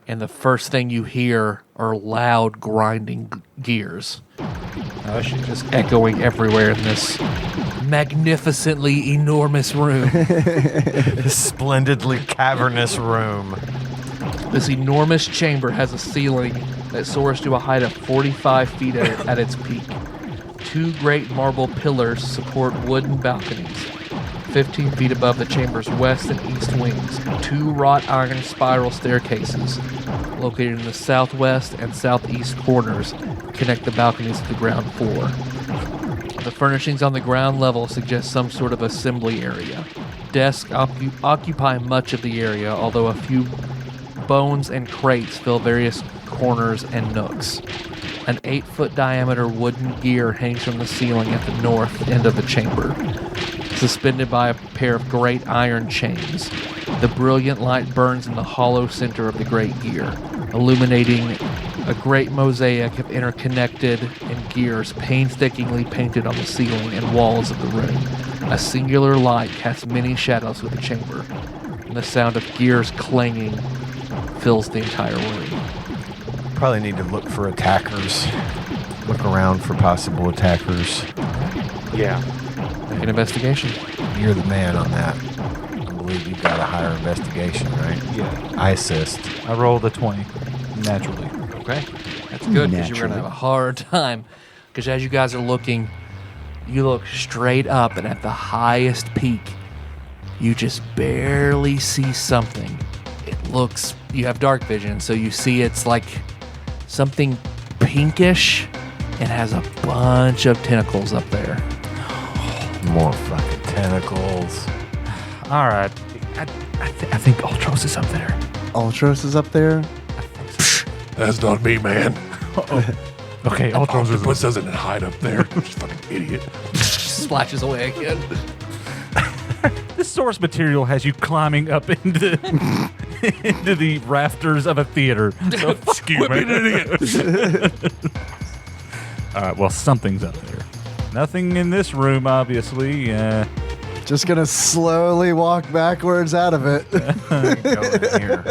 and the first thing you hear are loud grinding gears. Oh, shit, just echoing everywhere in this magnificently enormous room. This splendidly cavernous room. This enormous chamber has a ceiling that soars to a height of 45 feet at its peak. 2 great marble pillars support wooden balconies, 15 feet above the chamber's west and east wings. 2 wrought iron spiral staircases, located in the southwest and southeast corners, connect the balconies to the ground floor. The furnishings on the ground level suggest some sort of assembly area. Desks occupy much of the area, although a few bones and crates fill various corners and nooks. An 8-foot diameter wooden gear hangs from the ceiling at the north end of the chamber, suspended by a pair of great iron chains. The brilliant light burns in the hollow center of the great gear, illuminating a great mosaic of interconnected and gears painstakingly painted on the ceiling and walls of the room. A singular light casts many shadows through the chamber, and the sound of gears clanging fills the entire room. Probably need to look for attackers. Look around for possible attackers. Yeah. Make an investigation. You're the man on that. I believe you've got a higher investigation, right? Yeah. I assist. I rolled a 20, naturally. Okay, that's good because you're going to have a hard time. Because as you guys are looking, you look straight up, and at the highest peak, you just barely see something. It looks, you have dark vision, so you see it's like something pinkish and has a bunch of tentacles up there. More fucking tentacles. All right. I think Ultros is up there. Ultros is up there. That's not me, man. Okay, Ultros is Octopus doesn't hide up there. You fucking idiot. Splashes away again. This source material has you climbing up into into the rafters of a theater. So fuck you, man. Idiot. All right, well, something's up there. Nothing in this room, obviously. Just gonna slowly walk backwards out of it. Go in here.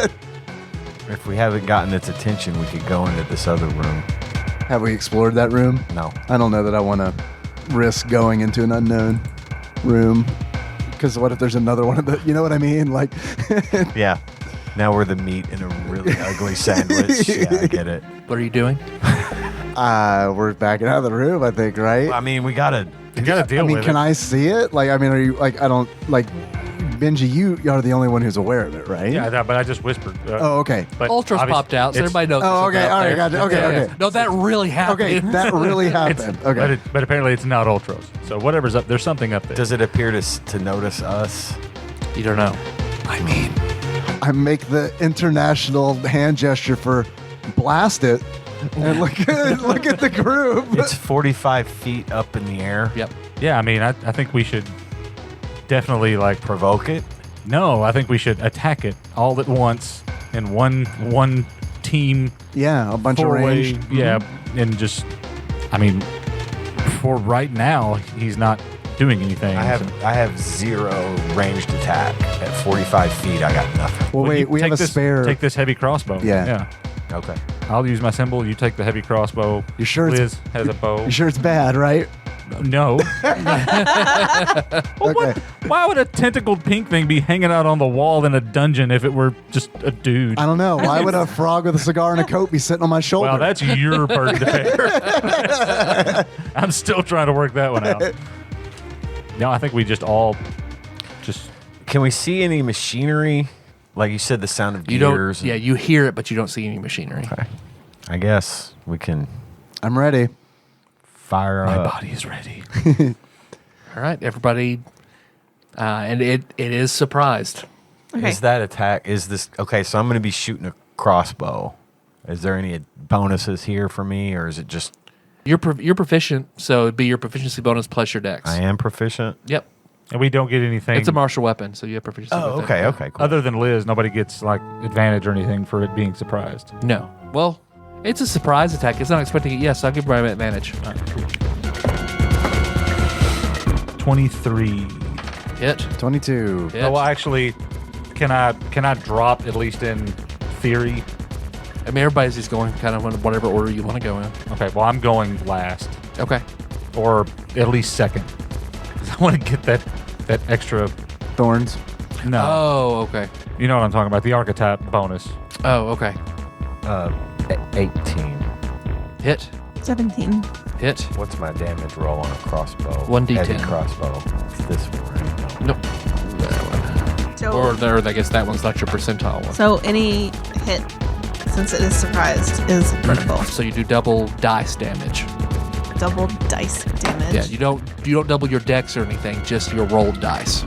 If we haven't gotten its attention, we could go into this other room. Have we explored that room? No. I don't know that I want to risk going into an unknown room. Because what if there's another one of the, you know what I mean? Like, Yeah. Now we're the meat in a really ugly sandwich. Yeah, I get it. What are you doing? we're backing out of the room, I think, right? I mean, we gotta deal I mean, with can it. I see it? Like, I mean, are you, like, I don't, like, Benji, you are the only one who's aware of it, right? Yeah, but I just whispered. Oh, okay. But Ultras obviously popped out, so it's- everybody knows. Oh, there's okay, something all up right, there. gotcha, okay, Yeah, okay. yeah. No, that really happened. Okay, that really happened. Okay. But apparently it's not Ultros. So whatever's up, there's something up there. Does it appear to notice us? You don't know. I mean, I make the international hand gesture for blast it, and look at the group. It's 45 feet up in the air. Yep. Yeah, I mean, I think we should definitely like Provoke it. No, I think we should attack it all at once in one team. Yeah, a bunch of four-way, range. Yeah, and just, I mean, for right now, he's not doing anything. I have 0 ranged attack at 45 feet. I got nothing. Well, wait, you we have a take this- spare. Take this heavy crossbow. Yeah. Okay. I'll use my symbol. You take the heavy crossbow. You sure it's- Liz has a bow. You sure it's bad, right? No. Well, Okay. why would a tentacled pink thing be hanging out on the wall in a dungeon if it were just a dude? I don't know. Why would a frog with a cigar and a coat be sitting on my shoulder? Well, that's your burden to bear. I'm still trying to work that one out. No, I think we just all just. Can we see any machinery? Like you said, the sound of You gears. don't. Yeah, you hear it, but you don't see any machinery. Okay. I guess we can I'm ready. fire My up. body is ready. All right, everybody, and it is surprised. Okay. Is that attack? Is this okay? So I'm going to be shooting a crossbow. Is there any bonuses here for me, or is it just You're proficient, so it'd be your proficiency bonus plus your dex. I am proficient? Yep, And we don't get anything. it's a martial weapon, so you have proficiency. Oh, with it. okay, okay, cool. Other than Liz, nobody gets like advantage or anything for it being surprised. No, well, it's a surprise attack. It's not expecting it. Yes, I'll give Brian advantage. 23. Hit. 22. Hit. Oh, well, actually, can I drop at least in theory I mean, everybody's just going kind of in whatever order you want to go in. Okay, well, I'm going last, Okay. or at least second. 'Cause I want to get that extra. Thorns. No, Oh, okay. you know what I'm talking about. The archetype bonus. Oh, okay. 18. Hit. 17. Hit. What's my damage roll on a crossbow? 1d10. Heavy crossbow. It's this one, right? Nope. So, Or there, I guess that one's not your percentile one. so any hit, since it is surprised, is critical. So you do double dice damage. Double dice damage. Yeah, you don't double your dex or anything, just your rolled dice.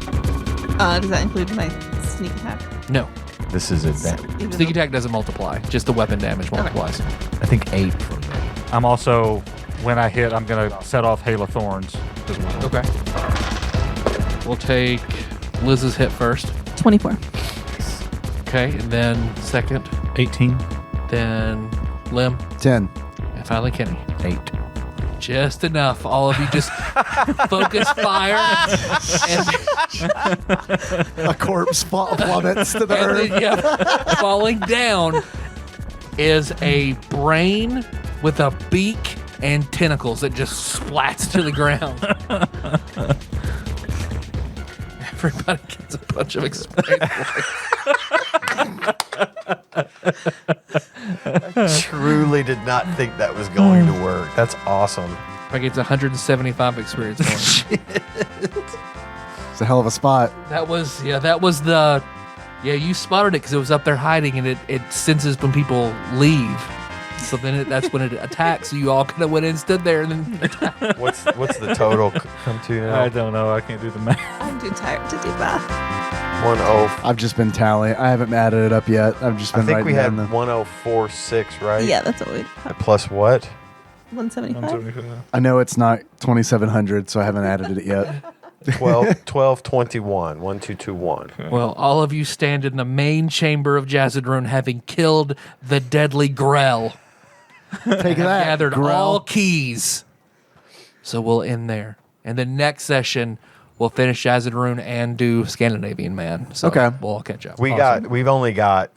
Does that include my sneak attack? No. This is advantage. Even Sneak though- attack doesn't multiply, just the weapon damage multiplies. I think 8 for me. I'm also, when I hit, I'm going to set off Hail of Thorns as well. Okay. We'll take Liz's hit first. 24. Okay, and then second, 18. then Lim, 10. and finally Kenny. 8. Just enough. All of you just focus fire, and A corpse plummets to the earth. then, yeah, falling down is a brain with a beak and tentacles that just splats to the ground. Everybody gets a bunch of experience points. Truly did not think that was going to work. That's awesome. Everybody gets 175 experience points. It's a hell of a spot. That was the. Yeah, you spotted it because it was up there hiding, and it senses when people leave. So then that's when it attacks. So you all kind of went in, stood there, and then attacked. What's the total come to now? I don't know. I can't do the math. I'm too tired to do math. 10. I've just been tallying. I haven't added it up yet. I've just I been think we writing had down 1046, right? Yeah, that's what we'd have. Plus what? 175. I know it's not 2,700, so I haven't added it yet. 1221. 1221. Well, all of you stand in the main chamber of Jzadirune, having killed the deadly Grell. Take that. Gathered Grell. all keys. So we'll end there. And the next session, we'll finish Jzadirune and do Scandinavian Man. So Okay. we'll all catch up. We've only got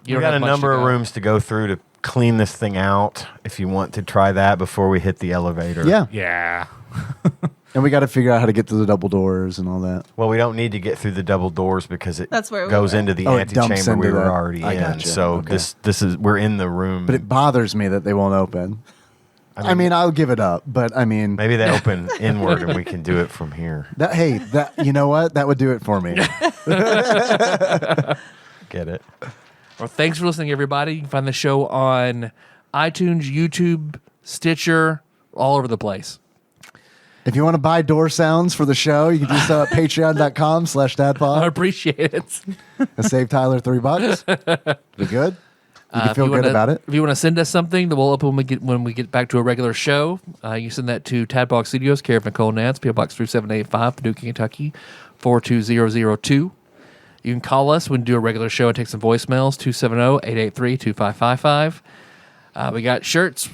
You we don't got a have much number to of go. rooms to go through to clean this thing out if you want to try that before we hit the elevator. Yeah. Yeah. And we got to figure out how to get to the double doors and all that. Well, we don't need to get through the double doors because it That's where we goes were. into the Oh, it dumps antechamber we into were that. already I in. gotcha. So Okay. this is we're in the room. But it bothers me that they won't open. I mean, I'll give it up, but I mean, maybe they open inward and we can do it from here. that you know what? That would do it for me. Get it? Well, thanks for listening, everybody. You can find the show on iTunes, YouTube, Stitcher, all over the place. If you want to buy door sounds for the show, you can do so at I patreon.com/dadpod. appreciate it. And save Tyler $3. Be good. You can If feel you good wanna- about it. If you want to send us something that we'll open when we get back to a regular show, you send that to TADPOG Studios, care of Nicole Nance, PO Box 3785, Paducah, Kentucky, 42002. You can call us when we do a regular show and take some voicemails, 270-883-2555. We got shirts,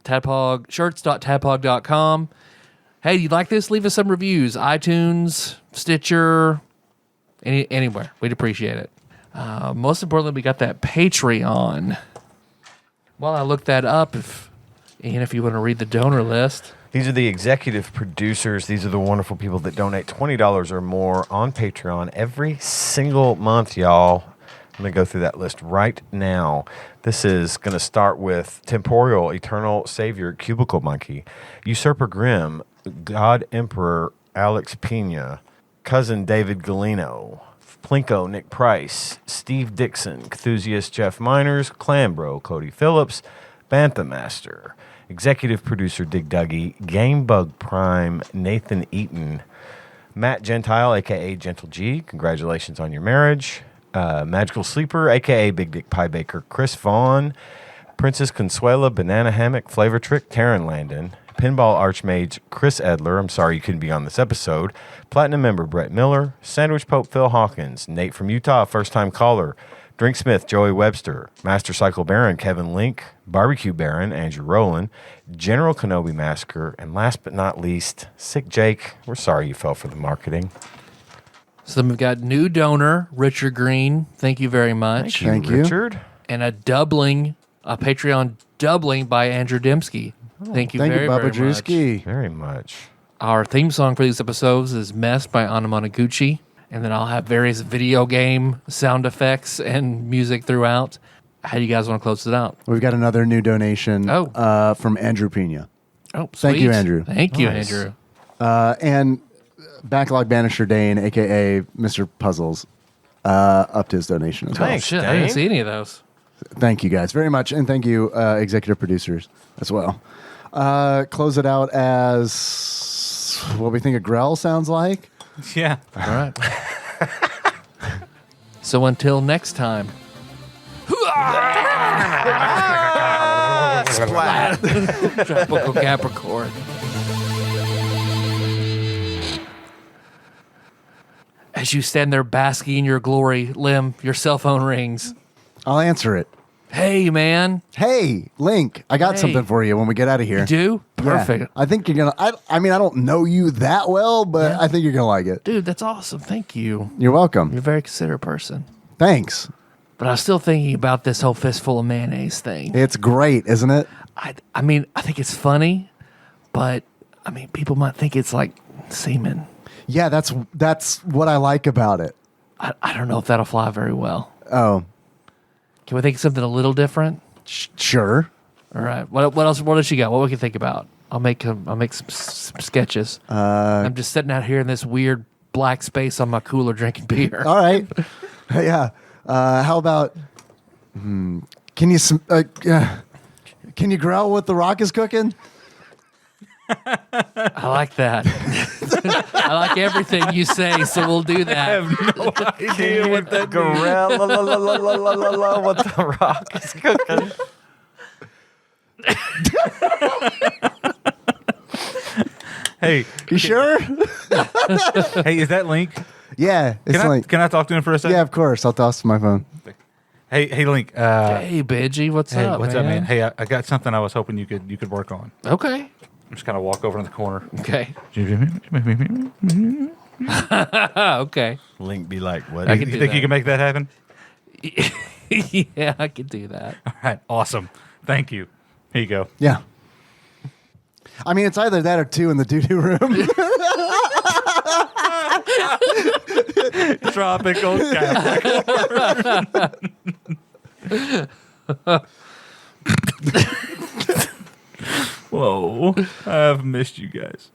shirts.tadpog.com. Hey, do you like this? Leave us some reviews. iTunes, Stitcher, anywhere. We'd appreciate it. Most importantly, we got that Patreon. Well, I looked that up. If you want to read the donor list. These are the executive producers. These are the wonderful people that donate $20 or more on Patreon every single month, y'all. I'm going to go through that list right now. This is going to start with Temporal Eternal Savior Cubicle Monkey, Usurper Grim, God Emperor Alex Pena, Cousin David Galino, Plinko Nick Price, Steve Dixon, Enthusiast Jeff Miners, Clambro Cody Phillips, Bantha Master, Executive Producer Dig Duggy, Gamebug Prime Nathan Eaton, Matt Gentile, a.k.a. Gentle G, congratulations on your marriage, Magical Sleeper, a.k.a. Big Dick Pie Baker Chris Vaughn, Princess Consuela Banana Hammock Flavor Trick Taryn Landon, Pinball Archmage Chris Edler, I'm sorry you couldn't be on this episode, Platinum member Brett Miller, Sandwich Pope Phil Hawkins, Nate from Utah, first-time caller, Drinksmith Joey Webster, Master Cycle Baron Kevin Link, Barbecue Baron Andrew Rowland, General Kenobi Massacre, and last but not least, Sick Jake. We're sorry you fell for the marketing. So then we've got new donor, Richard Green. Thank you very much. Thank you. Richard. and a Patreon doubling by Andrew Dembski. Thank you Thank very, you, Bubba very much. Drewski. Very much. Our theme song for these episodes is Mess by Anamanaguchi. And then I'll have various video game sound effects and music throughout. How do you guys want to close it out? We've got another new donation from Andrew Pena. Oh, Thank you, sweet. Andrew. Thank you, Nice. Andrew. And Backlog Banisher Dane, a.k.a. Mr. Puzzles, upped his donation as well. Thanks. Shit, I didn't Dane. see any of those. Thank you guys very much. And thank you, executive producers, as well. Close it out as what we think a Grell sounds like. Yeah. All right. So until next time. Tropical Capricorn. As you stand there basking in your glory, Lim, your cell phone rings. I'll answer it. Hey, man. Hey, Link, I got Hey. something for you when we get out of here. You do? Yeah. Perfect. I think you're going to, I mean, I don't know you that well, but I think you're going to like it. Dude, that's awesome. Thank you. You're welcome. You're a very considerate person. Thanks. But I was still thinking about this whole fistful of mayonnaise thing. It's great, isn't it? I mean, I think it's funny, but I mean, people might think it's like semen. Yeah, that's what I like about it. I don't know if that'll fly very well. Oh, Can we think of something a little different? sure. All right. What else? What else you got? What we can think about? I'll make some sketches. I'm just sitting out here in this weird black space on my cooler drinking beer. All right. Yeah. How about? Can you growl what the rock is cooking? I like that. I like everything you say, so we'll do that. Idea what that Grell, what the rock is cooking. Hey, You sure? hey, is that Link? Yeah. It's Link. Can I talk to him for a second? Yeah, of course. I'll toss my phone. Hey, Link. Hey, Benji, what's Hey, up? what's up, man? Hey, I got something I was hoping you could work on. Okay. Just kind of walk over in the corner. Okay. Okay. Link be like, what? I You can do think that. you can make that happen? Yeah, I could do that. All right, awesome. Thank you. Here you go. Yeah. I mean, it's either that or two in the doo-doo room. Tropical Capricorn. Whoa, I've missed you guys.